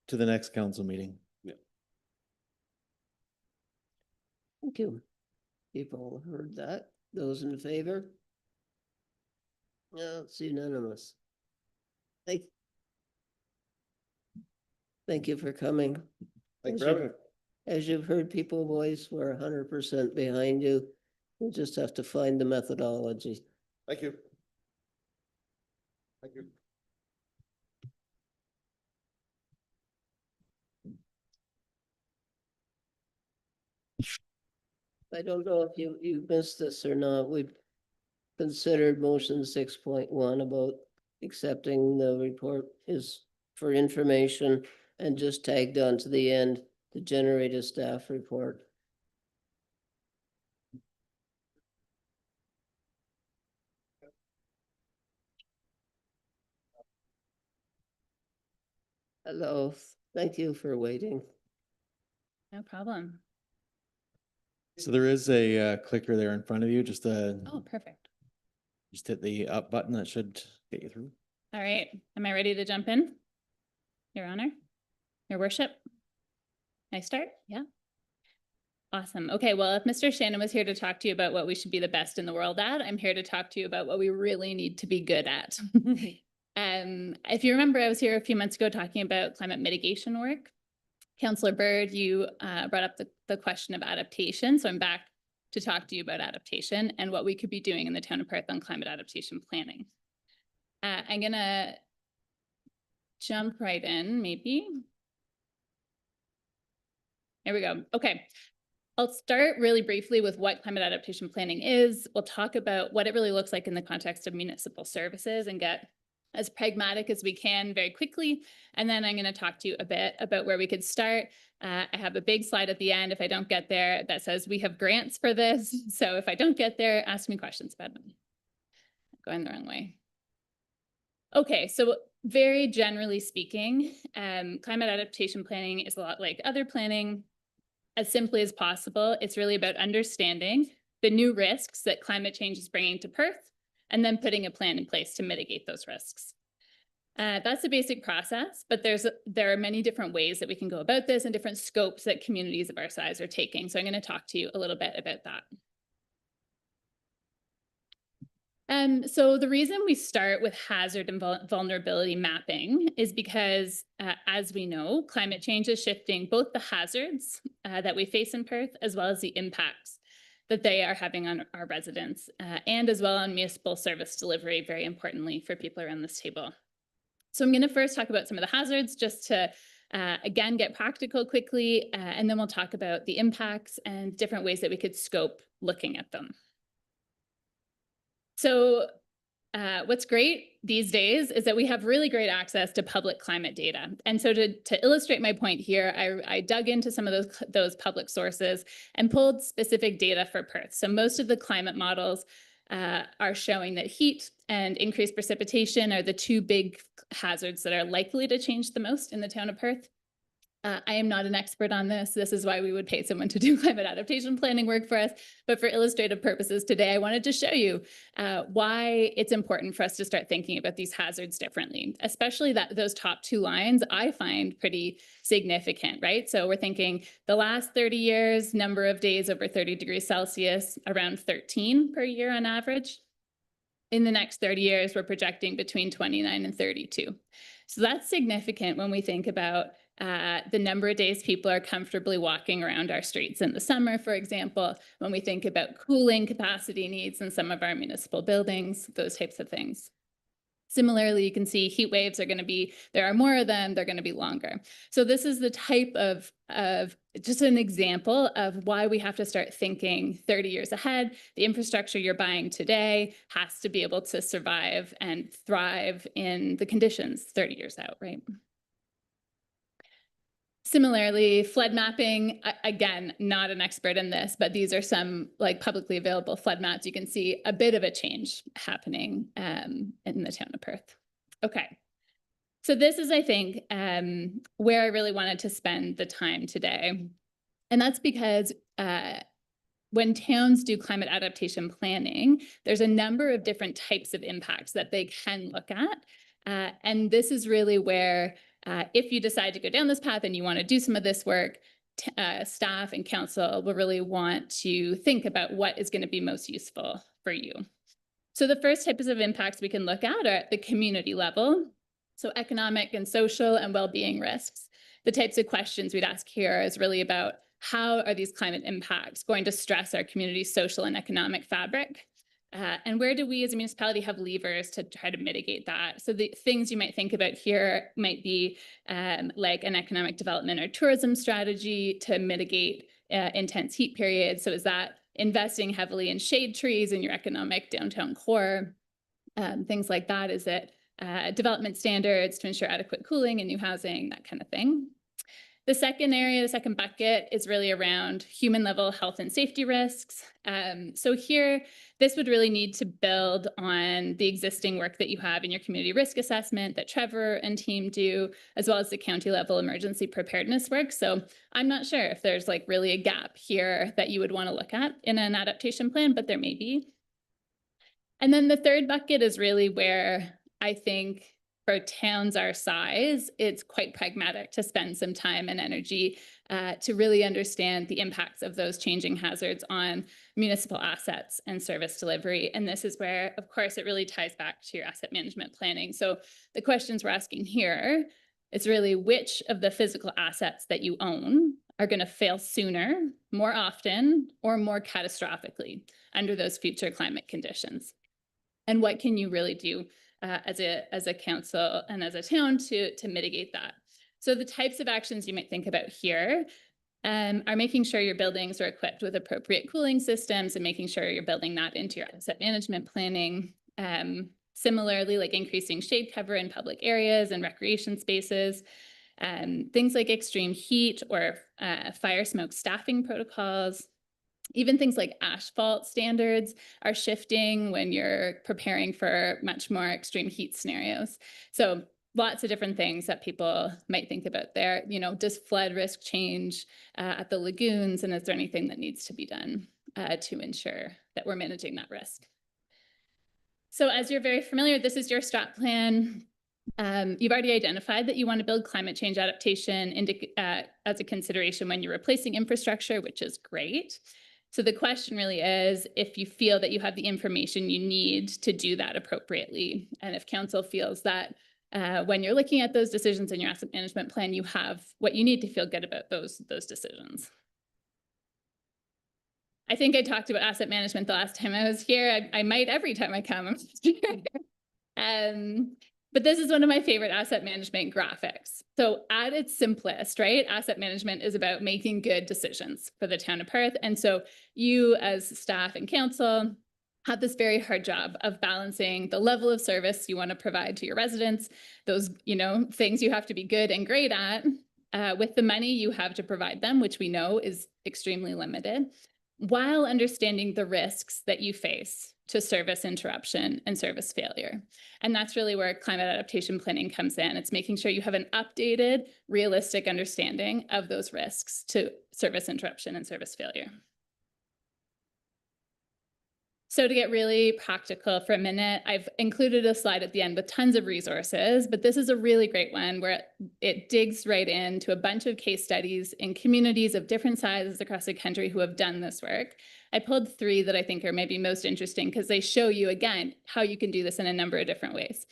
To the next council meeting. Yeah. Thank you. People heard that. Those in favor? No, it's unanimous. Thank you for coming. Thanks for having me. as you've heard people voice, we're 100% behind you. We just have to find the methodology. Thank you. Thank you. I don't know if you missed this or not. We've considered motion 6.1 about accepting the report is for information and just tagged on to the end to generate a staff report. Hello, thank you for waiting. No problem. So there is a clicker there in front of you, just Oh, perfect. just hit the up button. That should get you through. All right. Am I ready to jump in? Your Honor, Your Worship? Can I start? Yeah. Awesome. Okay, well, if Mr. Shannon was here to talk to you about what we should be the best in the world at, I'm here to talk to you about what we really need to be good at. If you remember, I was here a few months ago talking about climate mitigation work. Councillor Bird, you brought up the question of adaptation. So I'm back to talk to you about adaptation and what we could be doing in the town of Perth on climate adaptation planning. I'm gonna jump right in, maybe. There we go. Okay. I'll start really briefly with what climate adaptation planning is. We'll talk about what it really looks like in the context of municipal services and get as pragmatic as we can very quickly. And then I'm going to talk to you a bit about where we could start. I have a big slide at the end, if I don't get there, that says we have grants for this. So if I don't get there, ask me questions about them. I'm going the wrong way. Okay, so very generally speaking, climate adaptation planning is a lot like other planning. As simply as possible, it's really about understanding the new risks that climate change is bringing to Perth, and then putting a plan in place to mitigate those risks. That's the basic process, but there are many different ways that we can go about this and different scopes that communities of our size are taking. So I'm going to talk to you a little bit about that. So the reason we start with hazard and vulnerability mapping is because, as we know, climate change is shifting both the hazards that we face in Perth, as well as the impacts that they are having on our residents, and as well on municipal service delivery, very importantly for people around this table. So I'm going to first talk about some of the hazards just to, again, get practical quickly, and then we'll talk about the impacts and different ways that we could scope looking at them. So what's great these days is that we have really great access to public climate data. And so to illustrate my point here, I dug into some of those public sources and pulled specific data for Perth. So most of the climate models are showing that heat and increased precipitation are the two big hazards that are likely to change the most in the town of Perth. I am not an expert on this. This is why we would pay someone to do climate adaptation planning work for us. But for illustrative purposes today, I wanted to show you why it's important for us to start thinking about these hazards differently, especially those top two lines I find pretty significant, right? So we're thinking the last 30 years, number of days over 30 degrees Celsius, around 13 per year on average. In the next 30 years, we're projecting between 29 and 32. So that's significant when we think about the number of days people are comfortably walking around our streets in the summer, for example, when we think about cooling capacity needs in some of our municipal buildings, those types of things. Similarly, you can see heat waves are going to be, there are more of them, they're going to be longer. So this is the type of just an example of why we have to start thinking 30 years ahead. The infrastructure you're buying today has to be able to survive and thrive in the conditions 30 years out, right? Similarly, flood mapping, again, not an expert in this, but these are some like publicly available flood maps. You can see a bit of a change happening in the town of Perth. Okay, so this is, I think, where I really wanted to spend the time today. And that's because when towns do climate adaptation planning, there's a number of different types of impacts that they can look at. And this is really where if you decide to go down this path and you want to do some of this work, staff and council will really want to think about what is going to be most useful for you. So the first types of impacts we can look at are at the community level. So economic and social and well-being risks. The types of questions we'd ask here is really about how are these climate impacts going to stress our community's social and economic fabric? And where do we as a municipality have levers to try to mitigate that? So the things you might think about here might be like an economic development or tourism strategy to mitigate intense heat periods. So is that investing heavily in shade trees in your economic downtown core? Things like that. Is it development standards to ensure adequate cooling and new housing, that kind of thing? The second area, the second bucket, is really around human level health and safety risks. So here, this would really need to build on the existing work that you have in your community risk assessment that Trevor and team do, as well as the county level emergency preparedness work. So I'm not sure if there's like really a gap here that you would want to look at in an adaptation plan, but there may be. And then the third bucket is really where I think for towns our size, it's quite pragmatic to spend some time and energy to really understand the impacts of those changing hazards on municipal assets and service delivery. And this is where, of course, it really ties back to your asset management planning. So the questions we're asking here is really which of the physical assets that you own are going to fail sooner, more often, or more catastrophically under those future climate conditions? And what can you really do as a council and as a town to mitigate that? So the types of actions you might think about here are making sure your buildings are equipped with appropriate cooling systems and making sure you're building that into your asset management planning. Similarly, like increasing shade cover in public areas and recreation spaces. Things like extreme heat or fire smoke staffing protocols. Even things like asphalt standards are shifting when you're preparing for much more extreme heat scenarios. So lots of different things that people might think about there. You know, does flood risk change at the lagoons? And is there anything that needs to be done to ensure that we're managing that risk? So as you're very familiar, this is your strat plan. You've already identified that you want to build climate change adaptation as a consideration when you're replacing infrastructure, which is great. So the question really is if you feel that you have the information you need to do that appropriately, and if council feels that when you're looking at those decisions in your asset management plan, you have what you need to feel good about those decisions. I think I talked about asset management the last time I was here. I might every time I come. But this is one of my favorite asset management graphics. So at its simplest, right, asset management is about making good decisions for the town of Perth. And so you as staff and council have this very hard job of balancing the level of service you want to provide to your residents, those, you know, things you have to be good and great at, with the money you have to provide them, which we know is extremely limited, while understanding the risks that you face to service interruption and service failure. And that's really where climate adaptation planning comes in. It's making sure you have an updated, realistic understanding of those risks to service interruption and service failure. So to get really practical for a minute, I've included a slide at the end with tons of resources, but this is a really great one where it digs right into a bunch of case studies in communities of different sizes across the country who have done this work. I pulled 3 that I think are maybe most interesting because they show you, again, how you can do this in a number of different ways.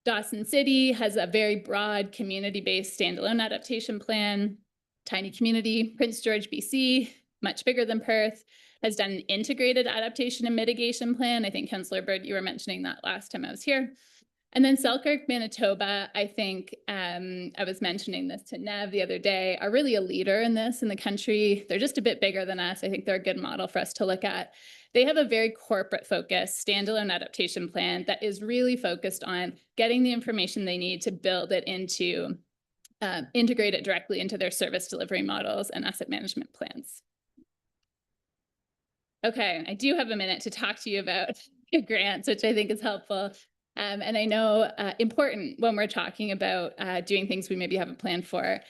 Dawson City has a very broad community-based standalone adaptation plan. Tiny community, Prince George, BC, much bigger than Perth, has done an integrated adaptation and mitigation plan. I think Councillor Bird, you were mentioning that last time I was here. And then Selkirk, Manitoba, I think I was mentioning this to Nev the other day, are really a leader in this in the country. They're just a bit bigger than us. I think they're a good model for us to look at. They have a very corporate focused standalone adaptation plan that is really focused on getting the information they need to build it into, integrate it directly into their service delivery models and asset management plans. Okay, I do have a minute to talk to you about grants, which I think is helpful. And I know important when we're talking about doing things we maybe haven't planned for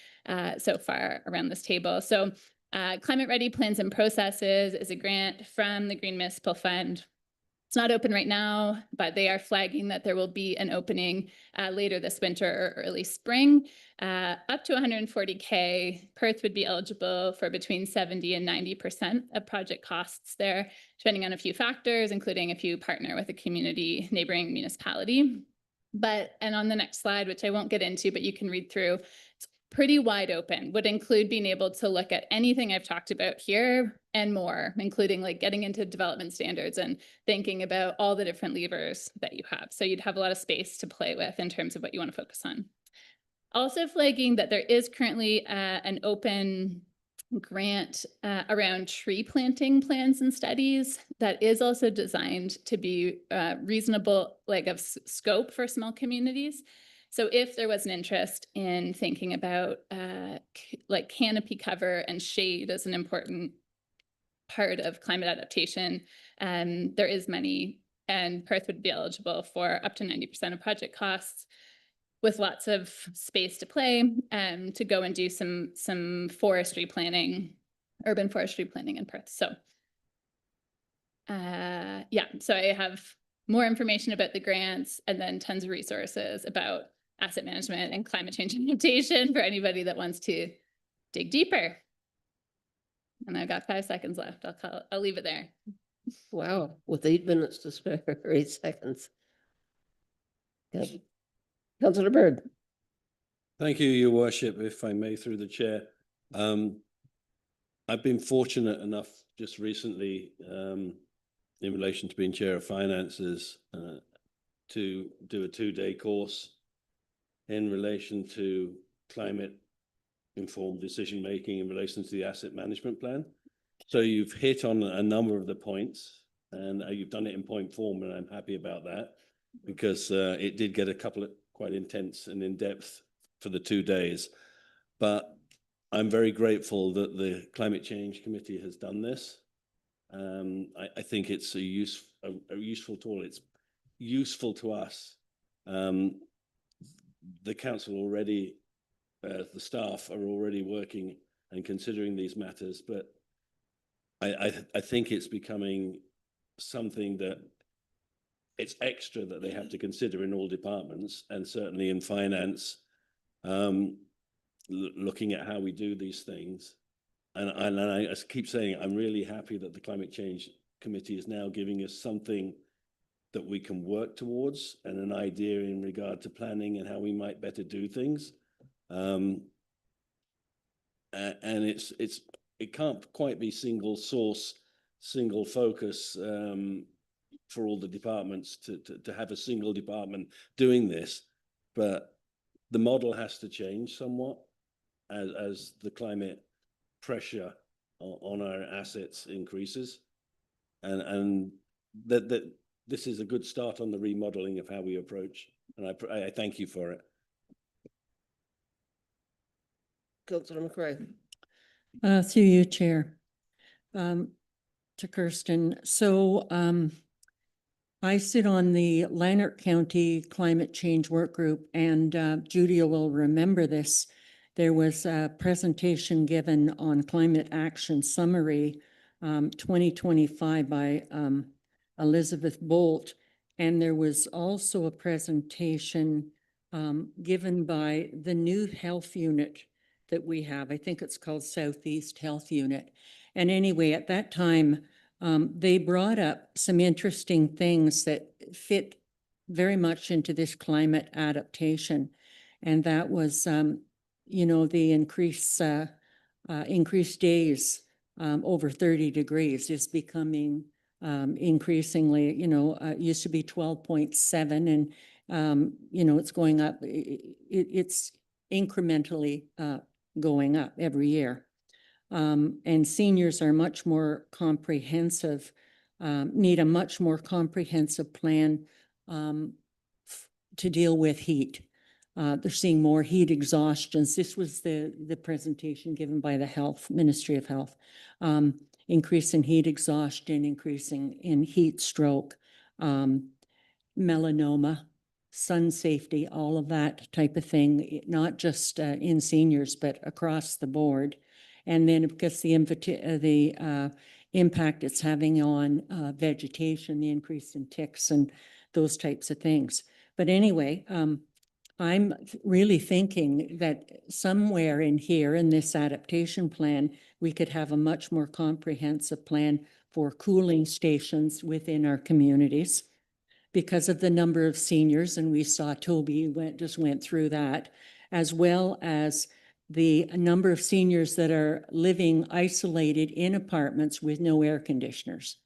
so far around this table. So Climate Ready Plans and Processes is a grant from the Green Municipal Fund. It's not open right now, but they are flagging that there will be an opening later this winter or early spring. Up to 140K, Perth would be eligible for between 70 and 90% of project costs there, depending on a few factors, including if you partner with a community neighboring municipality. And on the next slide, which I won't get into, but you can read through, it's pretty wide open, would include being able to look at anything I've talked about here and more, including like getting into development standards and thinking about all the different levers that you have. So you'd have a lot of space to play with in terms of what you want to focus on. Also flagging that there is currently an open grant around tree planting plans and studies that is also designed to be reasonable, like of scope for small communities. So if there was an interest in thinking about like canopy cover and shade as an important part of climate adaptation, there is money, and Perth would be eligible for up to 90% of project costs, with lots of space to play, to go and do some forestry planning, urban forestry planning in Perth. So yeah, so I have more information about the grants and then tons of resources about asset management and climate change adaptation for anybody that wants to dig deeper. And I've got 5 seconds left. I'll leave it there. Wow, with 8 minutes to spare, 8 seconds. Okay. Councillor Bird. Thank you, Your Worship, if I may, through the chair. I've been fortunate enough just recently, in relation to being chair of finances, to do a 2-day course in relation to climate informed decision making in relation to the asset management plan. So you've hit on a number of the points, and you've done it in point form, and I'm happy about that, because it did get a couple of quite intense and in-depth for the 2 days. But I'm very grateful that the Climate Change Committee has done this. I think it's a useful tool. It's useful to us. The council already, the staff are already working and considering these matters, but I think it's becoming something that it's extra that they have to consider in all departments, and certainly in finance, looking at how we do these things. And I keep saying, I'm really happy that the Climate Change Committee is now giving us something that we can work towards, and an idea in regard to planning and how we might better do things. And it can't quite be single source, single focus for all the departments to have a single department doing this, but the model has to change somewhat as the climate pressure on our assets increases, and that this is a good start on the remodeling of how we approach, and I thank you for it. Councillor McRae. Through you, Chair. To Kirsten. So I sit on the Lanark County Climate Change Work Group, and Judy will remember this. There was a presentation given on Climate Action Summary 2025 by Elizabeth Bolt, and there was also a presentation given by the new health unit that we have. I think it's called Southeast Health Unit. And anyway, at that time, they brought up some interesting things that fit very much into this climate adaptation. And that was, you know, the increased days over 30 degrees is becoming increasingly, you know, it used to be 12.7, and, you know, it's going up. It's incrementally going up every year. And seniors are much more comprehensive, need a much more comprehensive plan to deal with heat. They're seeing more heat exhaustions. This was the presentation given by the Ministry of Health. Increase in heat exhaustion, increasing in heat stroke, melanoma, sun safety, all of that type of thing, not just in seniors, but across the board. And then because the impact it's having on vegetation, the increase in ticks and those types of things. But anyway, I'm really thinking that somewhere in here in this adaptation plan, we could have a much more comprehensive plan for cooling stations within our communities because of the number of seniors. And we saw Toby just went through that, as well as the number of seniors that are living isolated in apartments with no air conditioners.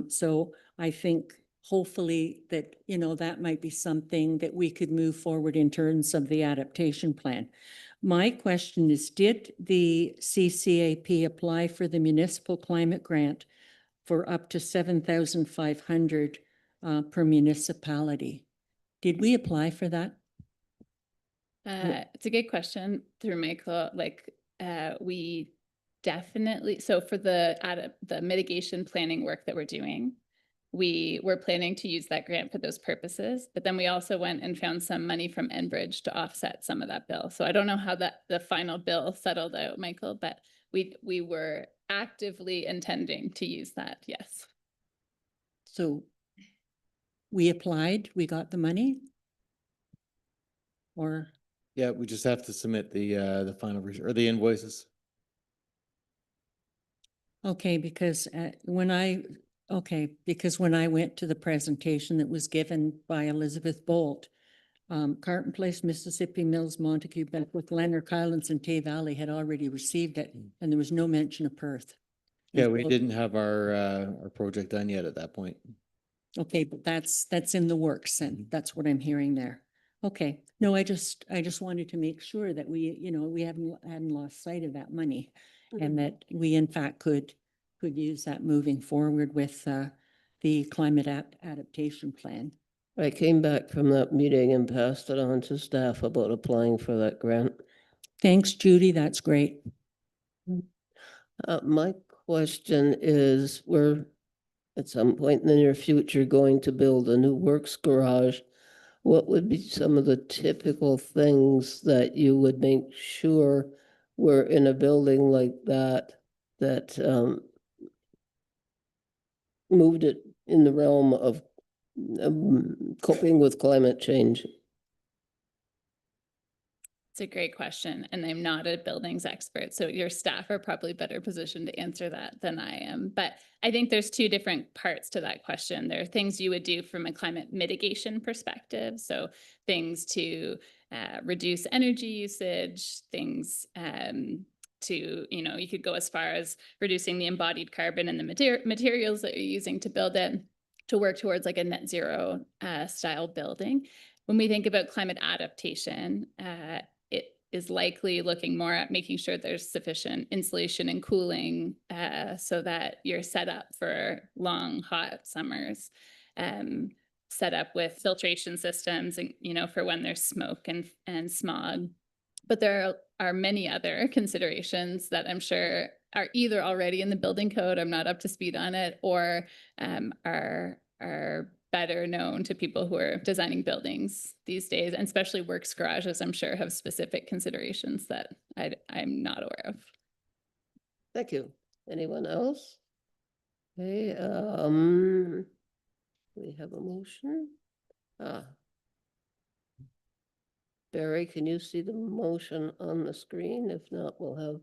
So I think hopefully that, that might be something that we could move forward in terms of the adaptation plan. My question is, did the CCAP apply for the municipal climate grant for up to 7,500 per municipality? Did we apply for that? It's a good question through Michael. We definitely, so for the mitigation planning work that we're doing, we were planning to use that grant for those purposes, but then we also went and found some money from Enbridge to offset some of that bill. So I don't know how the final bill settled out, Michael, but we were actively intending to use that, yes. So we applied, we got the money? Or? Yeah, we just have to submit the final or the invoices. Okay, because when I went to the presentation that was given by Elizabeth Bolt, Carton Place, Mississippi Mills, Montague, Beckwith, Leonard, Kylands, and Tay Valley had already received it, and there was no mention of Perth. Yeah, we didn't have our project done yet at that point. Okay, but that's in the works, and that's what I'm hearing there. Okay, no, I just wanted to make sure that we, we hadn't lost sight of that money, and that we in fact could use that moving forward with the climate adaptation plan. I came back from that meeting and passed it on to staff about applying for that grant. Thanks, Judy. That's great. My question is, we're at some point in the near future going to build a new works garage. What would be some of the typical things that you would make sure were in a building like that moved it in the realm of coping with climate change? It's a great question, and I'm not a buildings expert, so your staff are probably better positioned to answer that than I am. But I think there's two different parts to that question. There are things you would do from a climate mitigation perspective, so things to reduce energy usage, things to, you could go as far as reducing the embodied carbon in the materials that you're using to build it, to work towards like a net zero style building. When we think about climate adaptation, it is likely looking more at making sure there's sufficient insulation and cooling so that you're set up for long, hot summers, set up with filtration systems, and for when there's smoke and smog. But there are many other considerations that I'm sure are either already in the building code, I'm not up to speed on it, or are better known to people who are designing buildings these days, and especially works garages, I'm sure have specific considerations that I'm not aware of. Thank you. Anyone else? Okay, we have a motion. Barry, can you see the motion on the screen? If not, we'll have.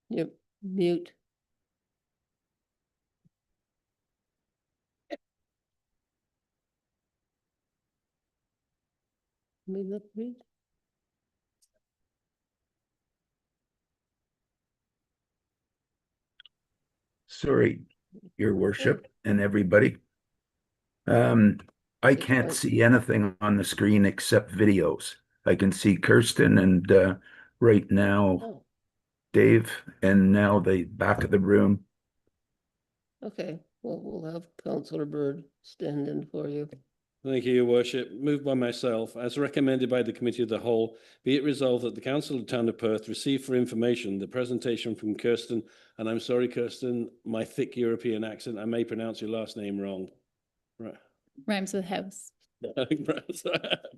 Yep, mute. We look, please. Sorry, Your Worship and everybody. I can't see anything on the screen except videos. I can see Kirsten and right now Dave, and now the back of the room. Okay, well, we'll have Councillor Bird stand in for you. Thank you, Your Worship. Moved by myself, as recommended by the Committee of the Whole, be it resolved that the Council of the Town of Perth receive for information the presentation from Kirsten, and I'm sorry, Kirsten, my thick European accent, I may pronounce your last name wrong. Right. Rhymes with house.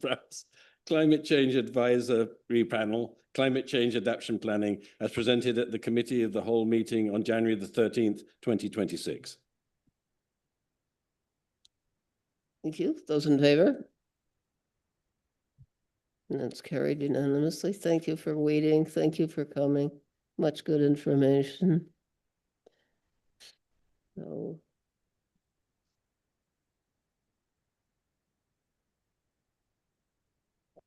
Perhaps. Climate Change Advisory Panel, Climate Change Adaptation Planning, as presented at the Committee of the Whole meeting on January the 13th, 2026. Thank you. Those in favor? And that's carried unanimously. Thank you for waiting. Thank you for coming. Much good information. So.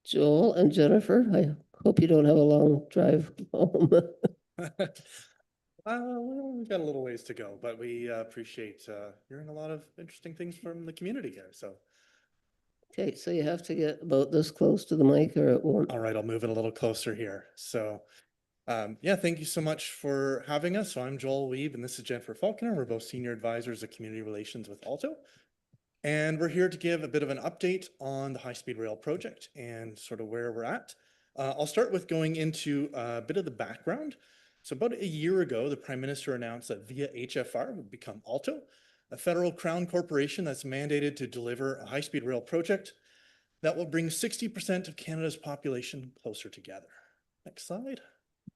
Joel and Jennifer, I hope you don't have a long drive home. Well, we've got a little ways to go, but we appreciate hearing a lot of interesting things from the community here. So, Okay, so you have to get about this close to the mic or it won't. all right, I'll move it a little closer here. So, yeah, thank you so much for having us. So I'm Joel Weeb and this is Jennifer Falconer. We're both senior advisors of community relations with Alto. And we're here to give a bit of an update on the high-speed rail project and sort of where we're at. I'll start with going into a bit of the background. So about a year ago, the Prime Minister announced that Via HFR would become Alto, a federal crown corporation that's mandated to deliver a high-speed rail project that will bring 60% of Canada's population closer together. Next slide.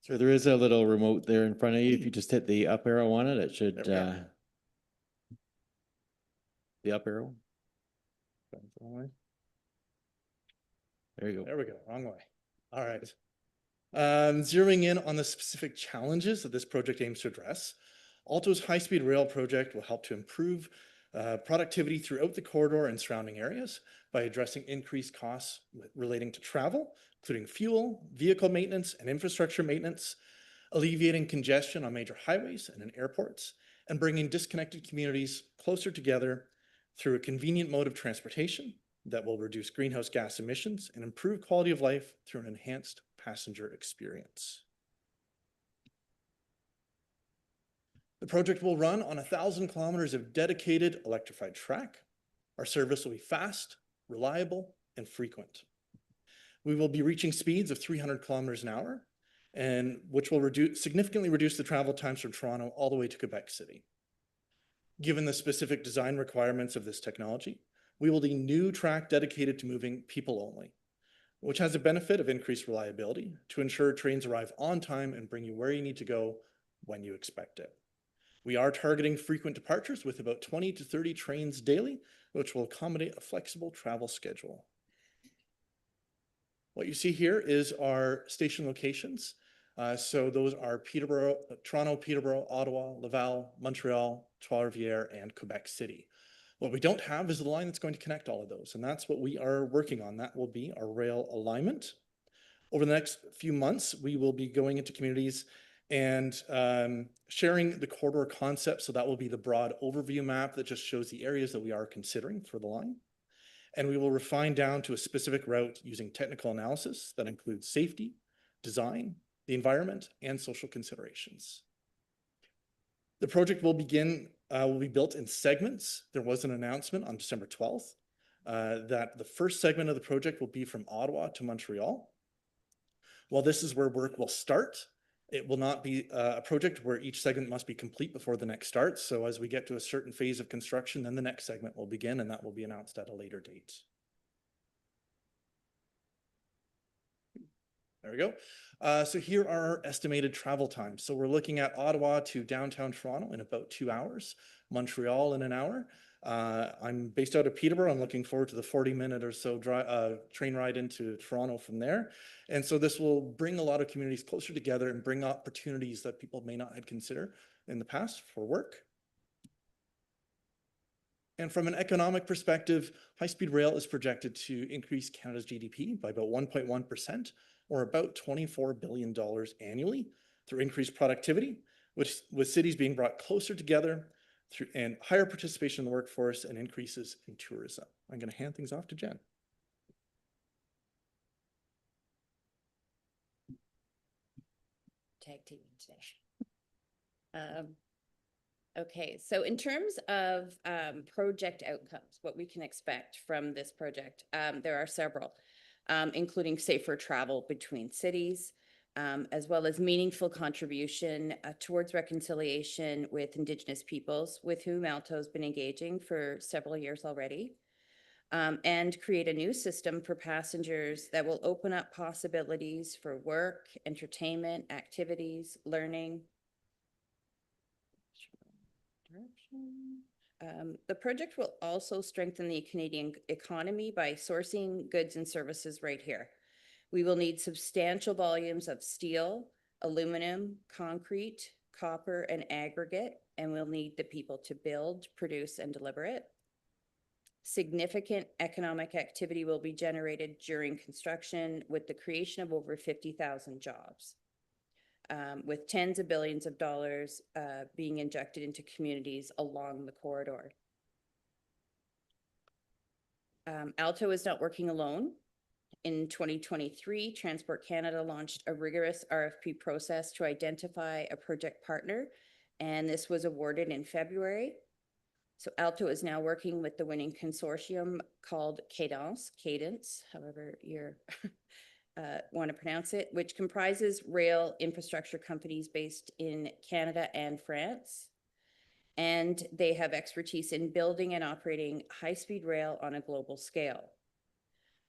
So there is a little remote there in front of you. If you just hit the up arrow on it, it should, There the up arrow. There you go. There we go, wrong way. All right. Zeroing in on the specific challenges that this project aims to address, Alto's high-speed rail project will help to improve productivity throughout the corridor and surrounding areas by addressing increased costs relating to travel, including fuel, vehicle maintenance, and infrastructure maintenance, alleviating congestion on major highways and in airports, and bringing disconnected communities closer together through a convenient mode of transportation that will reduce greenhouse gas emissions and improve quality of life through an enhanced passenger experience. The project will run on 1,000 kilometers of dedicated electrified track. Our service will be fast, reliable, and frequent. We will be reaching speeds of 300 kilometers an hour, and which will significantly reduce the travel times from Toronto all the way to Quebec City. Given the specific design requirements of this technology, we will need new track dedicated to moving people only, which has a benefit of increased reliability to ensure trains arrive on time and bring you where you need to go when you expect it. We are targeting frequent departures with about 20 to 30 trains daily, which will accommodate a flexible travel schedule. What you see here is our station locations. So those are Peterborough, Toronto, Peterborough, Ottawa, Laval, Montreal, Trois-Rivières, and Quebec City. What we don't have is the line that's going to connect all of those, and that's what we are working on. That will be our rail alignment. Over the next few months, we will be going into communities and sharing the corridor concept. So that will be the broad overview map that just shows the areas that we are considering for the line. And we will refine down to a specific route using technical analysis that includes safety, design, the environment, and social considerations. The project will be built in segments. There was an announcement on December 12th that the first segment of the project will be from Ottawa to Montreal. While this is where work will start, it will not be a project where each segment must be complete before the next starts. So as we get to a certain phase of construction, then the next segment will begin, and that will be announced at a later date. There we go. So here are our estimated travel times. So we're looking at Ottawa to downtown Toronto in about 2 hours, Montreal in an hour. I'm based out of Peterborough. I'm looking forward to the 40-minute or so train ride into Toronto from there. And so this will bring a lot of communities closer together and bring opportunities that people may not have considered in the past for work. And from an economic perspective, high-speed rail is projected to increase Canada's GDP by about 1.1%, or about $24 billion annually through increased productivity, with cities being brought closer together and higher participation in the workforce and increases in tourism. I'm going to hand things off to Jen. Tag team today. Okay, so in terms of project outcomes, what we can expect from this project, there are several, including safer travel between cities, as well as meaningful contribution towards reconciliation with Indigenous peoples with whom Alto has been engaging for several years already, and create a new system for passengers that will open up possibilities for work, entertainment, activities, learning. The project will also strengthen the Canadian economy by sourcing goods and services right here. We will need substantial volumes of steel, aluminum, concrete, copper, and aggregate, and we'll need the people to build, produce, and deliver it. Significant economic activity will be generated during construction with the creation of over 50,000 jobs, with tens of billions of dollars being injected into communities along the corridor. Alto is not working alone. In 2023, Transport Canada launched a rigorous RFP process to identify a project partner, and this was awarded in February. So Alto is now working with the winning consortium called Cadence, however you want to pronounce it, which comprises rail infrastructure companies based in Canada and France. And they have expertise in building and operating high-speed rail on a global scale.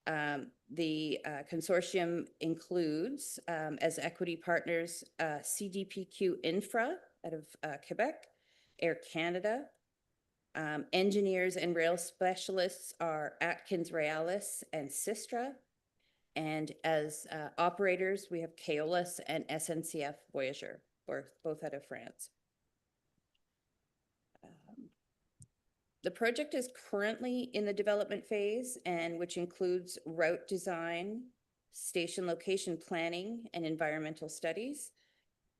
The consortium includes, as equity partners, CDPQ Infra out of Quebec, Air Canada. Engineers and rail specialists are Atkins Realis and Sistra. And as operators, we have Keolis and SNCF Voyager, both out of France. The project is currently in the development phase, and which includes route design, station location planning, and environmental studies.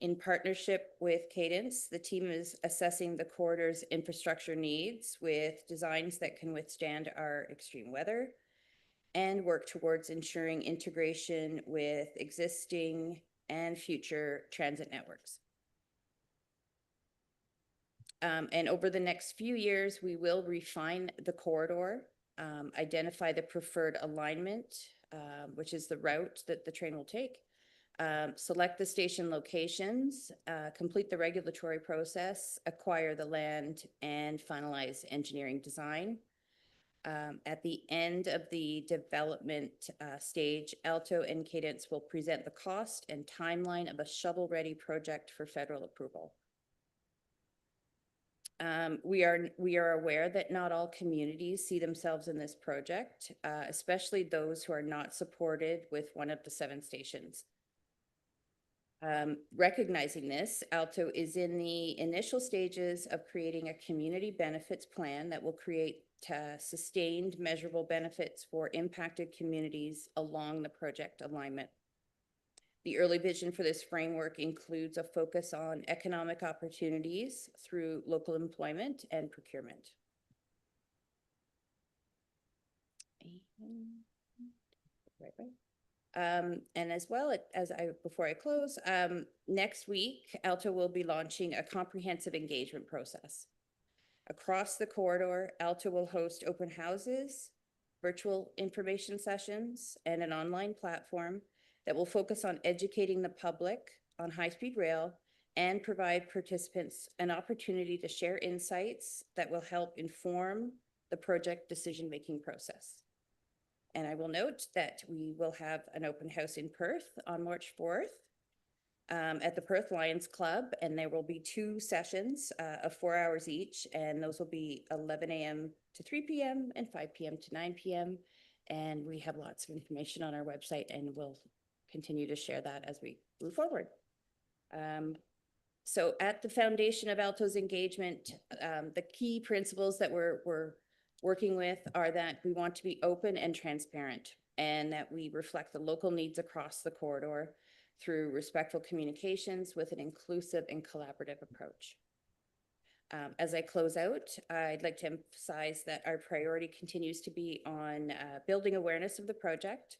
In partnership with Cadence, the team is assessing the corridor's infrastructure needs with designs that can withstand our extreme weather and work towards ensuring integration with existing and future transit networks. And over the next few years, we will refine the corridor, identify the preferred alignment, which is the route that the train will take, select the station locations, complete the regulatory process, acquire the land, and finalize engineering design. At the end of the development stage, Alto and Cadence will present the cost and timeline of a shovel-ready project for federal approval. We are aware that not all communities see themselves in this project, especially those who are not supported with one of the 7 stations. Recognizing this, Alto is in the initial stages of creating a community benefits plan that will create sustained measurable benefits for impacted communities along the project alignment. The early vision for this framework includes a focus on economic opportunities through local employment and procurement. And as well, before I close, next week, Alto will be launching a comprehensive engagement process. Across the corridor, Alto will host open houses, virtual information sessions, and an online platform that will focus on educating the public on high-speed rail and provide participants an opportunity to share insights that will help inform the project decision-making process. And I will note that we will have an open house in Perth on March 4th at the Perth Lions Club, and there will be 2 sessions of 4 hours each, and those will be 11 a.m. to 3 p.m. and 5 p.m. to 9 p.m. And we have lots of information on our website, and we'll continue to share that as we move forward. So at the foundation of Alto's engagement, the key principles that we're working with are that we want to be open and transparent, and that we reflect the local needs across the corridor through respectful communications with an inclusive and collaborative approach. As I close out, I'd like to emphasize that our priority continues to be on building awareness of the project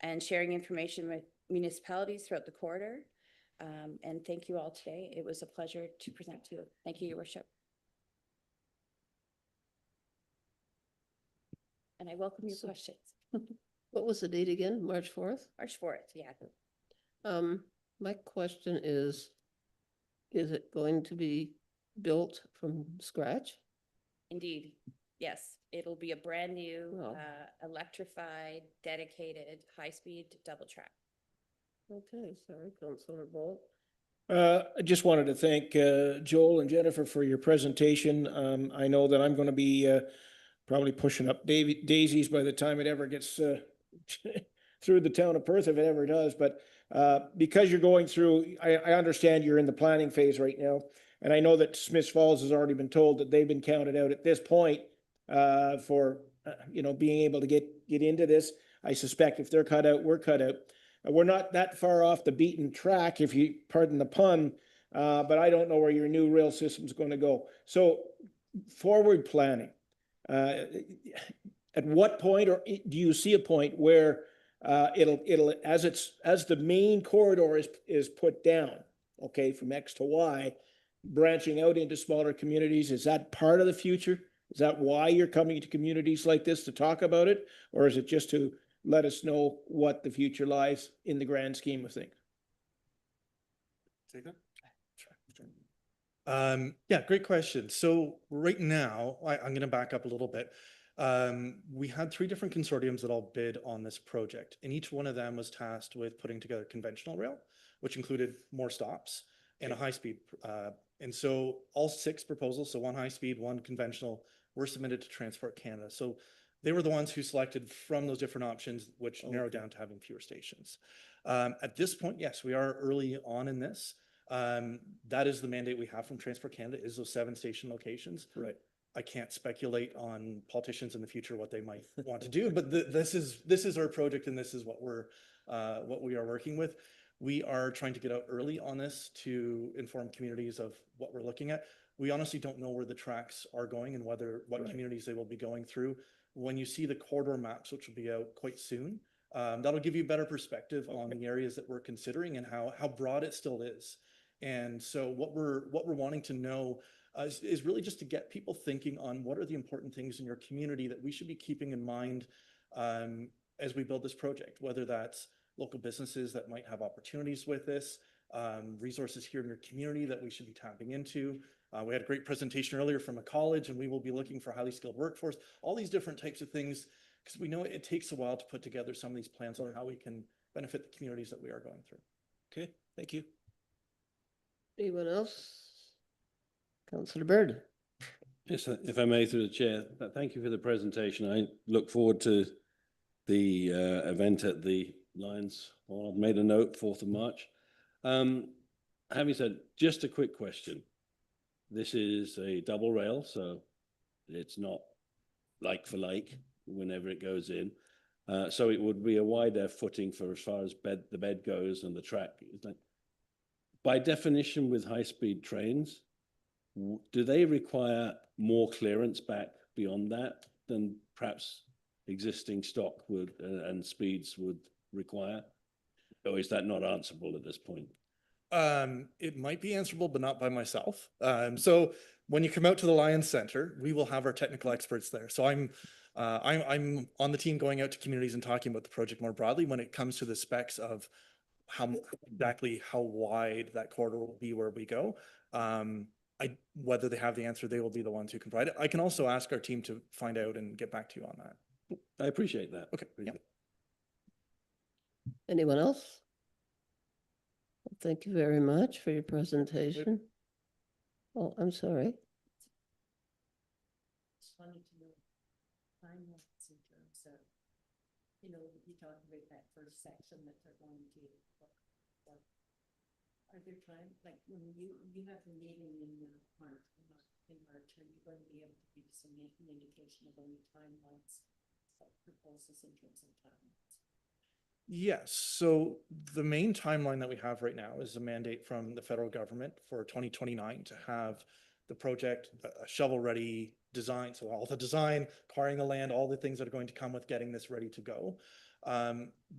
and sharing information with municipalities throughout the corridor. And thank you all today. It was a pleasure to present to you. Thank you, Your Worship. And I welcome your questions. What was the date again? March 4th? March 4th, yeah. My question is it going to be built from scratch? Indeed, yes. It'll be a brand new, electrified, dedicated, high-speed double track. Okay, sorry, Councilor Bolt. I just wanted to thank Joel and Jennifer for your presentation. I know that I'm going to be probably pushing up daisies by the time it ever gets through the town of Perth, if it ever does. But because you're going through, I understand you're in the planning phase right now. And I know that Smiths Falls has already been told that they've been counted out at this point. for, being able to get into this. I suspect if they're cut out, we're cut out. We're not that far off the beaten track, if you pardon the pun, but I don't know where your new rail system's going to go. So forward planning. At what point, or do you see a point where it'll as the main corridor is put down, okay, from X to Y, branching out into smaller communities? Is that part of the future? Is that why you're coming to communities like this to talk about it? Or is it just to let us know what the future lies in the grand scheme of things? Take that? Yeah, great question. So right now, I'm going to back up a little bit. We had 3 different consortiums that all bid on this project, and each one of them was tasked with putting together conventional rail, which included more stops and a high speed. And so all 6 proposals, so 1 high speed, 1 conventional, were submitted to Transport Canada. So they were the ones who selected from those different options, which narrowed down to having fewer stations. At this point, yes, we are early on in this. That is the mandate we have from Transport Canada, is those 7 station locations. Right. I can't speculate on politicians in the future, what they might want to do, but this is our project, and this is what we are working with. We are trying to get out early on this to inform communities of what we're looking at. We honestly don't know where the tracks are going and what communities they will be going through. When you see the corridor maps, which will be out quite soon, that'll give you a better perspective on the areas that we're considering and how broad it still is. And so what we're wanting to know is really just to get people thinking on what are the important things in your community that we should be keeping in mind as we build this project, whether that's local businesses that might have opportunities with this, resources here in your community that we should be tapping into. We had a great presentation earlier from a college, and we will be looking for highly skilled workforce, all these different types of things, because we know it takes a while to put together some of these plans on how we can benefit the communities that we are going through. Okay, thank you. Anyone else? Councillor Bird. Yes, if I may, through the chair, thank you for the presentation. I look forward to the event at the Lions Hall. I've made a note, 4th of March. Having said, just a quick question. This is a double rail, so it's not like for like whenever it goes in. So it would be a wider footing for as far as the bed goes and the track. By definition, with high-speed trains, do they require more clearance back beyond that than perhaps existing stock would and speeds would require? Or is that not answerable at this point? It might be answerable, but not by myself. So when you come out to the Lions Center, we will have our technical experts there. So I'm on the team going out to communities and talking about the project more broadly when it comes to the specs of how wide that corridor will be where we go. Whether they have the answer, they will be the ones who can provide it. I can also ask our team to find out and get back to you on that. I appreciate that. Okay. Yeah. Anyone else? Thank you very much for your presentation. Oh, I'm sorry. Just wanted to know timelines in terms of, you talked about that first section that they're going to. Are there time, like when you have a meeting in March, are you going to be able to give some indication of any timelines, proposals in terms of timelines? Yes. So the main timeline that we have right now is a mandate from the federal government for 2029 to have the project a shovel-ready design. So all the design, acquiring the land, all the things that are going to come with getting this ready to go.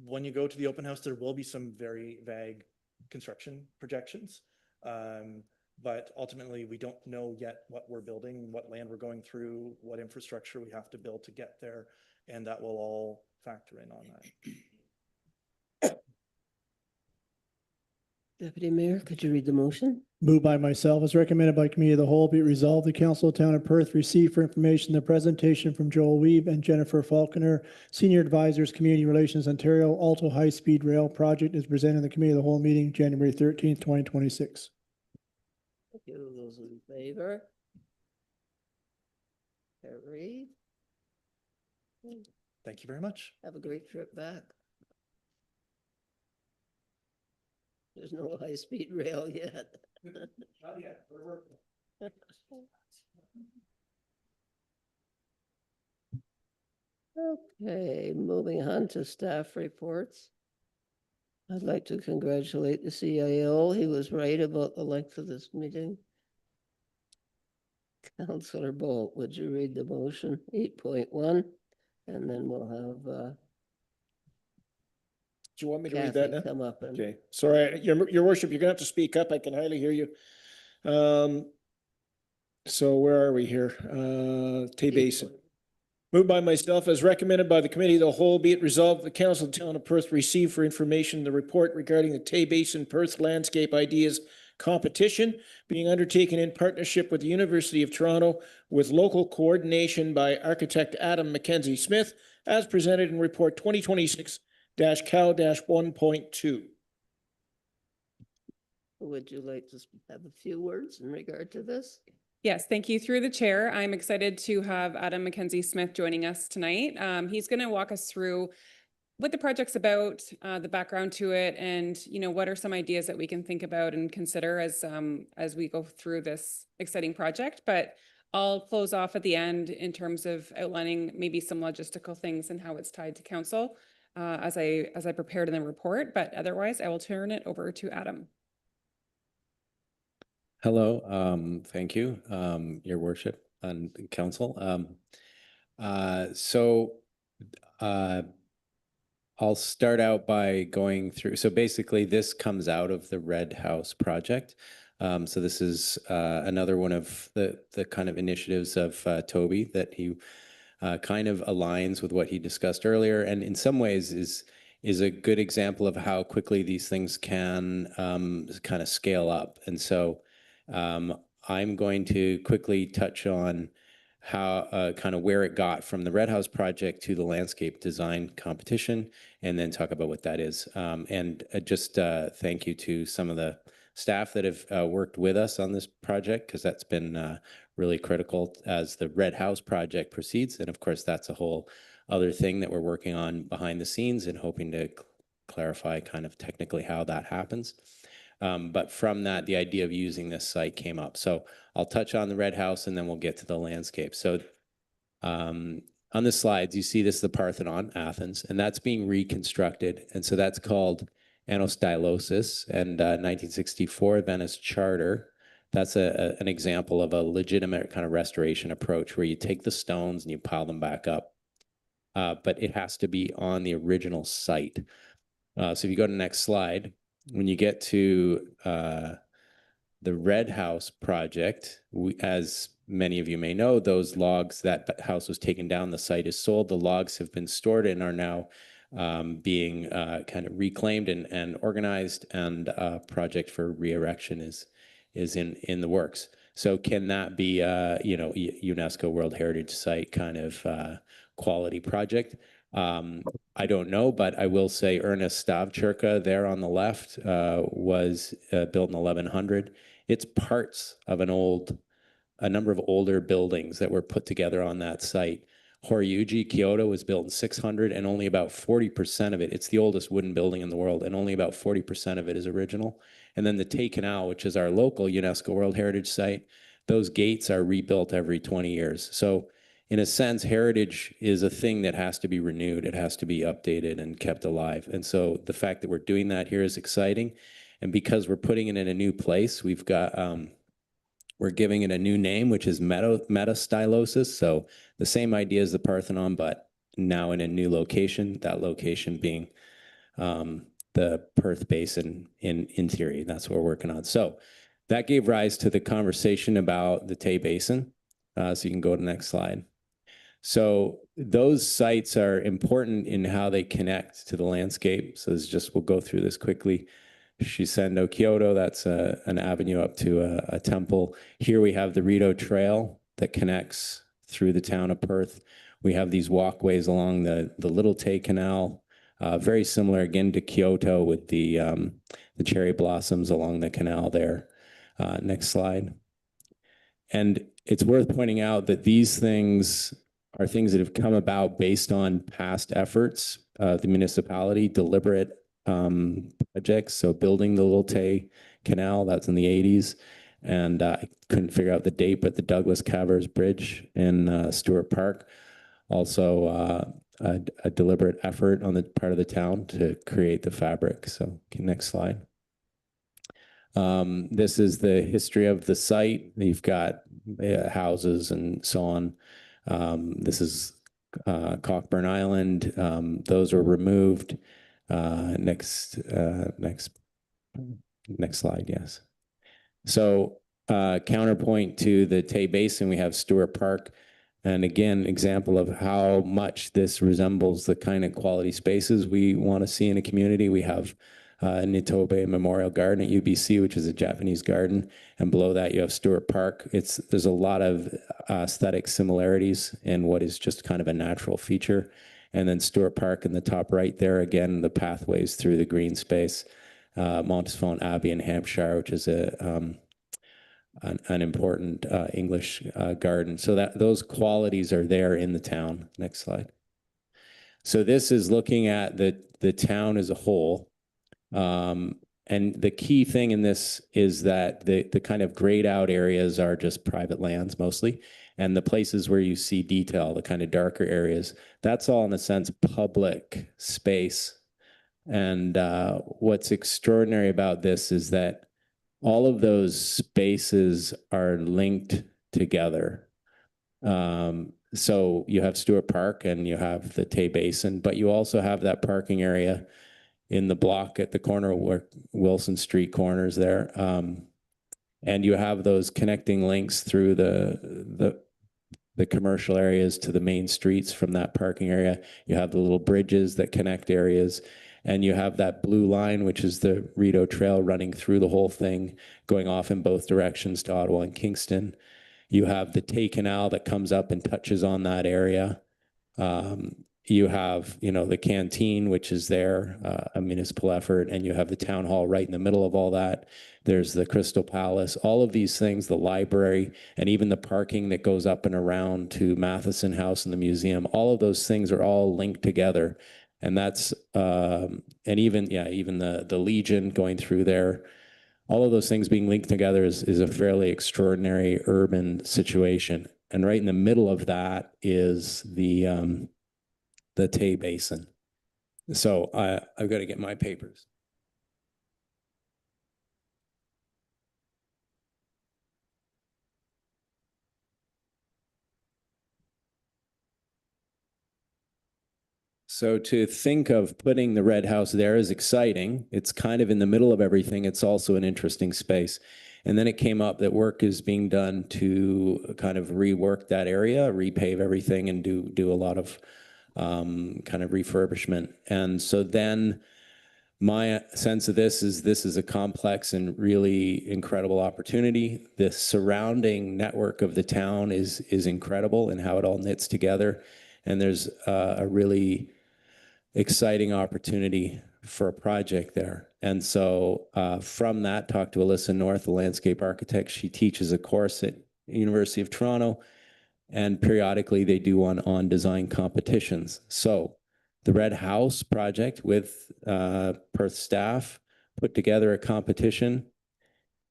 When you go to the open house, there will be some very vague construction projections. But ultimately, we don't know yet what we're building, what land we're going through, what infrastructure we have to build to get there. And that will all factor in on that. Deputy Mayor, could you read the motion? Moved by myself, as recommended by committee of the whole, be it resolved, the Council of Town of Perth receive for information the presentation from Joel Weeb and Jennifer Falconer, Senior Advisors, Community Relations Ontario, Alto High Speed Rail Project is presented in the committee of the whole meeting, January 13th, 2026. Thank you. Those in favor? Carried. Thank you very much. Have a great trip back. There's no high-speed rail yet. Not yet. We're working. Okay, moving on to staff reports. I'd like to congratulate the CIO. He was right about the length of this meeting. Councillor Bolt, would you read the motion 8.1? And then we'll have Do you want me to read that Kathy now? come up and. Okay, sorry, your worship, you're gonna have to speak up. I can hardly hear you. So where are we here? Tay Basin. Moved by myself as recommended by the committee of the whole, be it resolved, the council of the town of Perth receive for information the report regarding the Tay Basin Perth Landscape Ideas competition being undertaken in partnership with the University of Toronto with local coordination by architect Adam Mackenzie Smith as presented in report 2026-CAL-1.2. Would you like to have a few words in regard to this? Yes, thank you. Through the chair, I'm excited to have Adam Mackenzie Smith joining us tonight. He's going to walk us through what the project's about, the background to it, and what are some ideas that we can think about and consider as we go through this exciting project. But I'll close off at the end in terms of outlining maybe some logistical things and how it's tied to council as I prepared in the report. But otherwise, I will turn it over to Adam. Hello, thank you, Your Worship and Council. I'll start out by going through, so basically this comes out of the Red House project. So this is another one of the kind of initiatives of Toby that he kind of aligns with what he discussed earlier, and in some ways is a good example of how quickly these things can kind of scale up. And so I'm going to quickly touch on how kind of where it got from the Red House project to the landscape design competition, and then talk about what that is. And just thank you to some of the staff that have worked with us on this project, because that's been really critical as the Red House project proceeds. And of course, that's a whole other thing that we're working on behind the scenes and hoping to clarify kind of technically how that happens. But from that, the idea of using this site came up. So I'll touch on the Red House and then we'll get to the landscape. So on the slides, you see this is the Parthenon, Athens, and that's being reconstructed. And so that's called anastylosis. And 1964 Venice Charter, that's an example of a legitimate kind of restoration approach where you take the stones and you pile them back up. But it has to be on the original site. So if you go to the next slide, when you get to the Red House project, as many of you may know, those logs, that house was taken down, the site is sold, the logs have been stored and are now being kind of reclaimed and organized, and a project for re-erection is in the works. So can that be UNESCO World Heritage Site kind of quality project? I don't know, but I will say Ernest Stavcherka there on the left was built in 1100. It's parts of a number of older buildings that were put together on that site. Horyuji, Kyoto, was built in 600, and only about 40% of it, it's the oldest wooden building in the world, and only about 40% of it is original. And then the Tay Canal, which is our local UNESCO World Heritage Site, those gates are rebuilt every 20 years. So in a sense, heritage is a thing that has to be renewed. It has to be updated and kept alive. And so the fact that we're doing that here is exciting. And because we're putting it in a new place, we've got, we're giving it a new name, which is metastylosis. So the same idea as the Parthenon, but now in a new location, that location being the Perth Basin in theory. That's what we're working on. So that gave rise to the conversation about the Tay Basin. So you can go to the next slide. So those sites are important in how they connect to the landscape. So it's just, we'll go through this quickly. Shiseido Kyoto, that's an avenue up to a temple. Here we have the Rito Trail that connects through the town of Perth. We have these walkways along the Little Tay Canal, very similar again to Kyoto with the cherry blossoms along the canal there. Next slide. And it's worth pointing out that these things are things that have come about based on past efforts, the municipality, deliberate projects. So building the Little Tay Canal, that's in the 80s. And I couldn't figure out the date, but the Douglas Cavers Bridge in Stewart Park. Also a deliberate effort on the part of the town to create the fabric. So, okay, next slide. This is the history of the site. You've got houses and so on. This is Cockburn Island. Those were removed. Next slide, yes. So counterpoint to the Tay Basin, we have Stewart Park. And again, example of how much this resembles the kind of quality spaces we want to see in a community. We have Nitobe Memorial Garden at UBC, which is a Japanese garden. And below that, you have Stewart Park. There's a lot of aesthetic similarities in what is just kind of a natural feature. And then Stewart Park in the top right there, again, the pathways through the green space. Montesfont Abbey in Hampshire, which is an important English garden. So that those qualities are there in the town. Next slide. So this is looking at the town as a whole. And the key thing in this is that the kind of grayed out areas are just private lands mostly. And the places where you see detail, the kind of darker areas, that's all in a sense public space. And what's extraordinary about this is that all of those spaces are linked together. So you have Stewart Park and you have the Tay Basin, but you also have that parking area in the block at the corner where Wilson Street corners there. And you have those connecting links through the commercial areas to the main streets from that parking area. You have the little bridges that connect areas. And you have that blue line, which is the Rideau Trail running through the whole thing, going off in both directions to Ottawa and Kingston. You have the Tay Canal that comes up and touches on that area. You have, the canteen, which is there, a municipal effort, and you have the town hall right in the middle of all that. There's the Crystal Palace, all of these things, the library, and even the parking that goes up and around to Matheson House and the museum. All of those things are all linked together. And that's, and even the Legion going through there, all of those things being linked together is a fairly extraordinary urban situation. And right in the middle of that is the Tay Basin. So I've got to get my papers. So to think of putting the Red House there is exciting. It's kind of in the middle of everything. It's also an interesting space. And then it came up that work is being done to kind of rework that area, repave everything and do a lot of kind of refurbishment. And so then my sense of this is a complex and really incredible opportunity. The surrounding network of the town is incredible in how it all knits together. And there's a really exciting opportunity for a project there. And so from that, talked to Alyssa North, a landscape architect. She teaches a course at University of Toronto, and periodically they do one on design competitions. So the Red House project with Perth staff put together a competition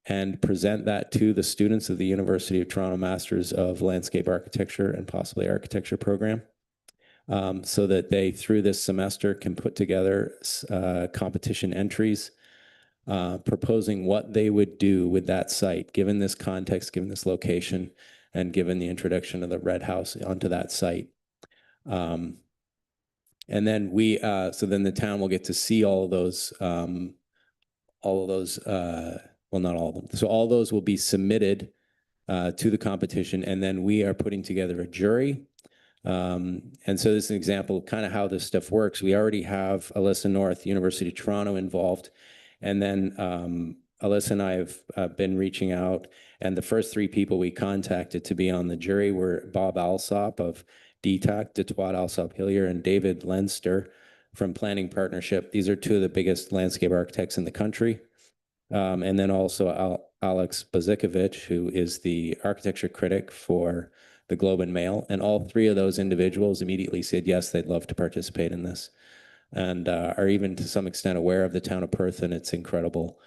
and present that to the students of the University of Toronto Masters of Landscape Architecture and possibly Architecture program. So that they, through this semester, can put together competition entries, proposing what they would do with that site, given this context, given this location, and given the introduction of the Red House onto that site. And then so then the town will get to see all of those, well, not all of them. So all those will be submitted to the competition, and then we are putting together a jury. And so this is an example of kind of how this stuff works. We already have Alyssa North, University of Toronto involved. And then Alyssa and I have been reaching out, and the first three people we contacted to be on the jury were Bob Alsop of DTAC, Detroit Alsop Hillier, and David Lenster from Planning Partnership. These are two of the biggest landscape architects in the country. And then also Alex Bazikovic, who is the architecture critic for the Globe and Mail. And all three of those individuals immediately said, yes, they'd love to participate in this, and are even to some extent aware of the town of Perth and its incredible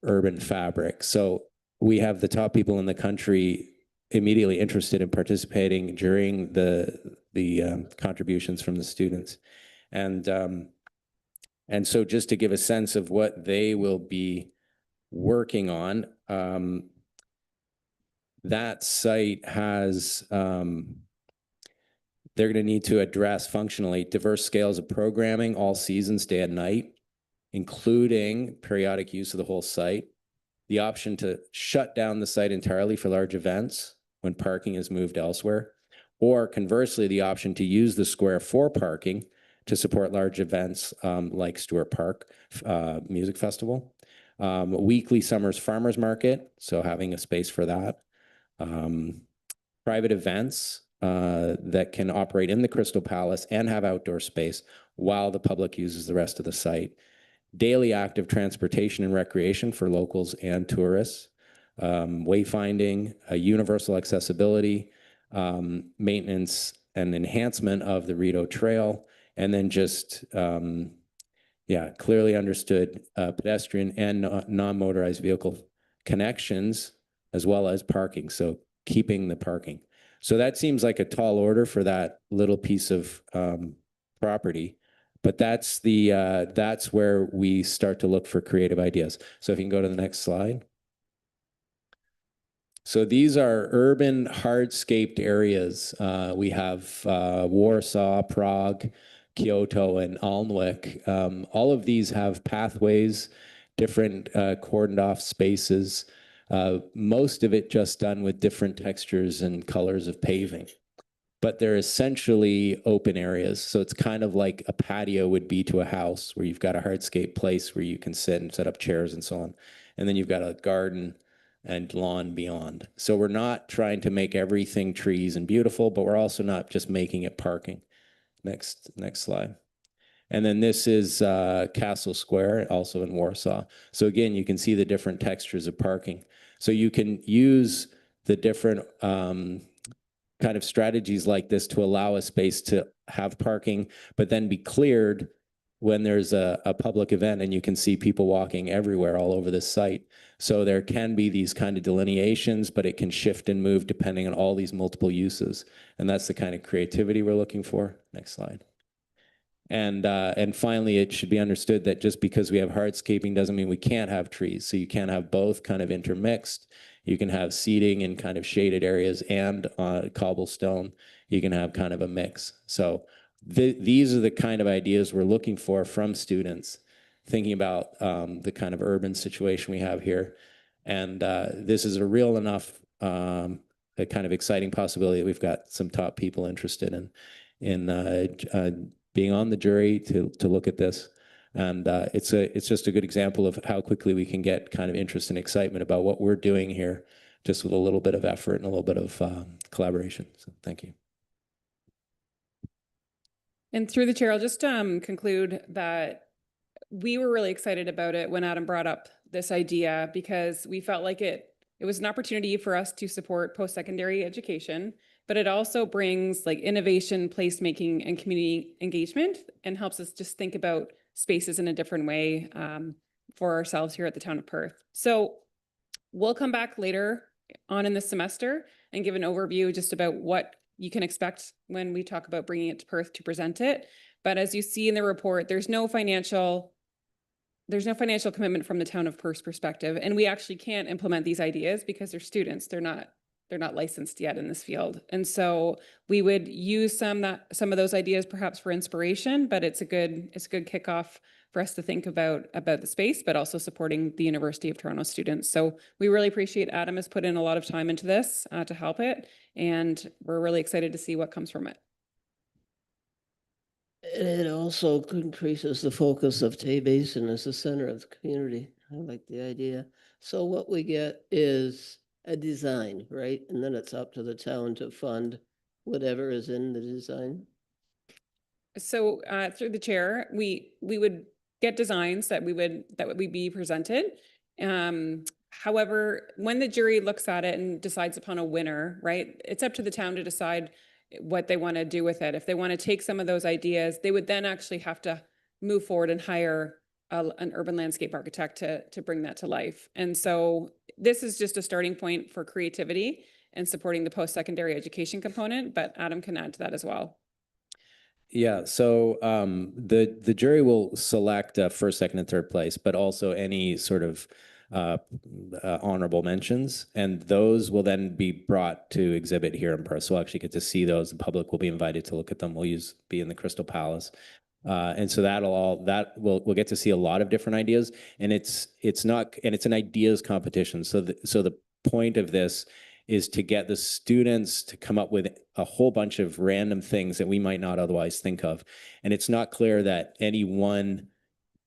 urban fabric. So we have the top people in the country immediately interested in participating during the the contributions from the students. And so just to give a sense of what they will be working on, that site has, they're going to need to address functionally diverse scales of programming, all seasons, day and night, including periodic use of the whole site, the option to shut down the site entirely for large events when parking is moved elsewhere, or conversely, the option to use the square for parking to support large events like Stewart Park Music Festival, weekly Summers Farmers Market, so having a space for that, private events that can operate in the Crystal Palace and have outdoor space while the public uses the rest of the site, daily active transportation and recreation for locals and tourists, wayfinding, universal accessibility, maintenance and enhancement of the Rideau Trail, and then just, clearly understood pedestrian and non-motorized vehicle connections, as well as parking, so keeping the parking. So that seems like a tall order for that little piece of property, but that's where we start to look for creative ideas. So if you can go to the next slide. So these are urban hardscaped areas. We have Warsaw, Prague, Kyoto, and Alnwick. All of these have pathways, different cordoned off spaces, most of it just done with different textures and colors of paving. But they're essentially open areas. So it's kind of like a patio would be to a house, where you've got a hardscape place where you can sit and set up chairs and so on. And then you've got a garden and lawn beyond. So we're not trying to make everything trees and beautiful, but we're also not just making it parking. Next slide. And then this is Castle Square, also in Warsaw. So again, you can see the different textures of parking. So you can use the different kind of strategies like this to allow a space to have parking, but then be cleared when there's a public event, and you can see people walking everywhere all over this site. So there can be these kind of delineations, but it can shift and move depending on all these multiple uses. And that's the kind of creativity we're looking for. Next slide. And finally, it should be understood that just because we have hardscaping doesn't mean we can't have trees. So you can have both kind of intermixed. You can have seating in kind of shaded areas and cobblestone. You can have kind of a mix. So these are the kind of ideas we're looking for from students, thinking about the kind of urban situation we have here. And this is a real enough a kind of exciting possibility that we've got some top people interested in being on the jury to look at this. And it's just a good example of how quickly we can get kind of interest and excitement about what we're doing here, just with a little bit of effort and a little bit of collaboration. So thank you. And through the chair, I'll just conclude that we were really excited about it when Adam brought up this idea, because we felt like it was an opportunity for us to support post-secondary education, but it also brings like innovation, placemaking, and community engagement, and helps us just think about spaces in a different way for ourselves here at the town of Perth. So we'll come back later on in the semester and give an overview just about what you can expect when we talk about bringing it to Perth to present it. But as you see in the report, there's no financial commitment from the town of Perth's perspective. And we actually can't implement these ideas because they're students. They're not licensed yet in this field. And so we would use some of those ideas perhaps for inspiration, but it's a good kickoff for us to think about the space, but also supporting the University of Toronto students. So we really appreciate Adam has put in a lot of time into this to help it. And we're really excited to see what comes from it. It also increases the focus of Tay Basin as the center of the community. I like the idea. So what we get is a design, right? And then it's up to the town to fund whatever is in the design. So through the chair, we would get designs that would be presented. However, when the jury looks at it and decides upon a winner, right, it's up to the town to decide what they want to do with it. If they want to take some of those ideas, they would then actually have to move forward and hire an urban landscape architect to bring that to life. And so this is just a starting point for creativity and supporting the post-secondary education component, but Adam can add to that as well. Yeah, so the jury will select first, second, and third place, but also any sort of honorable mentions, and those will then be brought to exhibit here in person. So we'll actually get to see those. The public will be invited to look at them. We'll be in the Crystal Palace. And so we'll get to see a lot of different ideas, and it's an ideas competition. So the point of this is to get the students to come up with a whole bunch of random things that we might not otherwise think of. And it's not clear that any one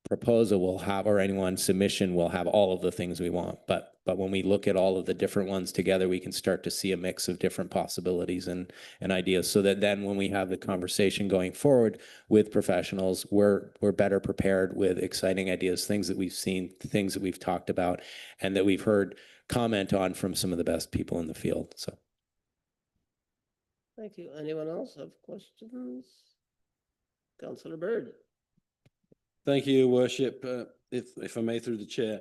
proposal will have, or any one submission will have all of the things we want. But when we look at all of the different ones together, we can start to see a mix of different possibilities and ideas, so that then when we have the conversation going forward with professionals, we're better prepared with exciting ideas, things that we've seen, things that we've talked about, and that we've heard comment on from some of the best people in the field. So. Thank you. Anyone else have questions? Councillor Bird. Thank you, Your Worship. If I may, through the chair,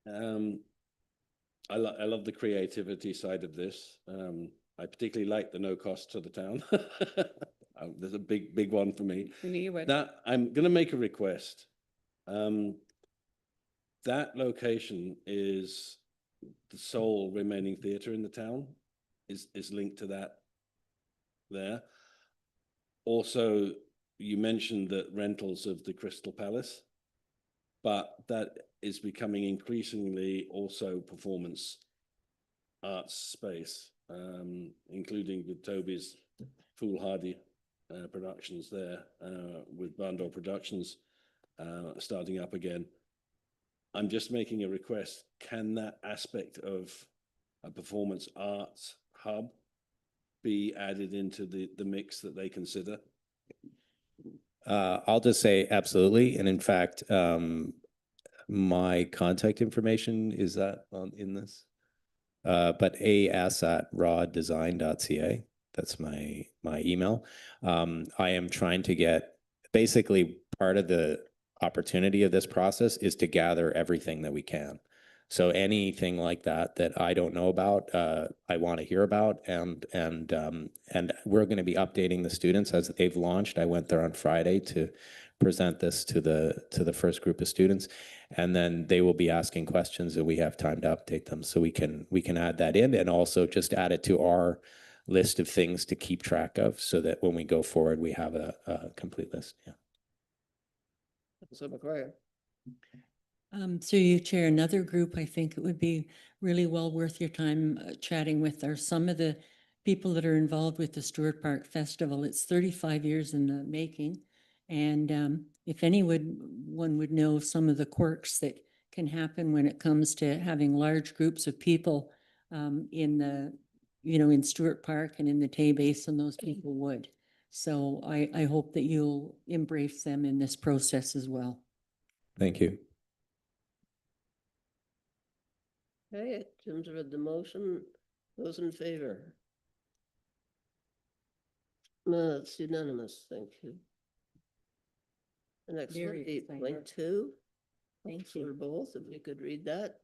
I love the creativity side of this. I particularly like the no cost to the town. There's a big one for me. We knew you would. I'm going to make a request. That location is the sole remaining theatre in the town. Is linked to that there. Also, you mentioned that rentals of the Crystal Palace, but that is becoming increasingly also performance arts space, including with Toby's Foolhardy productions there, with Barndor Productions starting up again. I'm just making a request. Can that aspect of a performance arts hub be added into the mix that they consider? I'll just say absolutely. And in fact, my contact information is that in this, but as@roddesign.ca. That's my email. I am trying to get, basically part of the opportunity of this process is to gather everything that we can. So anything like that I don't know about, I want to hear about, and we're going to be updating the students as they've launched. I went there on Friday to present this to the first group of students, and then they will be asking questions, and we have time to update them. So we can add that in, and also just add it to our list of things to keep track of, so that when we go forward, we have a complete list. Yeah. So McGuire. So you chair another group, I think it would be really well worth your time chatting with are some of the people that are involved with the Stewart Park Festival. It's 35 years in the making. And if one would know some of the quirks that can happen when it comes to having large groups of people in Stewart Park and in the Tay Basin, those people would. So I hope that you'll embrace them in this process as well. Thank you. Okay, Jim's read the motion. Those in favor? No, it's unanimous. Thank you. The next one, Very exciting. 8.2. Thank you. For both, if you could read that.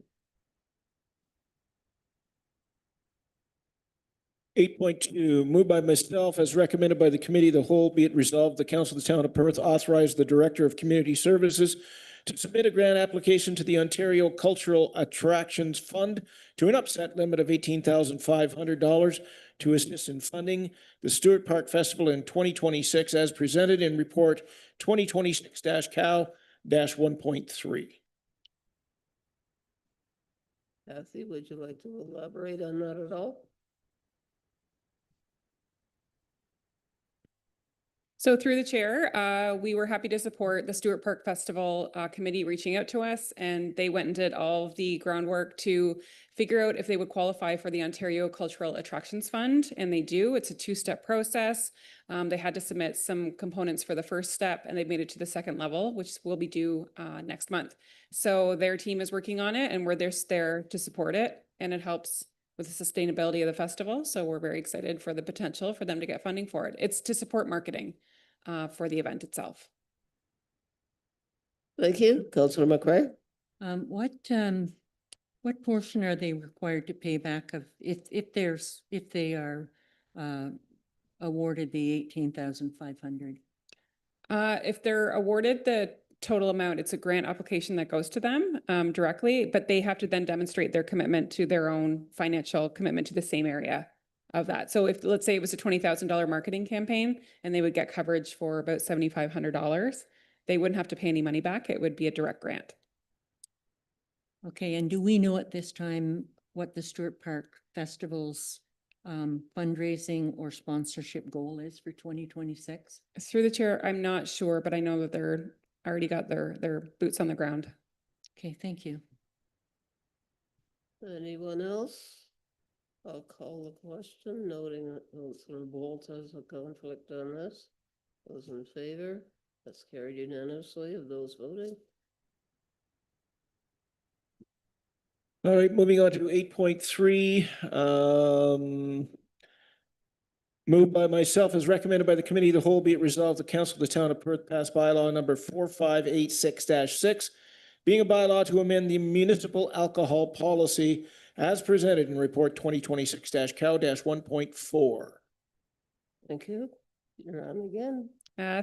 8.2, moved by myself as recommended by the committee of the whole, be it resolved, the council of the town of Perth authorize the director of community services to submit a grant application to the Ontario Cultural Attractions Fund to an upset limit of $18,500 to assist in funding the Stewart Park Festival in 2026 as presented in report 2026-CAL-1.3. Kathy, would you like to elaborate on that at all? So through the chair, we were happy to support the Stewart Park Festival committee reaching out to us, and they went and did all of the groundwork to figure out if they would qualify for the Ontario Cultural Attractions Fund, and they do. It's a two-step process. They had to submit some components for the first step, and they made it to the second level, which will be due next month. So their team is working on it, and we're there to support it, and it helps with the sustainability of the festival. So we're very excited for the potential for them to get funding for it. It's to support marketing for the event itself. Thank you. Councillor McRae. What portion are they required to pay back of if they are awarded the 18,500? If they're awarded the total amount, it's a grant application that goes to them directly, but they have to then demonstrate their commitment to their own financial commitment to the same area of that. So if, let's say it was a $20,000 marketing campaign and they would get coverage for about $7,500, they wouldn't have to pay any money back. It would be a direct grant. Okay, and do we know at this time what the Stewart Park Festival's fundraising or sponsorship goal is for 2026? Through the chair, I'm not sure, but I know that they're already got their boots on the ground. Okay, thank you. Anyone else? I'll call the question, noting that Councillor Bolt has a conflict on this. Those in favor? That's carried unanimously of those voting. All right, moving on to 8.3. Moved by myself as recommended by the committee of the whole, be it resolved the council of the town of Perth pass bylaw number 4586-6, being a bylaw to amend the municipal alcohol policy as presented in report 2026-Cow-1.4. Thank you. You're on again.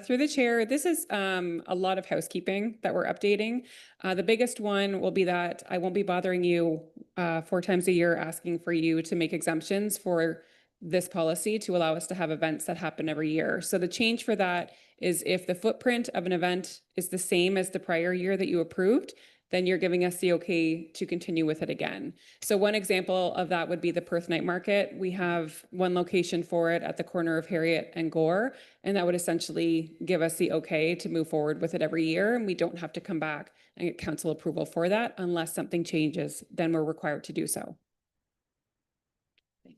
Through the chair, this is a lot of housekeeping that we're updating. The biggest one will be that I won't be bothering you 4 times a year asking for you to make exemptions for this policy to allow us to have events that happen every year. So the change for that is if the footprint of an event is the same as the prior year that you approved, then you're giving us the okay to continue with it again. So one example of that would be the Perth Night Market. We have one location for it at the corner of Harriet and Gore, and that would essentially give us the okay to move forward with it every year. And we don't have to come back and get council approval for that unless something changes, then we're required to do so.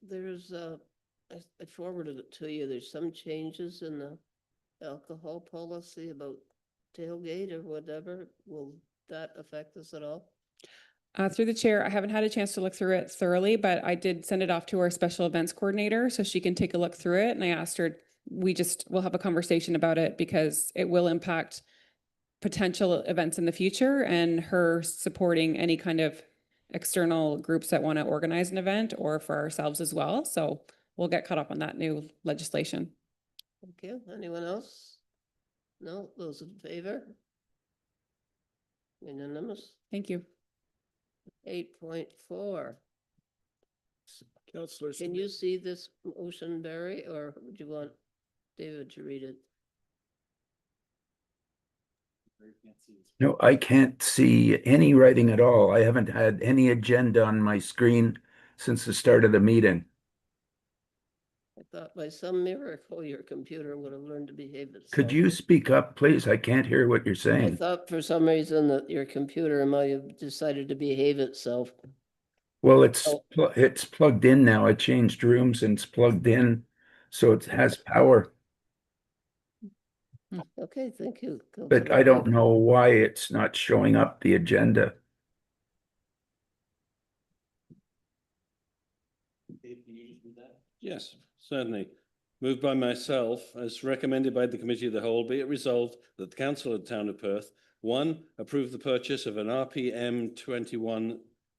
There's I forwarded it to you. There's some changes in the alcohol policy about tailgate or whatever. Will that affect us at all? Through the chair, I haven't had a chance to look through it thoroughly, but I did send it off to our special events coordinator so she can take a look through it. And I asked her, we'll have a conversation about it because it will impact potential events in the future and her supporting any kind of external groups that want to organize an event or for ourselves as well. So we'll get caught up on that new legislation. Thank you. Anyone else? No, those in favor? Unanimous. Thank you. 8.4. Councillor Can you see this motion, Barry, or would you want David to read it? No, I can't see any writing at all. I haven't had any agenda on my screen since the start of the meeting. I thought by some miracle your computer would have learned to behave itself. Could you speak up, please? I can't hear what you're I saying. thought for some reason that your computer might have decided to behave itself. Well, it's plugged in now. I changed rooms and it's plugged in, so it has power. Okay, thank you. But I don't know why it's not showing up the agenda. Yes, certainly. Moved by myself, as recommended by the Committee of the Whole, be it resolved that the Council of the Town of Perth, 1, approve the purchase of an RPM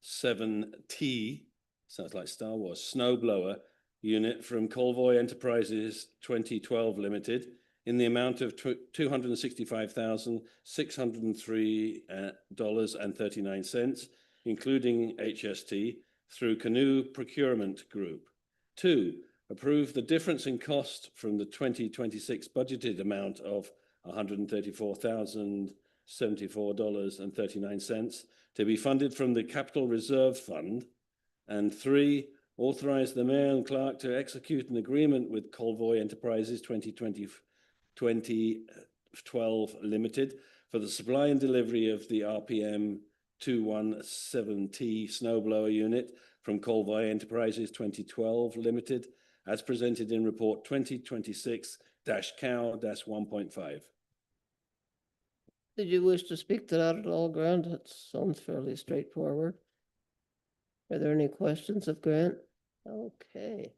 217T, sounds like Star Wars, snowblower unit from Colvoy Enterprises 2012 Limited in the amount of $265,603.39, including HST, through Canoe Procurement Group. 2, approve the difference in cost from the 2026 budgeted amount of $134,074.39 to be funded from the Capital Reserve Fund. And 3, authorize the Mayor and Clerk to execute an agreement with Colvoy Enterprises 2012 Limited for the supply and delivery of the RPM 217T snowblower unit from Colvoy Enterprises 2012 Limited, as presented in report 2026-Cow-1.5. Did you wish to speak to that at all, Grant? It sounds fairly straightforward. Are there any questions of Grant? Okay.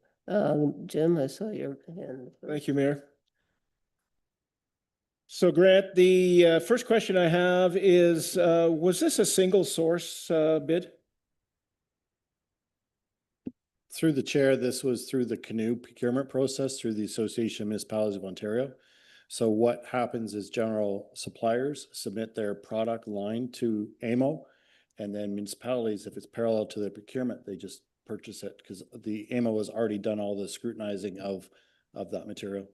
Jim, I saw your hand. Thank you, Mayor. So Grant, the first question I have is, was this a single source bid? Through the chair, this was through the Canoe procurement process through the Association of Municipalities of Ontario. So what happens is general suppliers submit their product line to AMO, and then municipalities, if it's parallel to their procurement, they just purchase it because the AMO has already done all the scrutinizing of that material.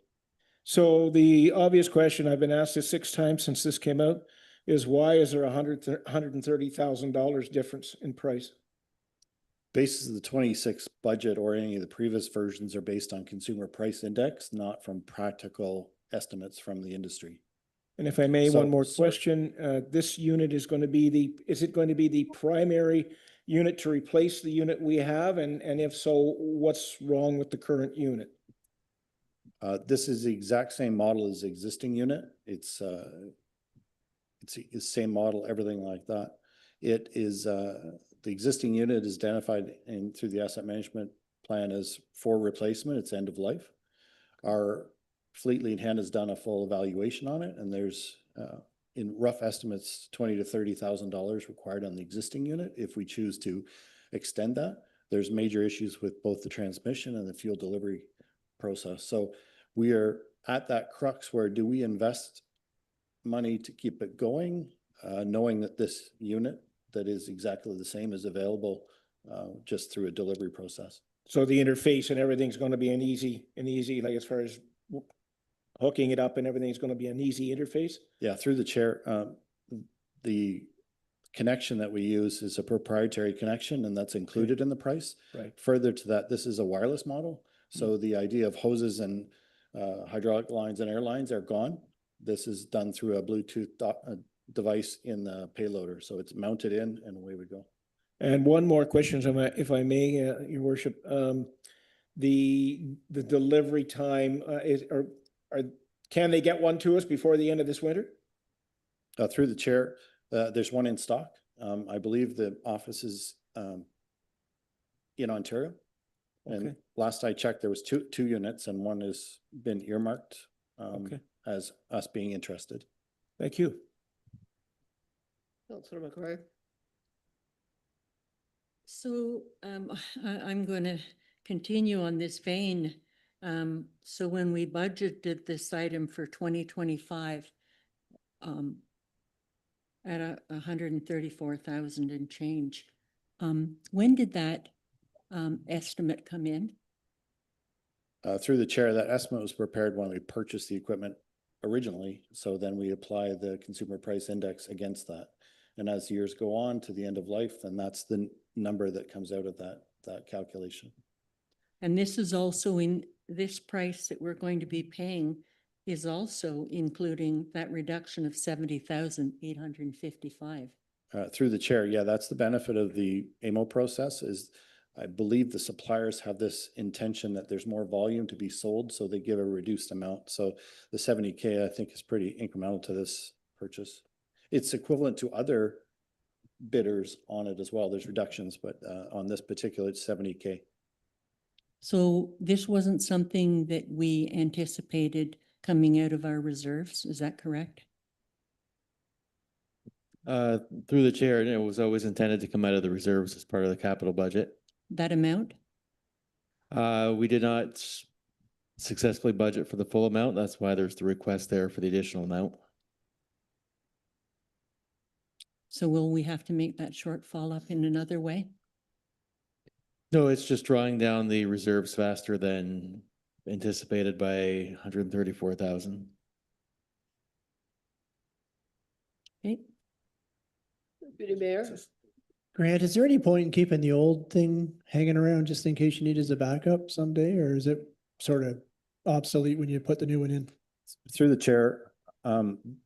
So the obvious question, I've been asked this 6 times since this came out, is why is there $130,000 difference in price? Basis of the 26 budget or any of the previous versions are based on consumer price index, not from practical estimates from the industry. And if I may, So- one more sorry. question. This unit is going to be is it going to be the primary unit to replace the unit we have? And if so, what's wrong with the current unit? This is the exact same model as the existing unit. It's the same model, everything like that. It is, the existing unit is identified through the asset management plan as for replacement. It's end of life. Our Fleet Lead Hand has done a full evaluation on it, and there's, in rough estimates, $20,000 to $30,000 required on the existing unit. If we choose to extend that, there's major issues with both the transmission and the fuel delivery process. So we are at that crux where do we invest money to keep it going, knowing that this unit that is exactly the same is available just through a delivery process. So the interface and everything's going to be an easy, like as far as hooking it up and everything's going to be an easy interface? Yeah, through the chair, the connection that we use is a proprietary connection, and that's included in the price. Right. Further to that, this is a wireless model. So the idea of hoses and hydraulic lines and air lines are gone. This is done through a Bluetooth device in the payloader. So it's mounted in and away we go. And one more question, if I may, Your Worship. The delivery time can they get one to us before the end of this winter? Through the chair, there's one in stock. I believe the office is in Ontario. And Okay. last I checked, there was two units, and one has been earmarked as us being interested. Thank you. Councillor McCrory. So I'm going to continue on this vein. So when we budgeted this item for 2025 at 134,000 and change, when did that estimate come in? Through the chair, that estimate was prepared when we purchased the equipment originally. So then we apply the consumer price index against that. And as years go on to the end of life, then that's the number that comes out of that calculation. And this is also in this price that we're going to be paying is also including that reduction of 70,855. Through the chair, yeah, that's the benefit of the AMO process is I believe the suppliers have this intention that there's more volume to be sold, so they give a reduced amount. So the 70K, I think, is pretty incremental to this purchase. It's equivalent to other bidders on it as well. There's reductions, but on this particular, it's 70K. So this wasn't something that we anticipated coming out of our reserves, is that correct? Through the chair, it was always intended to come out of the reserves as part of the capital budget. That amount? We did not successfully budget for the full amount. That's why there's the request there for the additional amount. So will we have to make that shortfall up in another way? No, it's just drawing down the reserves faster than anticipated by 134,000. Okay. Deputy Mayor. Grant, is there any point in keeping the old thing hanging around just in case you need it as a backup someday, or is it sort of obsolete when you put the new one in? Through the chair,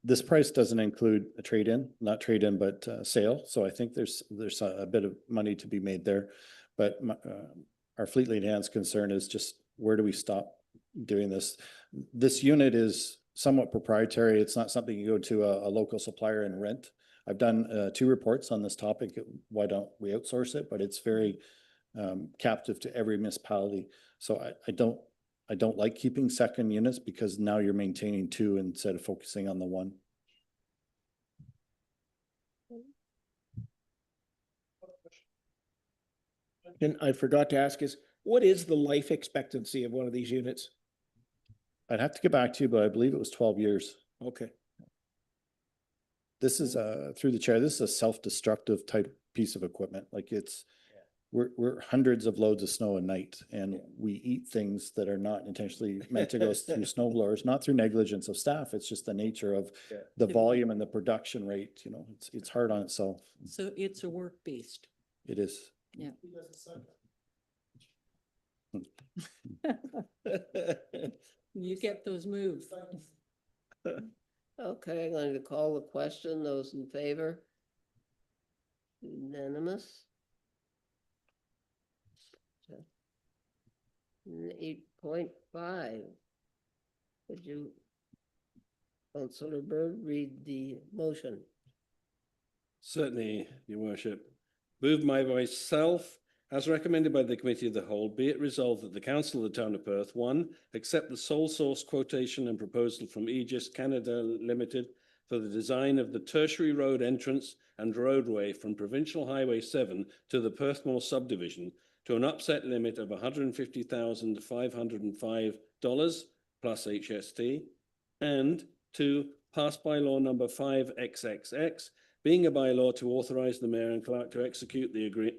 this price doesn't include a trade-in, not trade-in, but sale. So I think there's a bit of money to be made there. But our Fleet Lead Hand's concern is just where do we stop doing this? This unit is somewhat proprietary. It's not something you go to a local supplier and rent. I've done 2 reports on this topic. Why don't we outsource it? But it's very captive to every municipality. So I don't like keeping second units because now you're maintaining 2 instead of focusing on the 1. And I forgot to ask is, what is the life expectancy of one of these units? I'd have to get back to you, but I believe it was 12 years. Okay. This is through the chair, this is a self-destructive type piece of equipment. Like we're hundreds of loads of snow a night, and we eat things that are not intentionally meant to go through snow blowers, not through negligence of staff. It's just the nature of the volume and the production rate, you know, it's hard on itself. So it's a work-based. It is. Yeah. You get those moves. Okay, I'm going to call the question. Those in favor? Unanimous? 8.5. Could you, Councillor Bird, read the motion? Certainly, your worship. Moved by myself, as recommended by the Committee of the Whole, be it resolved that the Council of the Town of Perth, 1, accept the sole source quotation and proposal from Aegis Canada Limited for the design of the tertiary road entrance and roadway from Provincial Highway 7 to the Perthmore subdivision to an upset limit of $150,505 plus HST, and 2, pass bylaw number 5XXX, being a bylaw to authorize the Mayor and Clerk to execute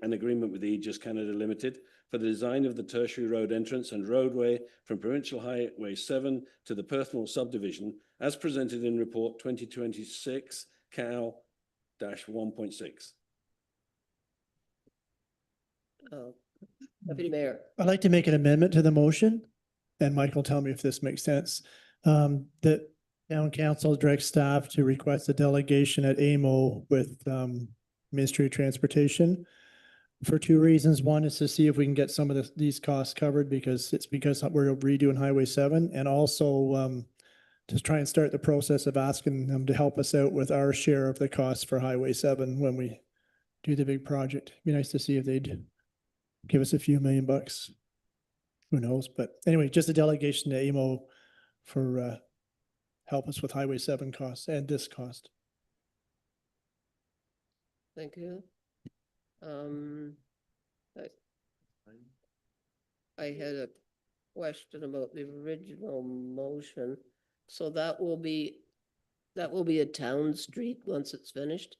an agreement with Aegis Canada Limited for the design of the tertiary road entrance and roadway from Provincial Highway 7 to the Perthmore subdivision, as presented in Report 2026 Cal-1.6. Deputy Mayor. I'd like to make an amendment to the motion, and Mike will tell me if this makes sense. That Town Council directs staff to request a delegation at AMO with Ministry of Transportation for 2 reasons. One is to see if we can get some of these costs covered because we're redoing Highway 7, and also to try and start the process of asking them to help us out with our share of the costs for Highway 7 when we do the big project. Be nice to see if they'd give us a few $1 million. Who knows? But anyway, just a delegation to AMO for help us with Highway 7 costs and this cost. Thank you. I had a question about the original motion. So that will be a town street once it's finished?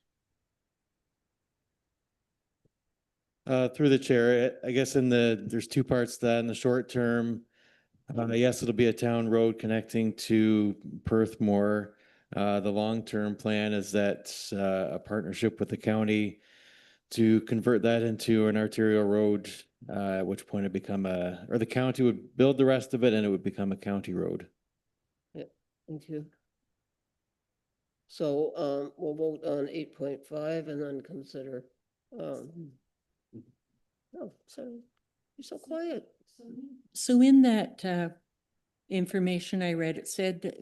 Through the chair, I guess there's 2 parts to that. In the short term, yes, it'll be a town road connecting to Perthmore. The long-term plan is that a partnership with the county to convert that into an arterial road, at which point it become or the county would build the rest of it and it would become a county road. Yeah, thank you. So we'll vote on 8.5 and then consider oh, sorry, you're so quiet. So in that information I read, it said,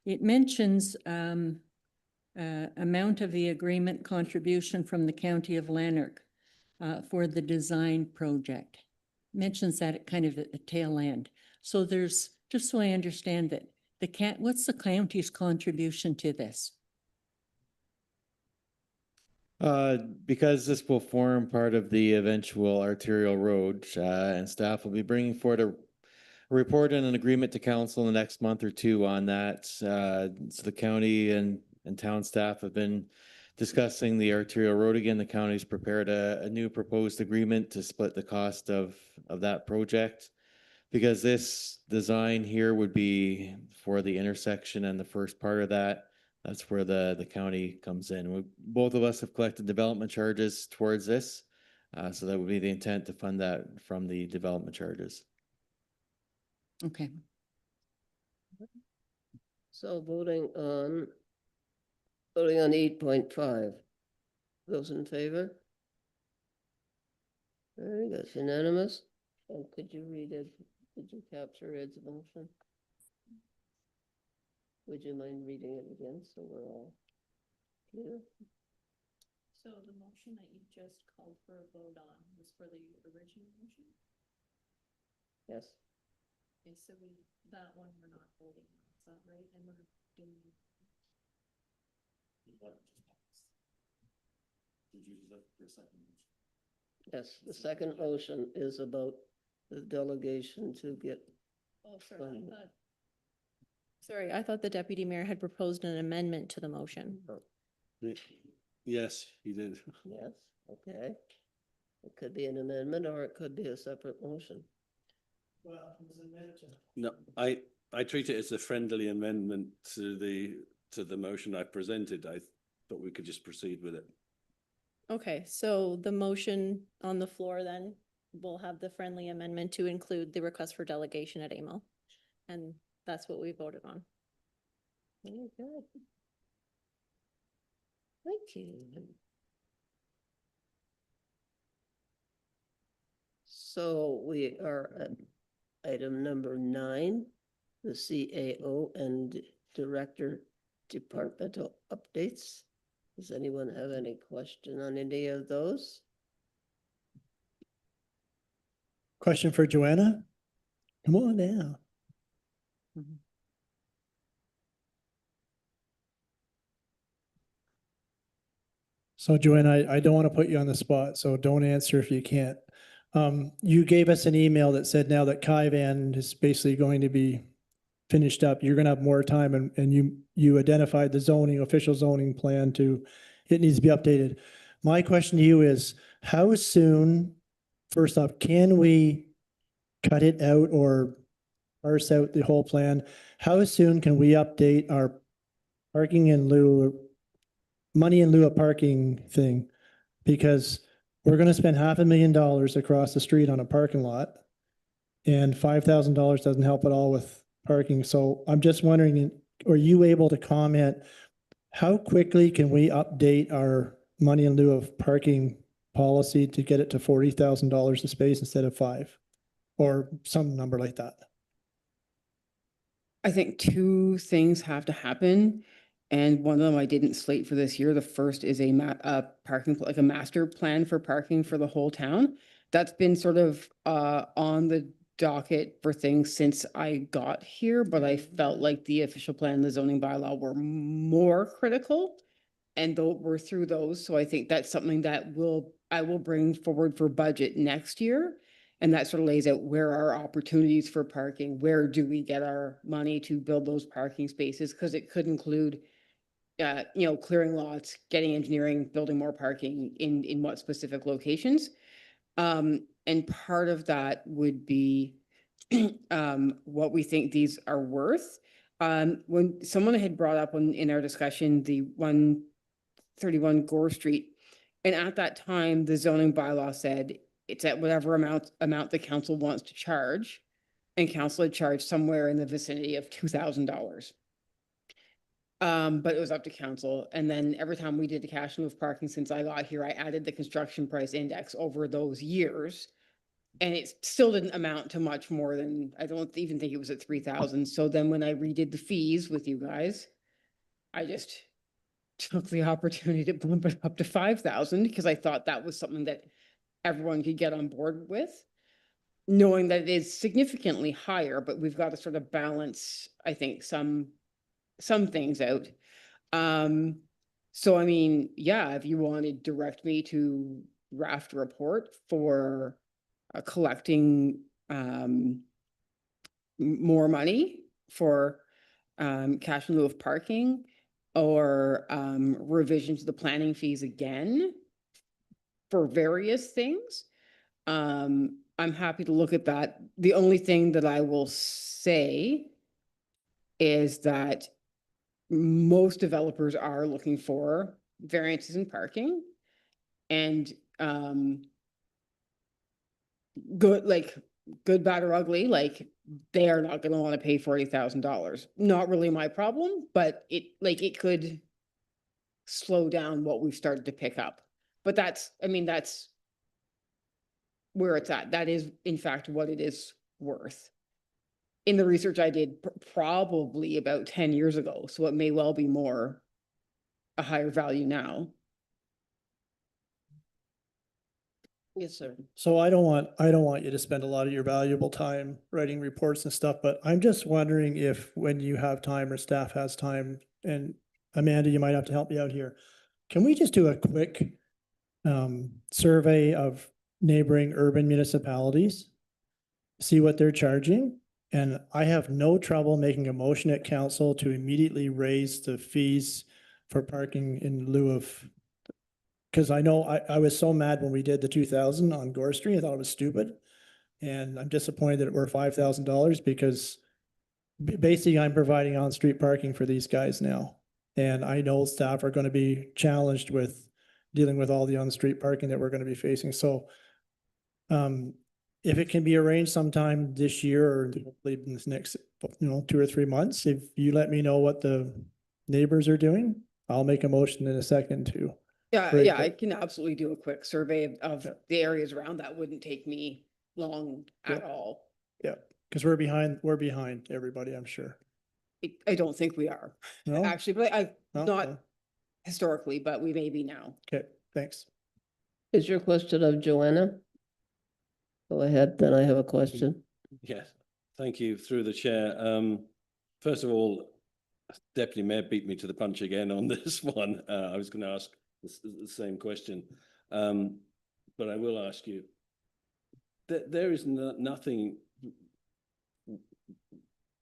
it mentions amount of the agreement contribution from the County of Lanark for the design project. Mentions that at kind of at the tail end. So there's, just so I understand that, what's the county's contribution to this? Because this will form part of the eventual arterial road, and staff will be bringing forward a report and an agreement to council in the next month or 2 on that. So the county and town staff have been discussing the arterial road again. The county's prepared a new proposed agreement to split the cost of that project. Because this design here would be for the intersection and the first part of that. That's where the county comes in. Both of us have collected development charges towards this. So that would be the intent to fund that from the development charges. Okay. So voting on 8.5. Those in favor? Very good, unanimous. And could you read it? Could you capture Ed's motion? Would you mind reading it again so we're all clear? So the motion that you just called for a vote on was for the original motion? Yes. Okay, so that one we're not voting on, is that right? And we're doing. Yes, the second motion is about the delegation to get. Oh, sorry, I thought Sorry, I thought the deputy mayor had proposed an amendment to the motion. Yes, he did. Yes, okay. It could be an amendment or it could be a separate motion. No, I treat it as a friendly amendment to the motion I presented. I thought we could just proceed with it. Okay, so the motion on the floor then will have the friendly amendment to include the request for delegation at AMO. And that's what we voted on. Okay. Thank you. So we are at item number 9, the CAO and Director Departmental updates. Does anyone have any question on any of those? Question for Joanna? Come on now. So Joanna, I don't want to put you on the spot, so don't answer if you can't. You gave us an email that said now that Kaivan is basically going to be finished up, you're gonna have more time and you identified the zoning, official zoning plan it needs to be updated. My question to you is, how soon, first off, can we cut it out or parse out the whole plan? How soon can we update our parking in lieu, money in lieu of parking thing? Because we're gonna spend $500,000 across the street on a parking lot, and $5,000 doesn't help at all with parking. So I'm just wondering, are you able to comment, how quickly can we update our money in lieu of parking policy to get it to $40,000 a space instead of 5, or some number like that? I think 2 things have to happen. And one of them I didn't slate for this year. The first is a like a master plan for parking for the whole town. That's been sort of on the docket for things since I got here, but I felt like the official plan and the zoning bylaw were more critical. And though we're through those, so I think that's something that I will bring forward for budget next year. And that sort of lays out where are opportunities for parking, where do we get our money to build those parking spaces? Because it could include clearing lots, getting engineering, building more parking in what specific locations. And part of that would be what we think these are worth. When someone had brought up in our discussion, the 131 Gore Street, and at that time, the zoning bylaw said it's at whatever amount the council wants to charge, and council had charged somewhere in the vicinity of $2,000. But it was up to council. And then every time we did the cash in lieu of parking since I got here, I added the construction price index over those years. And it still didn't amount to much more than, I don't even think it was at 3,000. So then when I redid the fees with you guys, I just took the opportunity to bump it up to 5,000 because I thought that was something that everyone could get on board with, knowing that it is significantly higher, but we've got to sort of balance, I think, some things out. So I mean, yeah, if you want to direct me to draft a report for collecting more money for cash in lieu of parking, or revision to the planning fees again for various things, I'm happy to look at that. The only thing that I will say is that most developers are looking for variances in parking, and good, bad, or ugly, like they are not going to want to pay $40,000. Not really my problem, but it could slow down what we've started to pick up. But that's where it's at. That is, in fact, what it is worth. In the research I did probably about 10 years ago, so it may well be a higher value now. Yes, sir. So I don't want you to spend a lot of your valuable time writing reports and stuff, but I'm just wondering if when you have time or staff has time, and Amanda, you might have to help me out here. Can we just do a quick survey of neighboring urban municipalities? See what they're charging And I have no trouble making a motion at council to immediately raise the fees for parking in lieu of, because I know I was so mad when we did the 2,000 on Gore Street. I thought it was stupid. And I'm disappointed that we're $5,000 because basically I'm providing on-street parking for these guys now. And I know staff are going to be challenged with dealing with all the on-street parking that we're going to be facing. So if it can be arranged sometime this year or hopefully in this next, 2 or 3 months, if you let me know what the neighbors are doing, I'll make a motion in a second to. Yeah, break yeah, I it. can absolutely do a quick survey of the areas around. That wouldn't take me long at Yeah. all. Yeah, because we're behind everybody, I'm sure. I don't think we are, No? actually, but No? not No. historically, but we may be now. Okay, thanks. Is your question of Joanna? Go ahead, then I have a question. Yes, thank you through the chair. First of all, Deputy Mayor beat me to the punch again on this one. I was going to ask the same question, but I will ask you. There is nothing.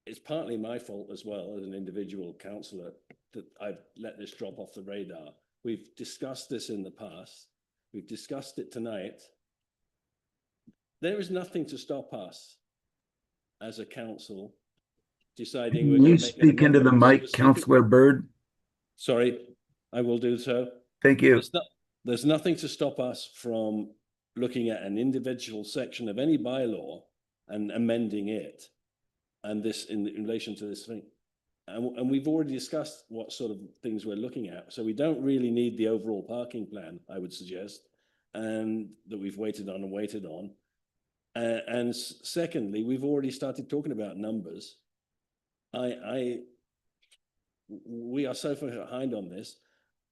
It's partly my fault as well as an individual councillor that I've let this drop off the radar. We've discussed this in the past. We've discussed it tonight. There is nothing to stop us as a council deciding. Can you speak into the mic, Councillor Bird? Sorry, I will do so. Thank you. There's nothing to stop us from looking at an individual section of any bylaw and amending it. And this in relation to this thing. And we've already discussed what sort of things we're looking at. So we don't really need the overall parking plan, I would suggest, and that we've waited on and waited on. And secondly, we've already started talking about numbers. We are so far behind on this.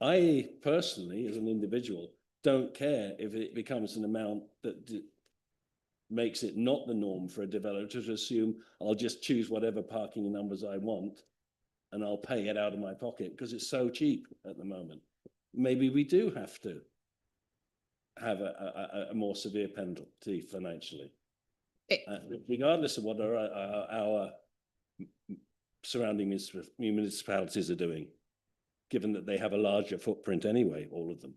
I personally, as an individual, don't care if it becomes an amount that makes it not the norm for a developer to assume I'll just choose whatever parking numbers I want and I'll pay it out of my pocket because it's so cheap at the moment. Maybe we do have to have a more severe penalty financially, regardless of what our surrounding municipalities are doing, given that they have a larger footprint anyway, all of them.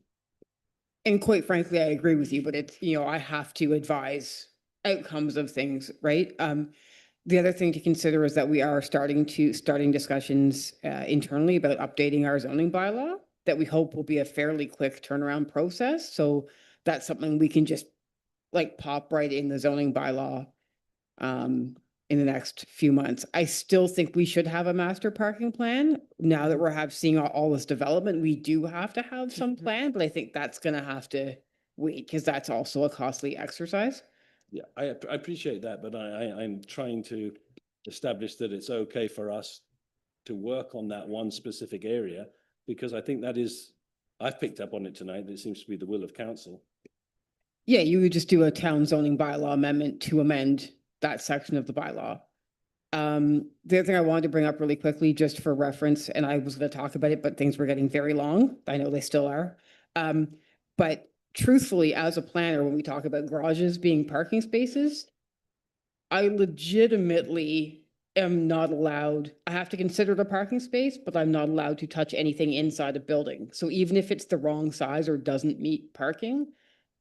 And quite frankly, I agree with you, but it's, I have to advise outcomes of things, right? The other thing to consider is that we are starting discussions internally about updating our zoning bylaw that we hope will be a fairly quick turnaround process. So that's something we can just pop right in the zoning bylaw in the next few months. I still think we should have a master parking plan. Now that we're seeing all this development, we do have to have some plan, but I think that's going to have to wait because that's also a costly exercise. Yeah, I appreciate that, but I'm trying to establish that it's okay for us to work on that one specific area, because I think that is, I've picked up on it tonight, that it seems to be the will of council. Yeah, you would just do a town zoning bylaw amendment to amend that section of the bylaw. The other thing I wanted to bring up really quickly, just for reference, and I was going to talk about it, but things were getting very long. I know they still are. But truthfully, as a planner, when we talk about garages being parking spaces, I legitimately am not allowed, I have to consider it a parking space, but I'm not allowed to touch anything inside a building. So even if it's the wrong size or doesn't meet parking,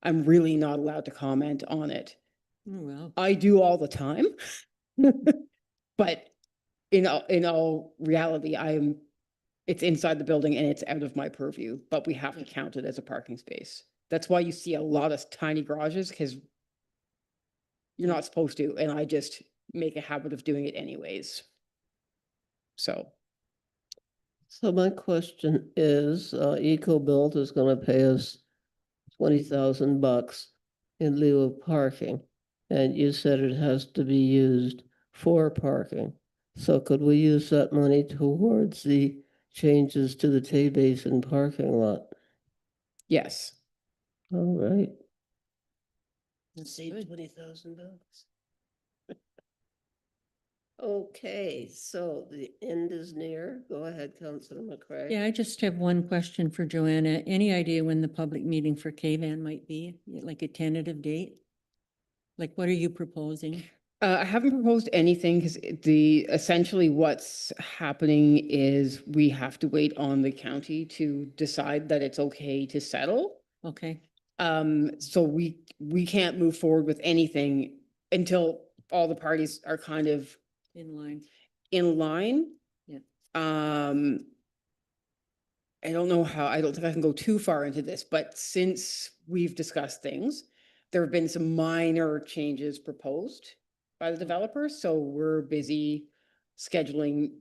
I'm really not allowed to comment on it. Oh, well. I do all the time. But in all reality, it's inside the building and it's out of my purview, but we have to count it as a parking space. That's why you see a lot of tiny garages, because you're not supposed to, and I just make a habit of doing it anyways. So my question is, EcoBuild is gonna pay us $20,000 in lieu of parking. And you said it has to be used for parking. So could we use that money towards the changes to the Tay Basin parking lot? yes. All right. Let's save $20,000. Okay, so the end is near. Go ahead, Councillor McCray. Yeah, I just have one question for Joanna. Any idea when the public meeting for KVAN might be, like a tentative date? Like, what are you proposing? I haven't proposed anything because essentially what's happening is we have to wait on the county to decide that it's okay to settle. Okay, So we can't move forward with anything until all the parties are kind of in line. in line. Yeah. I don't know how, I don't think I can go too far into this, but since we've discussed things, there have been some minor changes proposed by the developers, so we're busy scheduling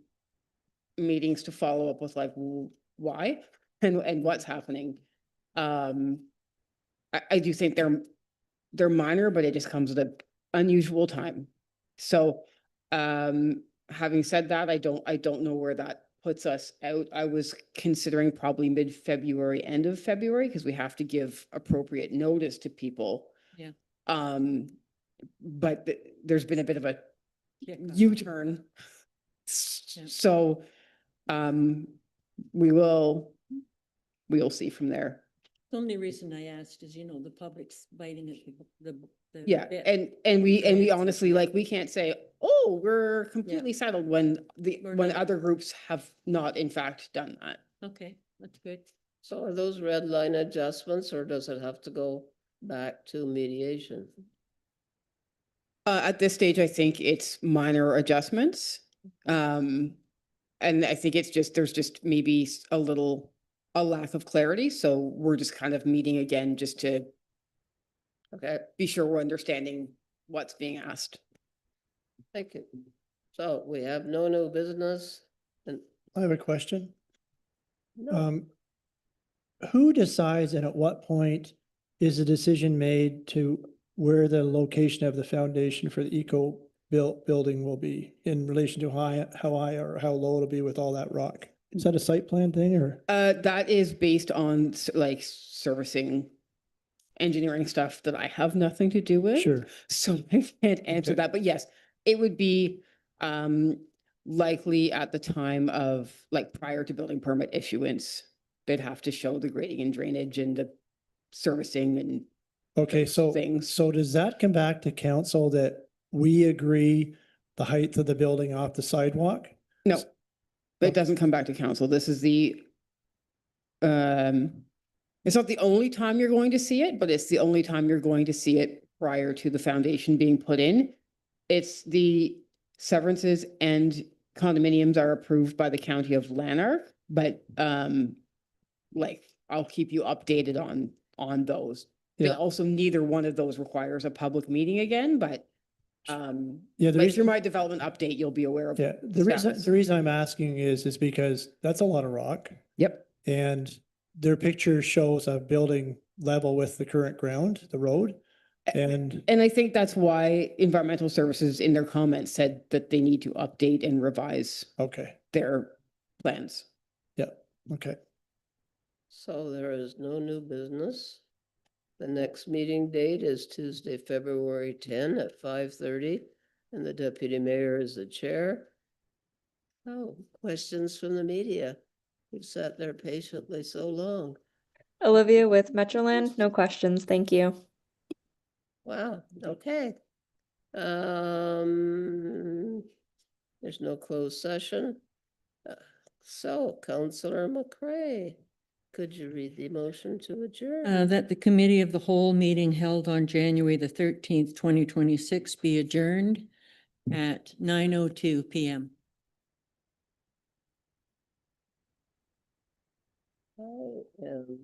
meetings to follow up with like why and what's happening. I do think they're minor, but it just comes at an unusual time. So having said that, I don't know where that puts us out. I was considering probably mid-February, end of February, because we have to give appropriate notice to people. Yeah. But there's been a bit of a Yeah. U-turn. So we'll see from there. The only reason I asked is, you know, the public's biting at the Yeah, bit. and we Right. honestly, like, we can't say, oh, we're completely settled when We're when not. other groups have not in fact done that. Okay, that's good. So are those red line adjustments, or does it have to go back to mediation? At this stage, I think it's minor adjustments. And I think it's just, there's just maybe a lack of clarity. So we're just kind of meeting again just to be sure we're understanding what's being asked. Thank you. So we have no new business and I have a question. no, Who decides and at what point is the decision made to where the location of the foundation for the eco building will be in relation to how high or how low it'll be with all that rock? Is that a site plan thing or? That is based on like servicing engineering stuff that I have nothing to do with. Sure. So I can't answer Okay. that, but yes, it would be likely at the time of like prior to building permit issuance. They'd have to show the grading and drainage and the servicing and Okay, so, things. so does that come back to council that we agree the height of the building off the sidewalk? no, it doesn't come back to council. This is it's not the only time you're going to see it, but it's the only time you're going to see it prior to the foundation being put in. It's the severances and condominiums are approved by the county of Lanark, but like I'll keep you updated on those. They Yeah. also, neither one of those requires a public meeting again, but Yeah, the like reason- through my development update, you'll be aware of. Yeah, the reason I'm asking is because that's a lot of rock. Yep. And their picture shows a building level with the current ground, the road. And And I think that's why environmental services in their comments said that they need to update and revise okay, their plans. yeah, okay. so there is no new business. The next meeting date is Tuesday, February 10 at 5:30, and the deputy mayor is the chair. Oh, questions from the media? You've sat there patiently so long. Olivia with Metroland. No questions. Thank you. Wow, okay. There's no closed session. So Councillor McCray, could you read the motion to adjourn? That the committee of the whole meeting held on January the 13th, 2026 be adjourned at 9:02 PM. I am